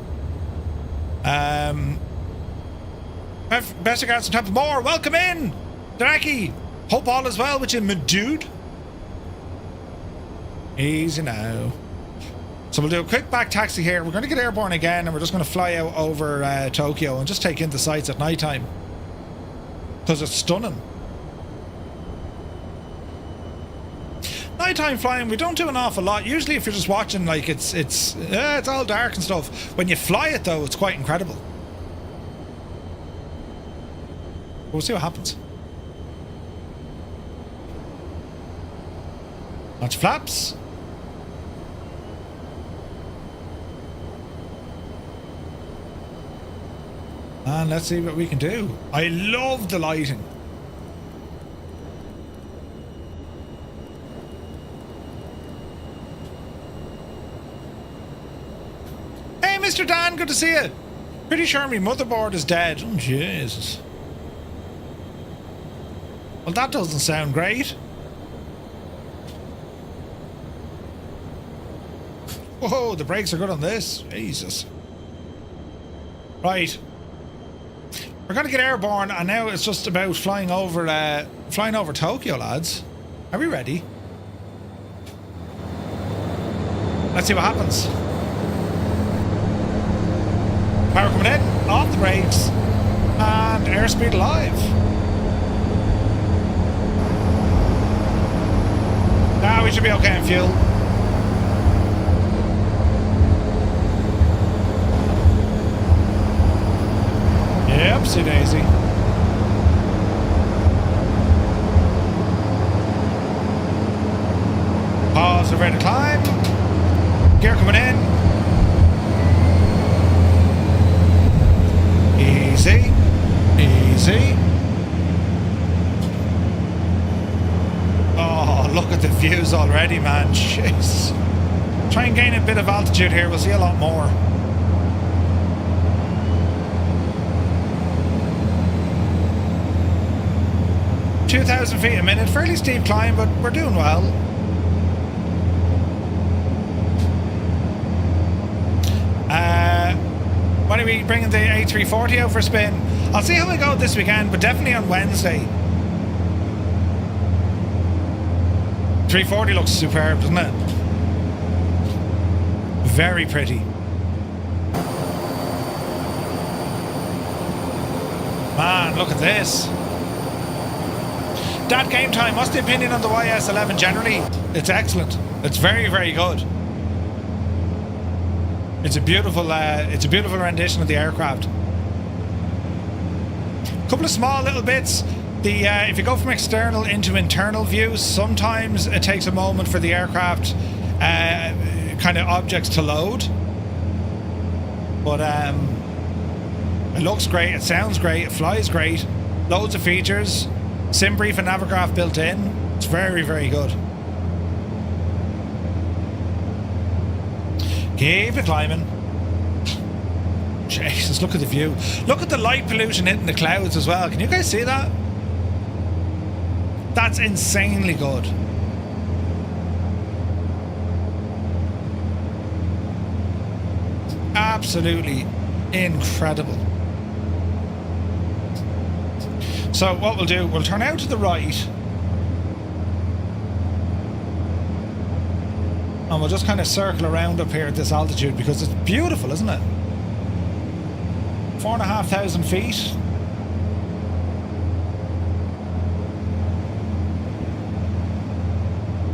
Best regards to Top More. Welcome in, Dereki. Hope all is well with you, my dude. Easy now. So we'll do a quick back taxi here. We're going to get airborne again, and we're just going to fly out over Tokyo and just take in the sights at night time because it's stunning. Nighttime flying, we don't do an awful lot. Usually, if you're just watching, like it's all dark and stuff. When you fly it, though, it's quite incredible. We'll see what happens. Watch flaps. And let's see what we can do. I love the lighting. Hey, Mr. Dan, good to see you. Pretty sure my motherboard is dead. Oh, Jesus. Well, that doesn't sound great. Whoa, the brakes are good on this. Jesus. Right. We're going to get airborne, and now it's just about flying over Tokyo, lads. Are we ready? Let's see what happens. Power coming in, off the brakes, and airspeed live. Now we should be okay in fuel. Yep, see Daisy. Pause, we're ready to climb. Gear coming in. Easy. Easy. Oh, look at the views already, man. Jeez. Try and gain a bit of altitude here. We'll see a lot more. $2,000 feet a minute. Fairly steep climb, but we're doing well. When are we bringing the A340 out for a spin? I'll see how we go this weekend, but definitely on Wednesday. 340 looks superb, doesn't it? Very pretty. Man, look at this. Dad, game time. What's the opinion on the YS-11 generally? It's excellent. It's very, very good. It's a beautiful rendition of the aircraft. A couple of small little bits. If you go from external into internal view, sometimes it takes a moment for the aircraft kind of objects to load. But it looks great, it sounds great, it flies great, loads of features, sim brief and Navigraph built in. It's very, very good. Keep it climbing. Jesus, look at the view. Look at the light pollution hitting the clouds as well. Can you guys see that? That's insanely good. Absolutely incredible. So what we'll do, we'll turn out to the right. And we'll just kind of circle around up here at this altitude because it's beautiful, isn't it? 4,500 feet.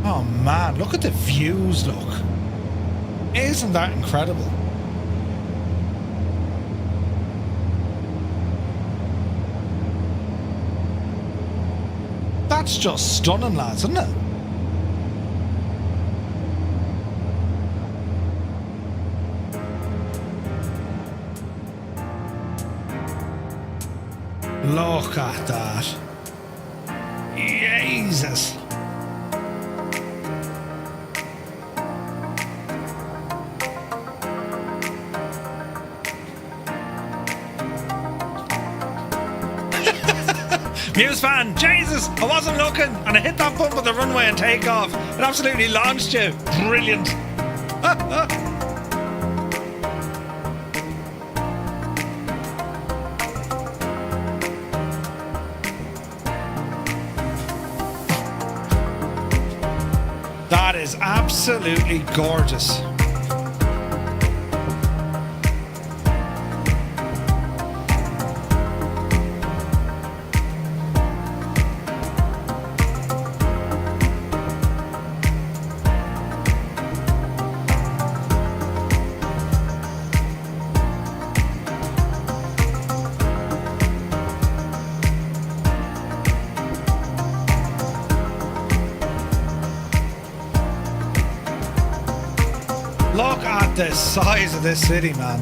Oh man, look at the views, look. Isn't that incredible? That's just stunning, lads, isn't it? Look at that. Jesus. Muse fan, Jesus, I wasn't looking and I hit that bump of the runway and takeoff. It absolutely launched you. Brilliant. That is absolutely gorgeous. Look at the size of this city, man.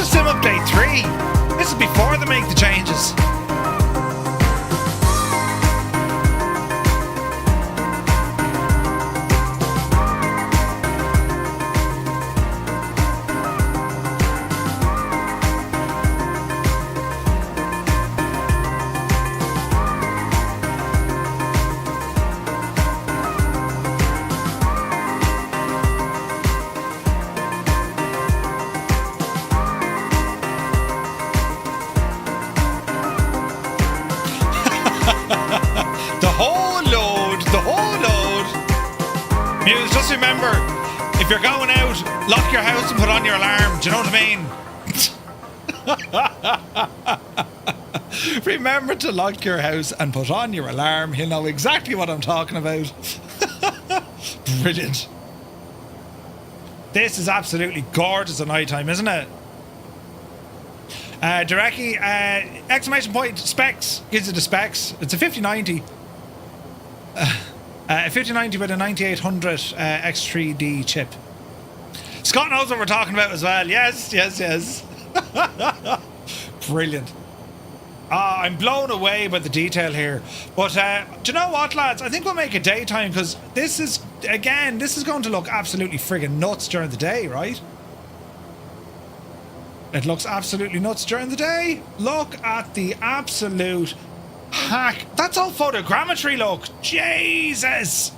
is Sim Update 3. This is before they make the changes. Just remember, if you're going out, lock your house and put on your alarm. Do you know what I mean? Remember to lock your house and put on your alarm. He'll know exactly what I'm talking about. Brilliant. This is absolutely gorgeous at night time, isn't it? Directly, exclamation point, specs, gives you the specs. It's a 5090. A 5090 with a 9800 X3D chip. Scott knows what we're talking about as well. Yes, yes, yes. Brilliant. I'm blown away by the detail here. But do you know what, lads? I think we'll make it daytime because this is, again, this is going to look absolutely friggin' nuts during the day, right? It looks absolutely nuts during the day. Look at the absolute hack. That's all photogrammetry, look. Jesus.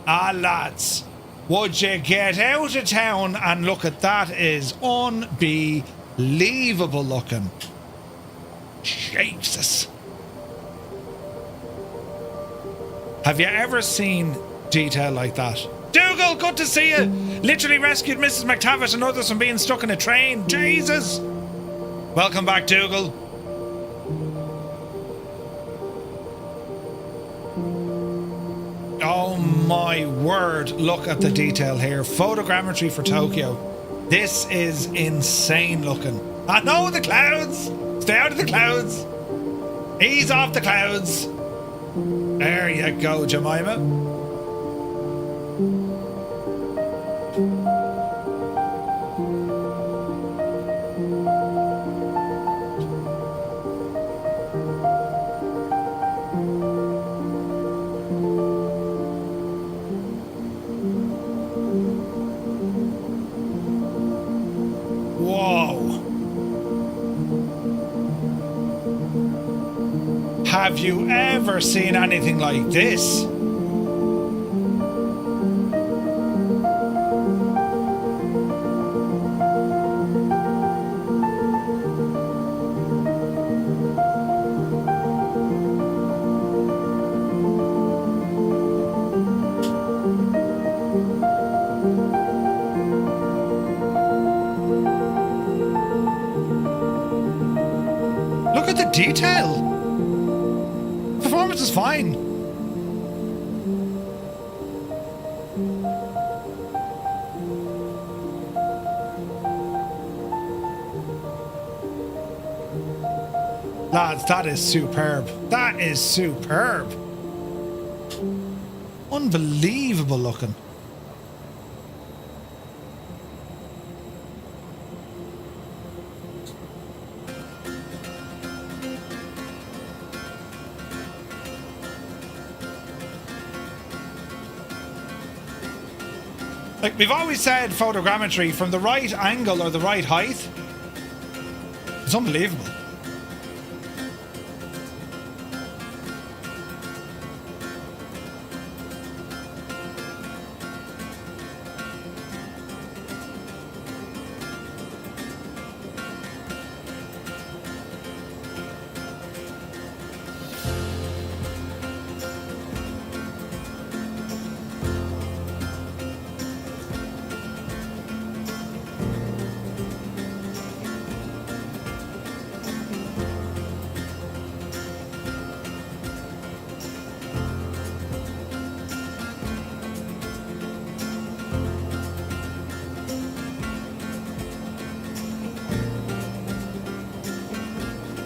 Ah, lads. Would you get out of town and look at that? Is unbelievable looking. Jesus. Have you ever seen detail like that? Dougal, good to see you. Literally rescued Mrs. McTavish and others from being stuck in a train. Jesus. Welcome back, Dougal. Oh my word, look at the detail here. Photogrammetry for Tokyo. This is insane looking. I know the clouds. Stay out of the clouds. Ease off the clouds. There you go, Jemima. Have you ever seen anything like this? Look at the detail. Performance is fine. Lads, that is superb. That is superb. Unbelievable looking. Like we've always said, photogrammetry from the right angle or the right height, it's unbelievable.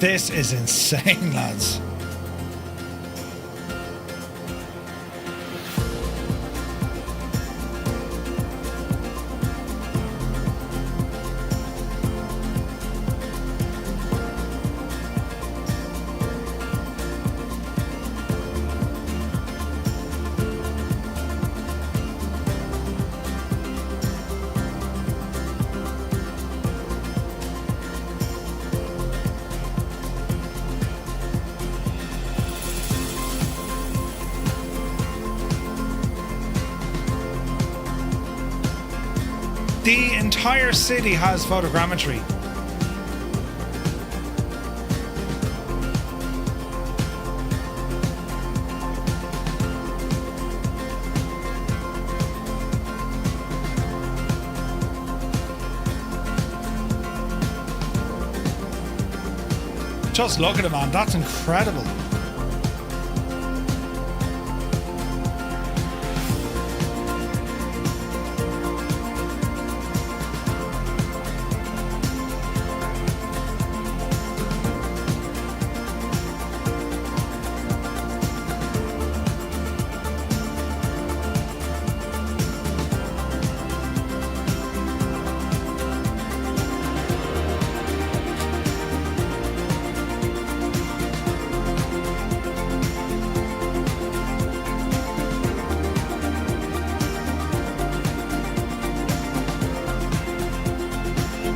This is insane, lads. The entire city has photogrammetry. Just look at it, man. That's incredible.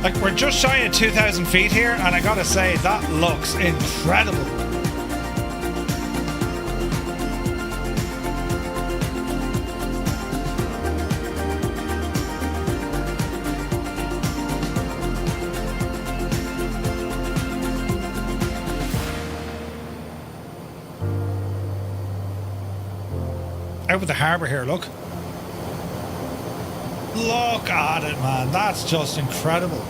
Like, we're just shy of 2,000 feet here, and I gotta say, that looks incredible. Out with the harbour here, look. Look at it, man. That's just incredible.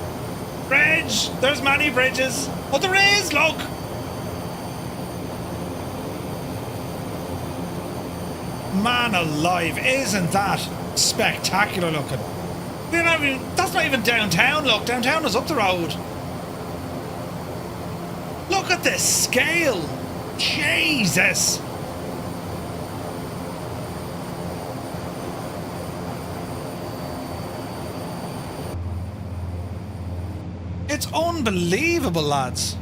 Bridge! There's many bridges. Oh, there is, look! Man alive, isn't that spectacular looking? That's not even downtown, look. Downtown is up the road. Look at this scale. Jesus! It's unbelievable, lads.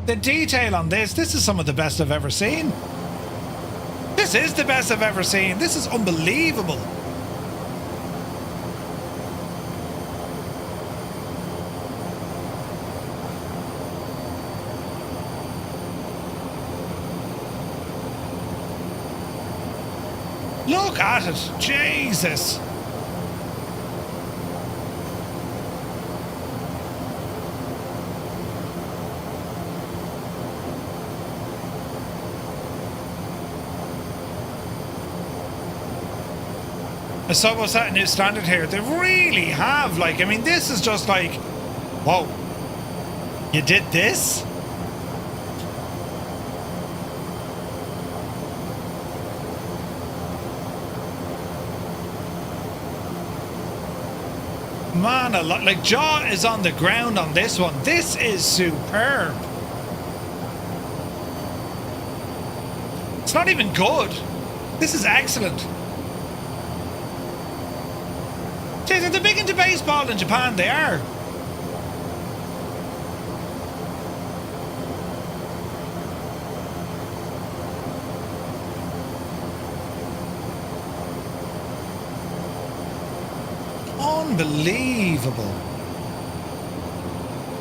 The detail on this is some of the best I've ever seen. This is the best I've ever seen. This is unbelievable. Look at it. Jesus. So what's that new standard here? They really have, like, I mean, this is just like, whoa, you did this? Man, a lot, like, jaw is on the ground on this one. This is superb. It's not even good. This is excellent. Jeez, they're big into baseball in Japan, they are. Unbelievable.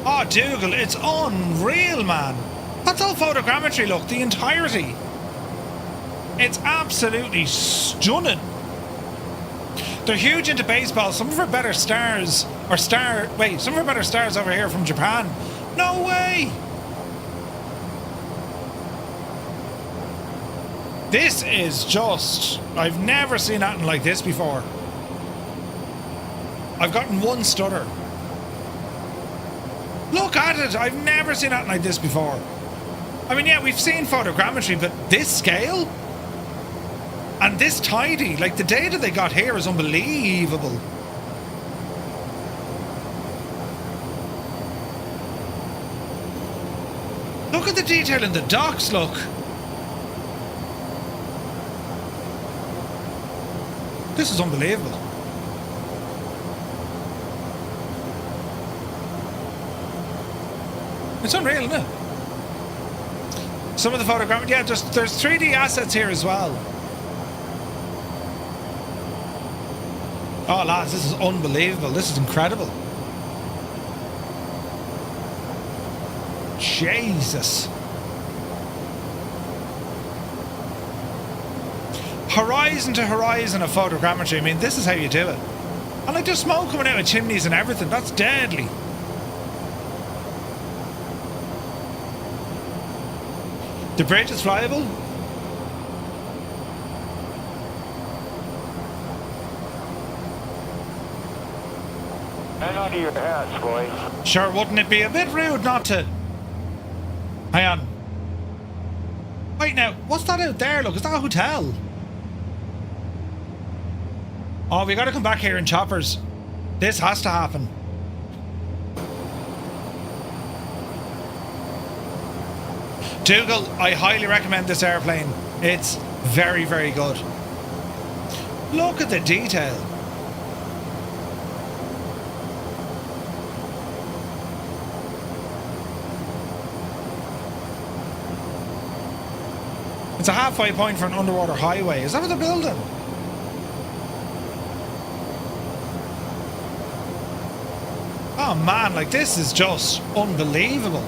Oh, Dougal, it's unreal, man. That's all photogrammetry, look, the entirety. It's absolutely stunning. They're huge into baseball. Some of our better stars, some of our better stars over here from Japan. No way! This is just, I've never seen anything like this before. I've gotten one stutter. Look at it! I've never seen anything like this before. I mean, yeah, we've seen photogrammetry, but this scale? And this tidy, like the data they got here is unbelievable. Look at the detail in the docks, look. This is unbelievable. It's unreal, isn't it? Some of the photography, yeah, there's 3D assets here as well. Oh, lads, this is unbelievable. This is incredible. Jesus. horizon to horizon of photogrammetry. I mean, this is how you do it. And like, there's smoke coming out of chimneys and everything. That's deadly. The bridge is flyable. Hang on to your hats, boys. Sure, wouldn't it be a bit rude not to... Hang on. Wait now, what's that out there? Look, is that a hotel? Oh, we gotta come back here in choppers. This has to happen. Dougal, I highly recommend this airplane. It's very, very good. Look at the detail. It's a halfway point for an underwater highway. Is that what they're building? Oh man, like this is just unbelievable.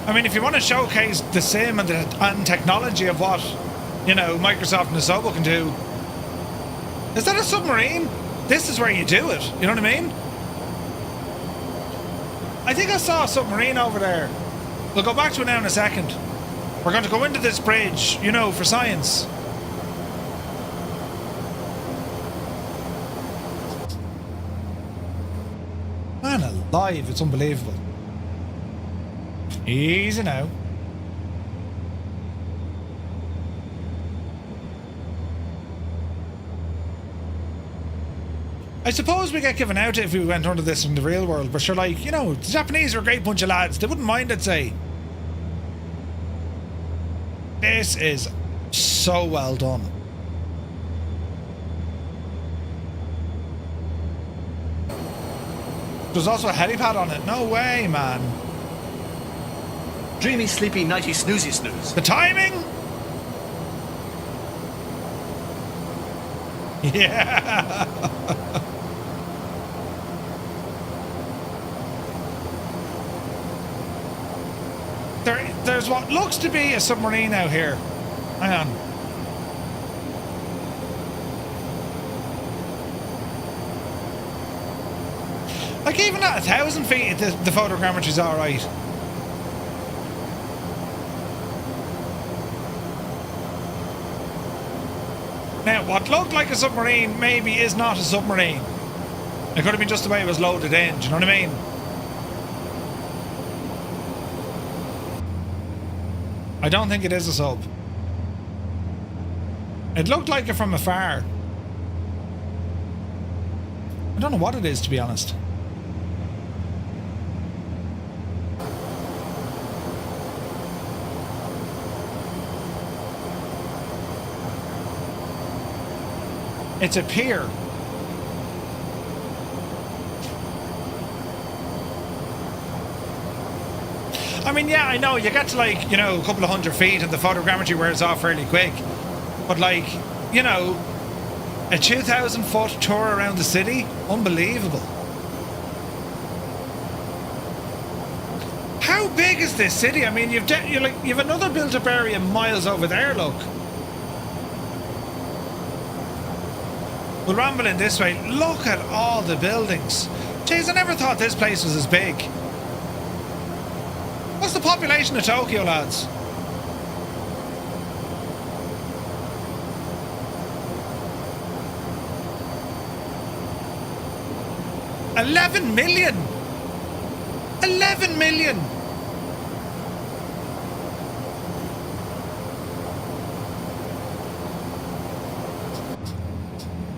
I mean, if you want to showcase the sim and technology of what, you know, Microsoft and Asobo can do. Is that a submarine? This is where you do it. You know what I mean? I think I saw a submarine over there. We'll go back to it now in a second. We're going to go into this bridge, you know, for science. Man alive, it's unbelievable. Easy now. I suppose we get given out if we went under this in the real world, but sure, like, you know, the Japanese are a great bunch of lads. They wouldn't mind, I'd say. This is so well done. There's also a helipad on it. No way, man. Dreamy, sleepy, nighty, snoozy snooze. The timing? Yeah. There's what looks to be a submarine out here. Hang on. Like, even at 1,000 feet, the photogrammetry's alright. Now, what looked like a submarine maybe is not a submarine. It could have been just the way it was loaded in, do you know what I mean? I don't think it is a sub. It looked like it from afar. I don't know what it is, to be honest. It's a pier. I mean, yeah, I know, you get to, like, you know, a couple of 100 feet and the photogrammetry wears off fairly quick. But, like, you know, a 2,000 foot tour around the city? Unbelievable. How big is this city? I mean, you've another built-up area miles over there, look. We'll ramble in this way. Look at all the buildings. Jeez, I never thought this place was as big. What's the population of Tokyo, lads? $11 million. 11 million.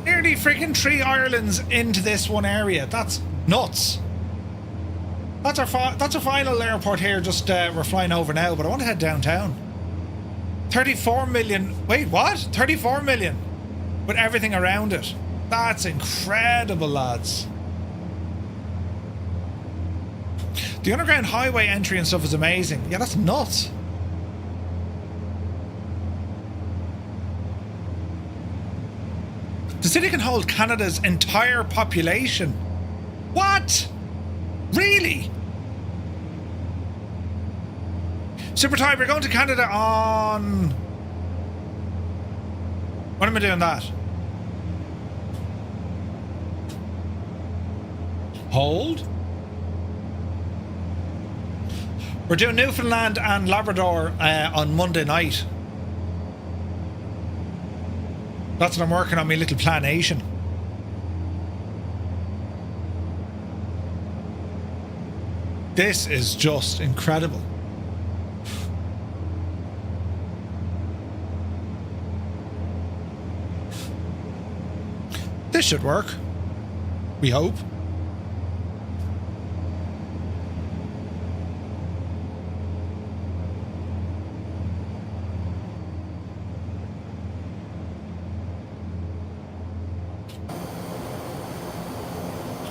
Nearly freaking 3 Irelands into this one area. That's nuts. That's our final airport here. Just we're flying over now, but I want to head downtown. 34 million. Wait, what? 34 million with everything around it. That's incredible, lads. The underground highway entry and stuff is amazing. Yeah, that's nuts. The city can hold Canada's entire population. What? Really? Super Type, we're going to Canada on... When am I doing that? Hold. We're doing Newfoundland and Labrador on Monday night. That's what I'm working on, my little planation. This is just incredible. This should work. We hope.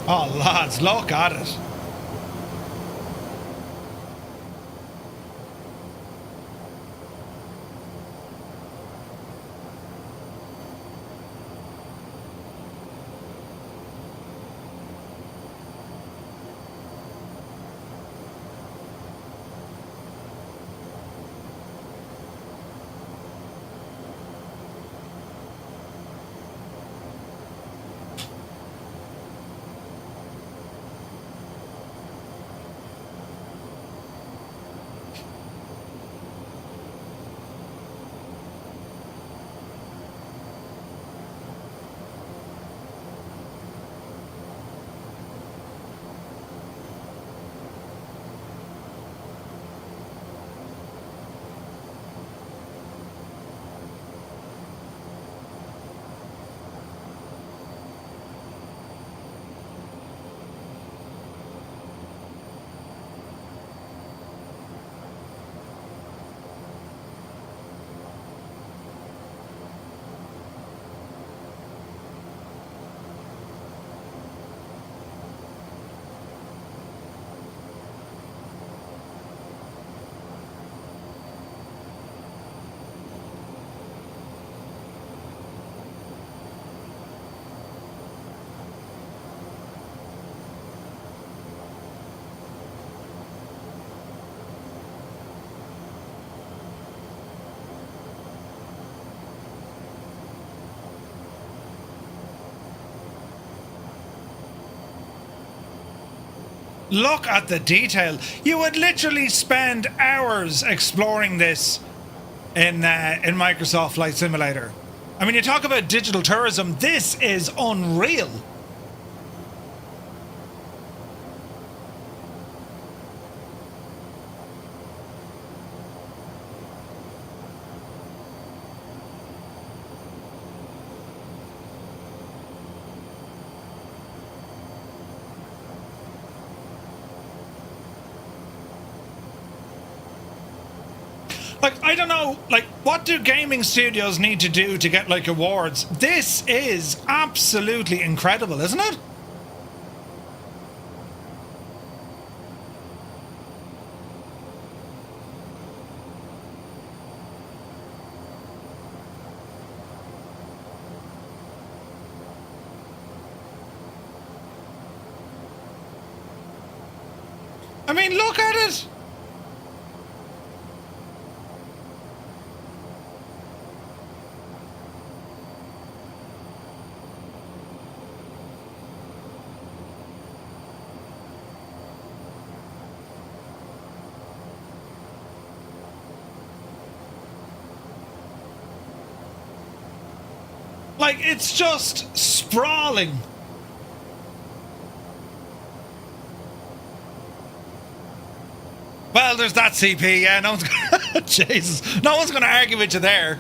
Oh, lads, look at it. Look at the detail. You would literally spend hours exploring this in Microsoft Flight Simulator. I mean, you talk about digital tourism. This is unreal. Like, I don't know, like, what do gaming studios need to do to get, like, awards? This is absolutely incredible, isn't it? I mean, look at it! Like, it's just sprawling. Well, there's that CP, yeah, no one's gonna... Jesus, no one's gonna argue with you there.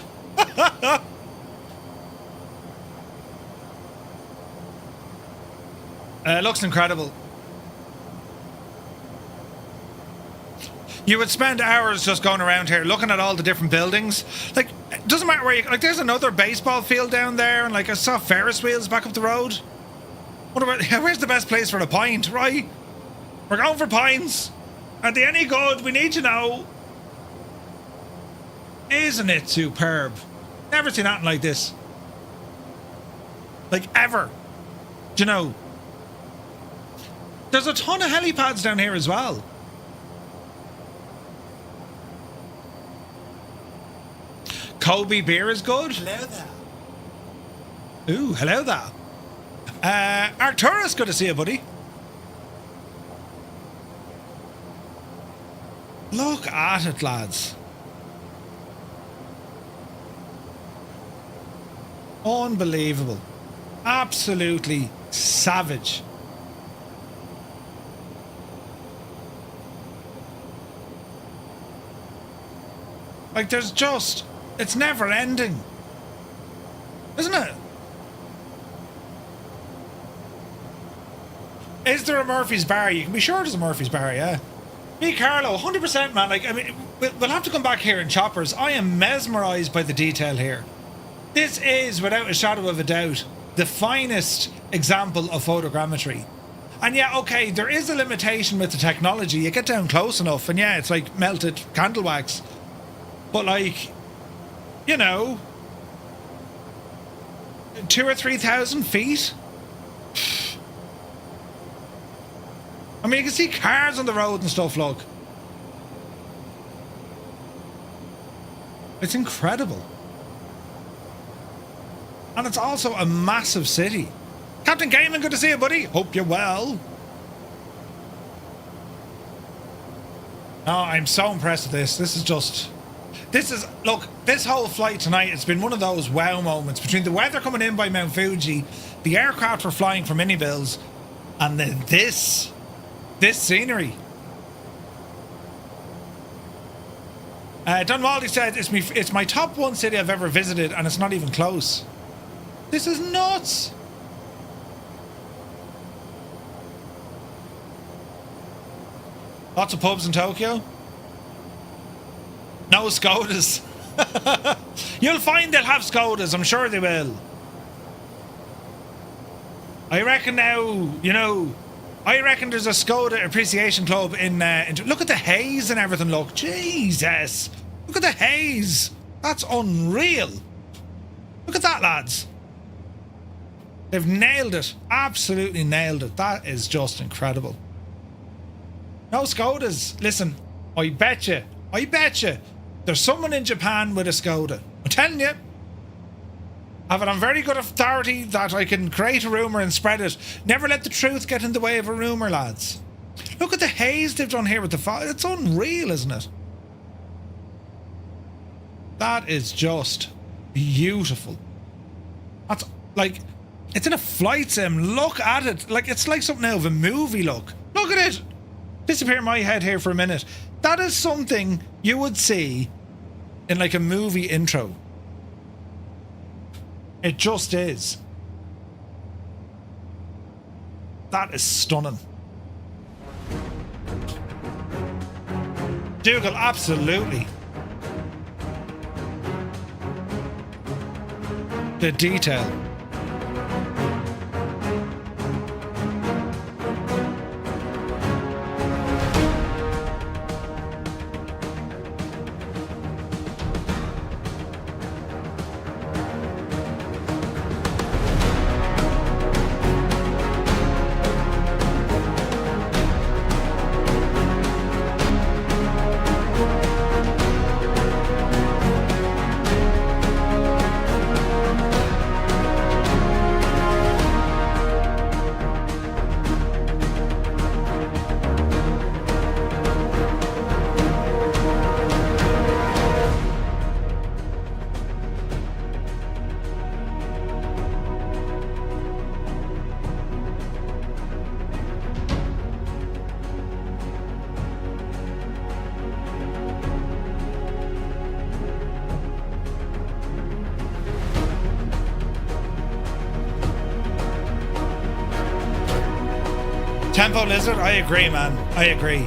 It looks incredible. You would spend hours just going around here looking at all the different buildings. Like, it doesn't matter where you... Like, there's another baseball field down there, and, like, I saw Ferris wheels back up the road. What about... Where's the best place for the pint, right? We're going for pints. Are they any good? We need to know. Isn't it superb? Never seen anything like this. Like, ever. Do you know? There's a ton of helipads down here as well. Kobe beer is good. Hello there. Ooh, hello there. Arcturus, good to see you, buddy. Look at it, lads. Unbelievable. Absolutely savage. Like, there's just... It's never ending. Isn't it? Is there a Murphy's Bar? You can be sure there's a Murphy's Bar, yeah. Me, Carlo, 100%, man. Like, I mean, we'll have to come back here in choppers. I am mesmerised by the detail here. This is, without a shadow of a doubt, the finest example of photogrammetry. And yeah, okay, there is a limitation with the technology. You get down close enough, and yeah, it's like melted candle wax. But like, you know, 2,000 or 3,000 feet. I mean, you can see cars on the road and stuff, look. It's incredible. And it's also a massive city. Captain Gaiman, good to see you, buddy. Hope you're well. Oh, I'm so impressed with this. This is just... Look, this whole flight tonight, it's been one of those wow moments. Between the weather coming in by Mount Fuji, the aircraft were flying for mini bills, and then this scenery. Don Waldy said, it's my top one city I've ever visited, and it's not even close. This is nuts. Lots of pubs in Tokyo. No Skodas. You'll find they'll have Skodas. I'm sure they will. I reckon now, you know, I reckon there's a Skoda appreciation club in look at the haze and everything, look. Jesus. Look at the haze. That's unreal. Look at that, lads. They've nailed it. Absolutely nailed it. That is just incredible. No Skodas. Listen, I bet you there's someone in Japan with a Skoda. I'm telling you. I have it on very good authority that I can create a rumour and spread it. Never let the truth get in the way of a rumour, lads. Look at the haze they've done here with the fire. It's unreal, isn't it? That is just beautiful. That's like... It's in a flight sim. Look at it. Like, it's like something out of a movie, look. Look at it. Disappear my head here for a minute. That is something you would see in like a movie intro. It just is. That is stunning. Dougal, absolutely. The detail. Tempo Lizard, I agree, man. I agree.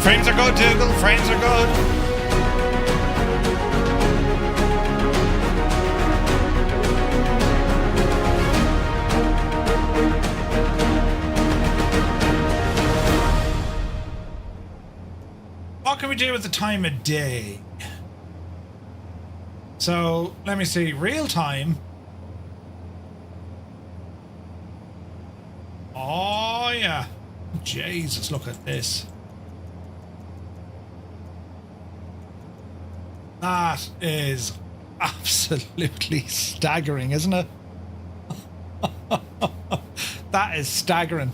Frames are good, Dougal. Frames are good. do with the time of day? So, let me see. Real time. Oh, yeah. Jesus, look at this. That is absolutely staggering, isn't it? That is staggering.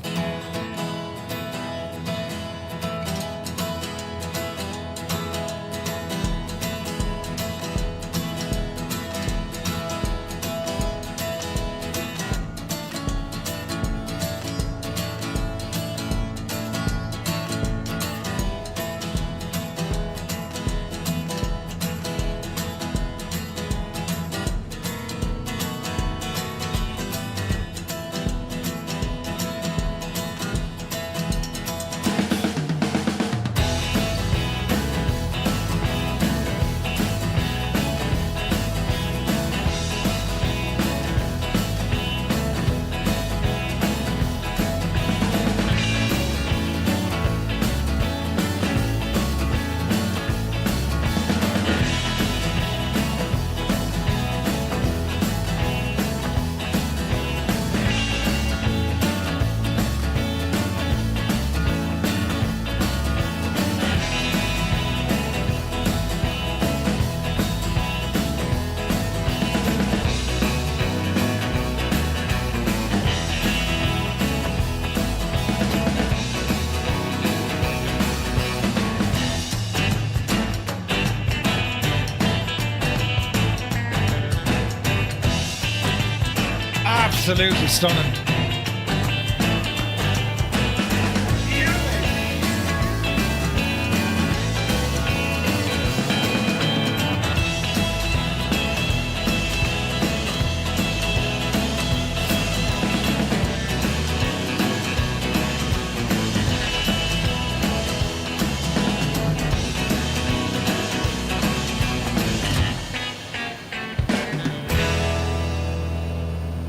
Absolutely stunning.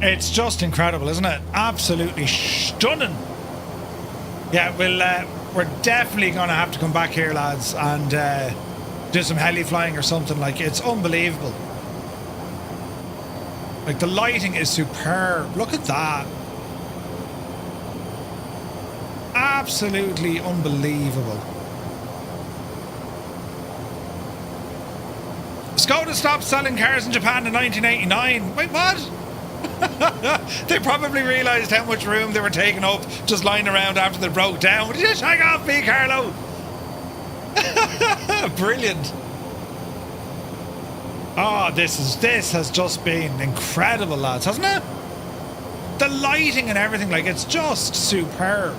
It's just incredible, isn't it? Absolutely stunning. Yeah, we're definitely going to have to come back here, lads, and do some heli flying or something. Like, it's unbelievable. Like, the lighting is superb. Look at that. Absolutely unbelievable. Skoda stopped selling cars in Japan in 1989. Wait, what? They probably realised how much room they were taking up just lying around after they broke down. Would you just hang off me, Carlo? Brilliant. Oh, this has just been incredible, lads, hasn't it? The lighting and everything, like, it's just superb.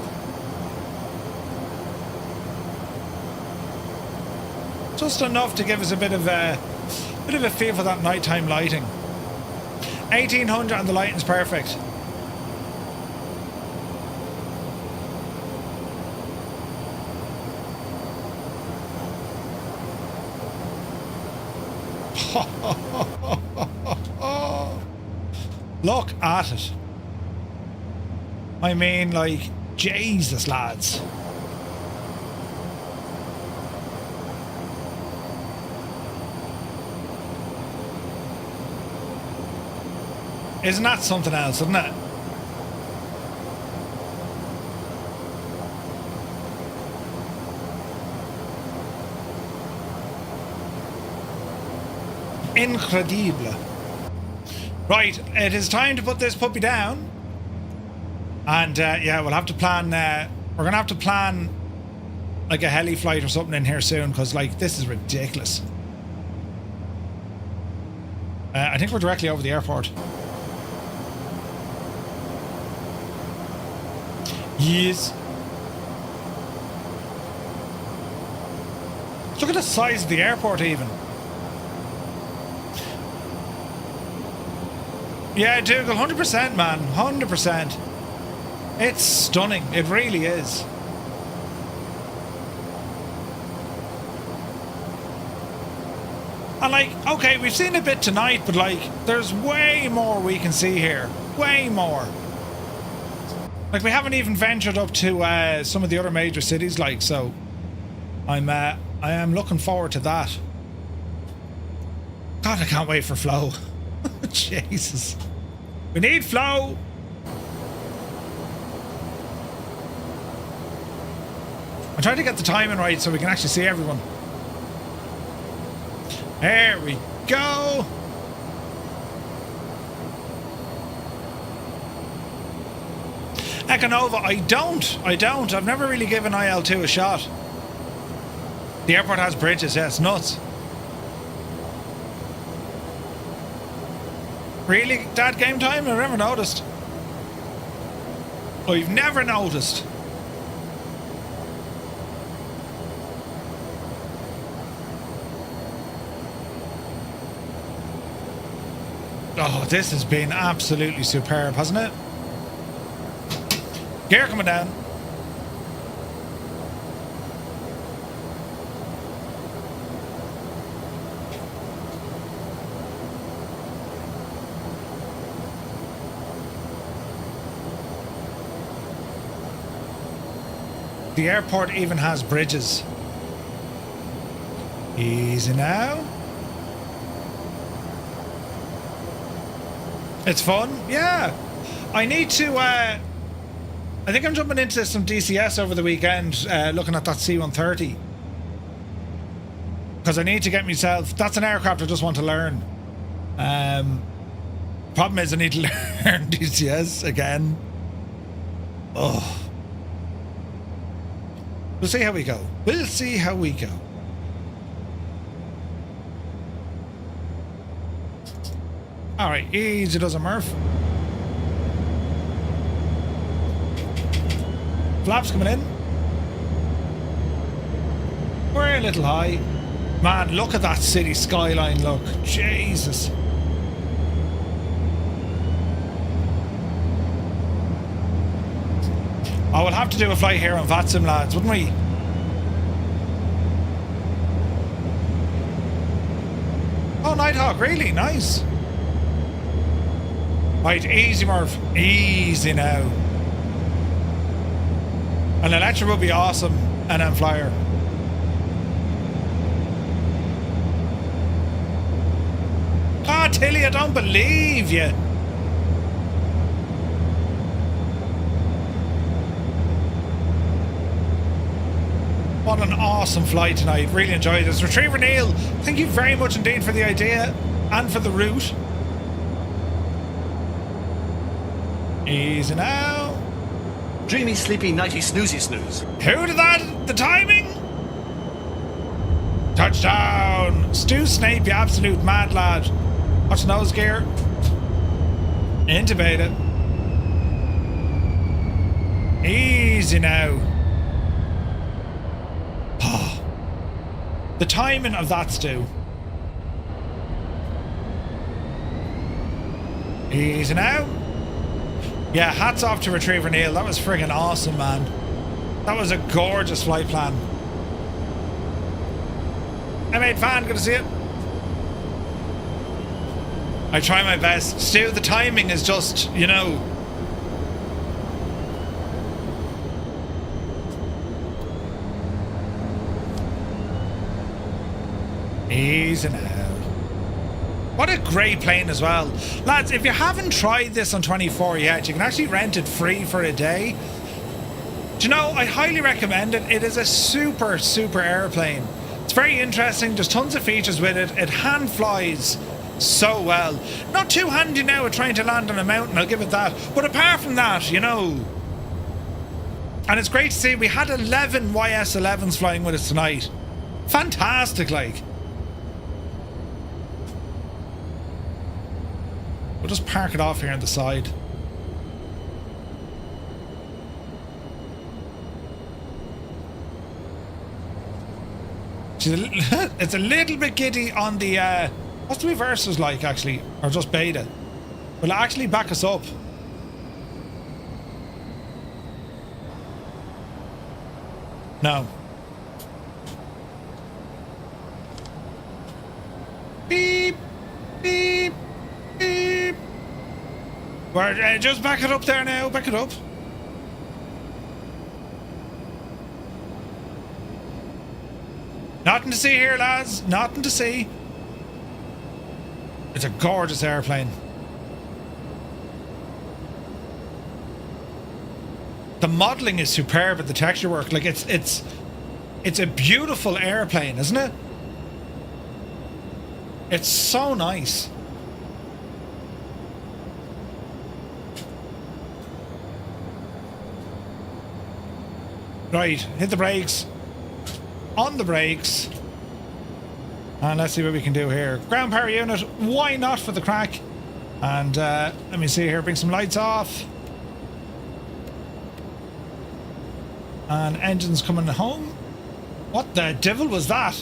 Just enough to give us a bit of a feel for that nighttime lighting. 1800 and the lighting's perfect. Look at it. I mean, like, Jesus, lads. Isn't that something else, isn't it? Incredible. Right, it is time to put this puppy down. And yeah, we'll have to plan, we're going to have to plan like a heli flight or something in here soon, because like, this is ridiculous. I think we're directly over the airport. Yes. Look at the size of the airport even. Yeah, Dougal, 100%, man. 100%. It's stunning. It really is. And like, okay, we've seen a bit tonight, but like, there's way more we can see here. Way more. Like, we haven't even ventured up to some of the other major cities, like, so I'm I am looking forward to that. God, I can't wait for flow. Jesus. We need flow. I'm trying to get the timing right so we can actually see everyone. There we go. Econova, I don't. I've never really given IL-2 a shot. The airport has bridges, yeah, it's nuts. Really? Dad, game time? I've never noticed. Oh, you've never noticed. Oh, this has been absolutely superb, hasn't it? Gear coming down. The airport even has bridges. Easy now. It's fun, yeah. I need to. I think I'm jumping into some DCS over the weekend, looking at that C-130, because I need to get myself. That's an aircraft I just want to learn. Problem is, I need to learn DCS again. Oh. We'll see how we go. We'll see how we go. Alright, easy does a Murph. Flaps coming in. We're a little high. Man, look at that city skyline, look. Jesus. I would have to do a flight here on VATSIM, lads, wouldn't we? Oh, Nighthawk, really? Nice. Right, easy, Murph. Easy now. An Electra would be awesome. And then Flyer. Ah, Tilly, I don't believe you. What an awesome flight tonight. Really enjoyed this. Retriever Neil, thank you very much indeed for the idea and for the route. Easy now. Dreamy, sleepy, nighty, snoozy, snooze. Who did that? The timing? Touchdown! Stu Snape, you absolute mad lad. Watch nose gear. Intubate it. Easy now. The timing of that, Stu. Easy now. Yeah, hats off to Retriever Neil. That was friggin' awesome, man. That was a gorgeous flight plan. M8 fan, good to see it. I try my best. Stu, the timing is just, you know. Easy now. What a great plane as well. Lads, if you haven't tried this on 24 yet, you can actually rent it free for a day. Do you know, I highly recommend it. It is a super, super airplane. It's very interesting. There's tons of features with it. It hand flies so well. Not too handy now at trying to land on a mountain, I'll give it that. But apart from that, you know. And it's great to see we had 11 YS-11s flying with us tonight. Fantastic, like. We'll just park it off here on the side. It's a little bit giddy on the what's the reversers like actually, or just beta? Will it actually back us up? No. Beep, beep, beep. We're just back it up there now. Back it up. Nothing to see here, lads. Nothing to see. It's a gorgeous airplane. The modelling is superb at the texture work. Like it's a beautiful airplane, isn't it? It's so nice. Right, hit the brakes. On the brakes. And let's see what we can do here. Ground power unit, why not for the crack? And let me see here, bring some lights off. And engines coming home. What the devil was that?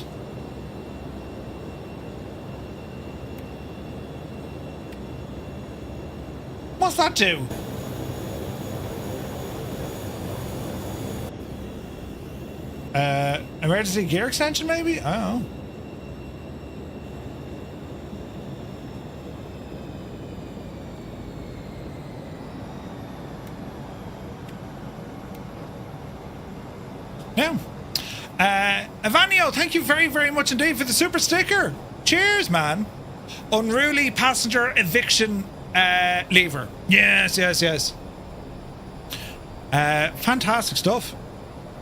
What's that do? Emergency gear extension maybe? I don't know. Yeah. Evanio, thank you very, very much indeed for the super sticker. Cheers, man. Unruly passenger eviction lever. Yes, yes, yes. Fantastic stuff.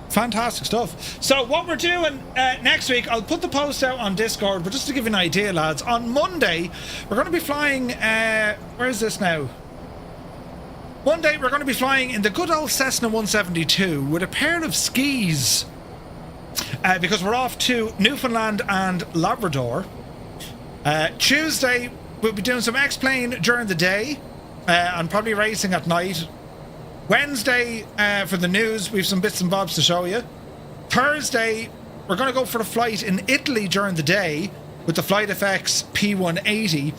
Fantastic stuff. So what we're doing next week, I'll put the post out on Discord, but just to give you an idea, lads, on Monday, we're going to be flying, where is this now? Monday, we're going to be flying in the good old Cessna 172 with a pair of skis, because we're off to Newfoundland and Labrador. Tuesday, we'll be doing some X-Plane during the day, and probably racing at night. Wednesday, for the news, we have some bits and bobs to show you. Thursday, we're going to go for a flight in Italy during the day with the Flight FX P180.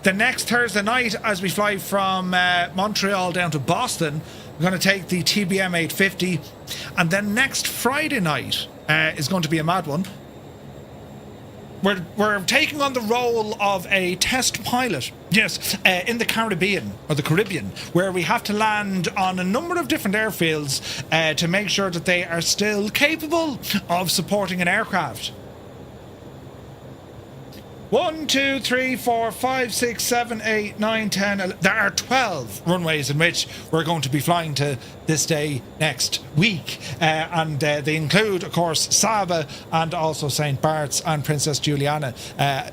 The next Thursday night, as we fly from Montreal down to Boston, we're going to take the TBM 850. And then next Friday night is going to be a mad one. We're taking on the role of a test pilot, yes, in the Caribbean, or the Caribbean, where we have to land on a number of different airfields to make sure that they are still capable of supporting an aircraft. 1, 2, 3, 4, 5, 6, 7, 8, 9, 10, 11. There are 12 runways in which we're going to be flying to this day next week. And they include, of course, Saba and also St. Bart's and Princess Juliana,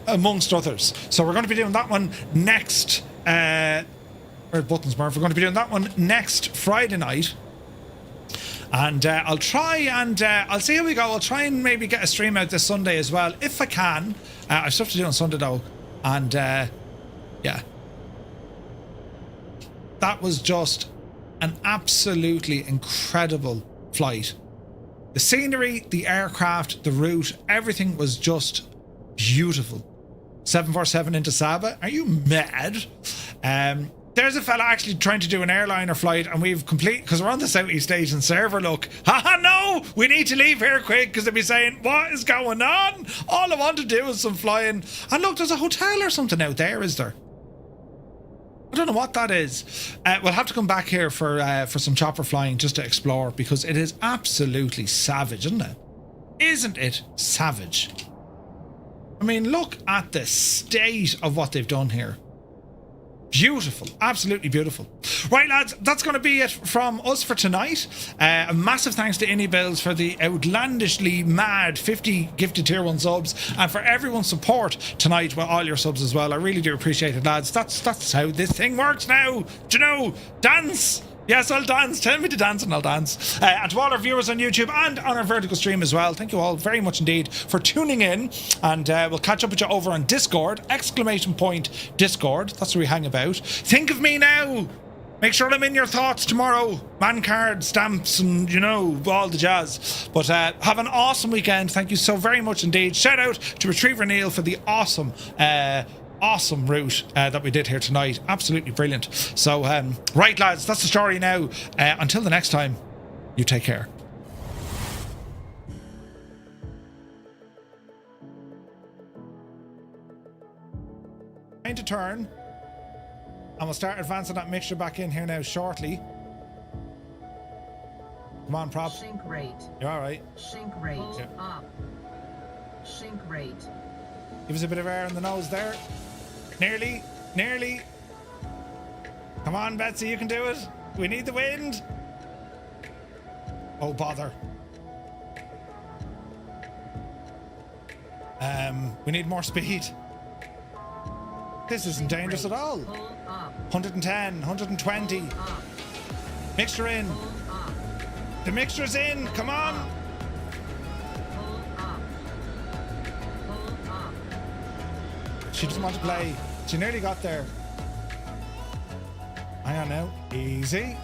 amongst others. So we're going to be doing that one next... where's Buttons, Murph? We're going to be doing that one next Friday night. And I'll try and I'll see how we go. I'll try and maybe get a stream out this Sunday as well, if I can. I've stuff to do on Sunday though. And yeah. That was just an absolutely incredible flight. The scenery, the aircraft, the route, everything was just beautiful. 747 into Saba. Are you mad? There's a fella actually trying to do an airliner flight, and we've because we're on the Southeast Asian server, look. Haha, no! We need to leave here quick, because they'll be saying, what is going on? All I want to do is some flying. And look, there's a hotel or something out there, is there? I don't know what that is. We'll have to come back here for some chopper flying just to explore, because it is absolutely savage, isn't it? Isn't it savage? I mean, look at the state of what they've done here. Beautiful, absolutely beautiful. Right, lads, that's going to be it from us for tonight. A massive thanks to Builds for the outlandishly mad 50 gifted tier 1 subs, and for everyone's support tonight with all your subs as well. I really do appreciate it, lads. That's how this thing works now. Do you know? Dance. Yes, I'll dance. Tell me to dance and I'll dance. And to all our viewers on YouTube and on our vertical stream as well, thank you all very much indeed for tuning in. And we'll catch up with you over on Discord, !Discord. That's where we hang about. Think of me now. Make sure I'm in your thoughts tomorrow. Man card, stamps, and, you know, all the jazz. But have an awesome weekend. Thank you so very much indeed. Shout out to Retriever Neil for the awesome route that we did here tonight. Absolutely brilliant. So right, lads, that's the story now. Until the next time, you take care. Trying to turn, and we'll start advancing that mixture back in here now shortly. Come on, prop. Sync rate. You're all right. Sync rate up. sink rate. Give us a bit of air in the nose there. Nearly, nearly. Come on, Betsy, you can do it. We need the wind. Oh, bother. We need more speed. This isn't dangerous at all. 110, 120. Mixture in. The mixture's in. Come on. She doesn't want to play. She nearly got there. Hang on now. Easy.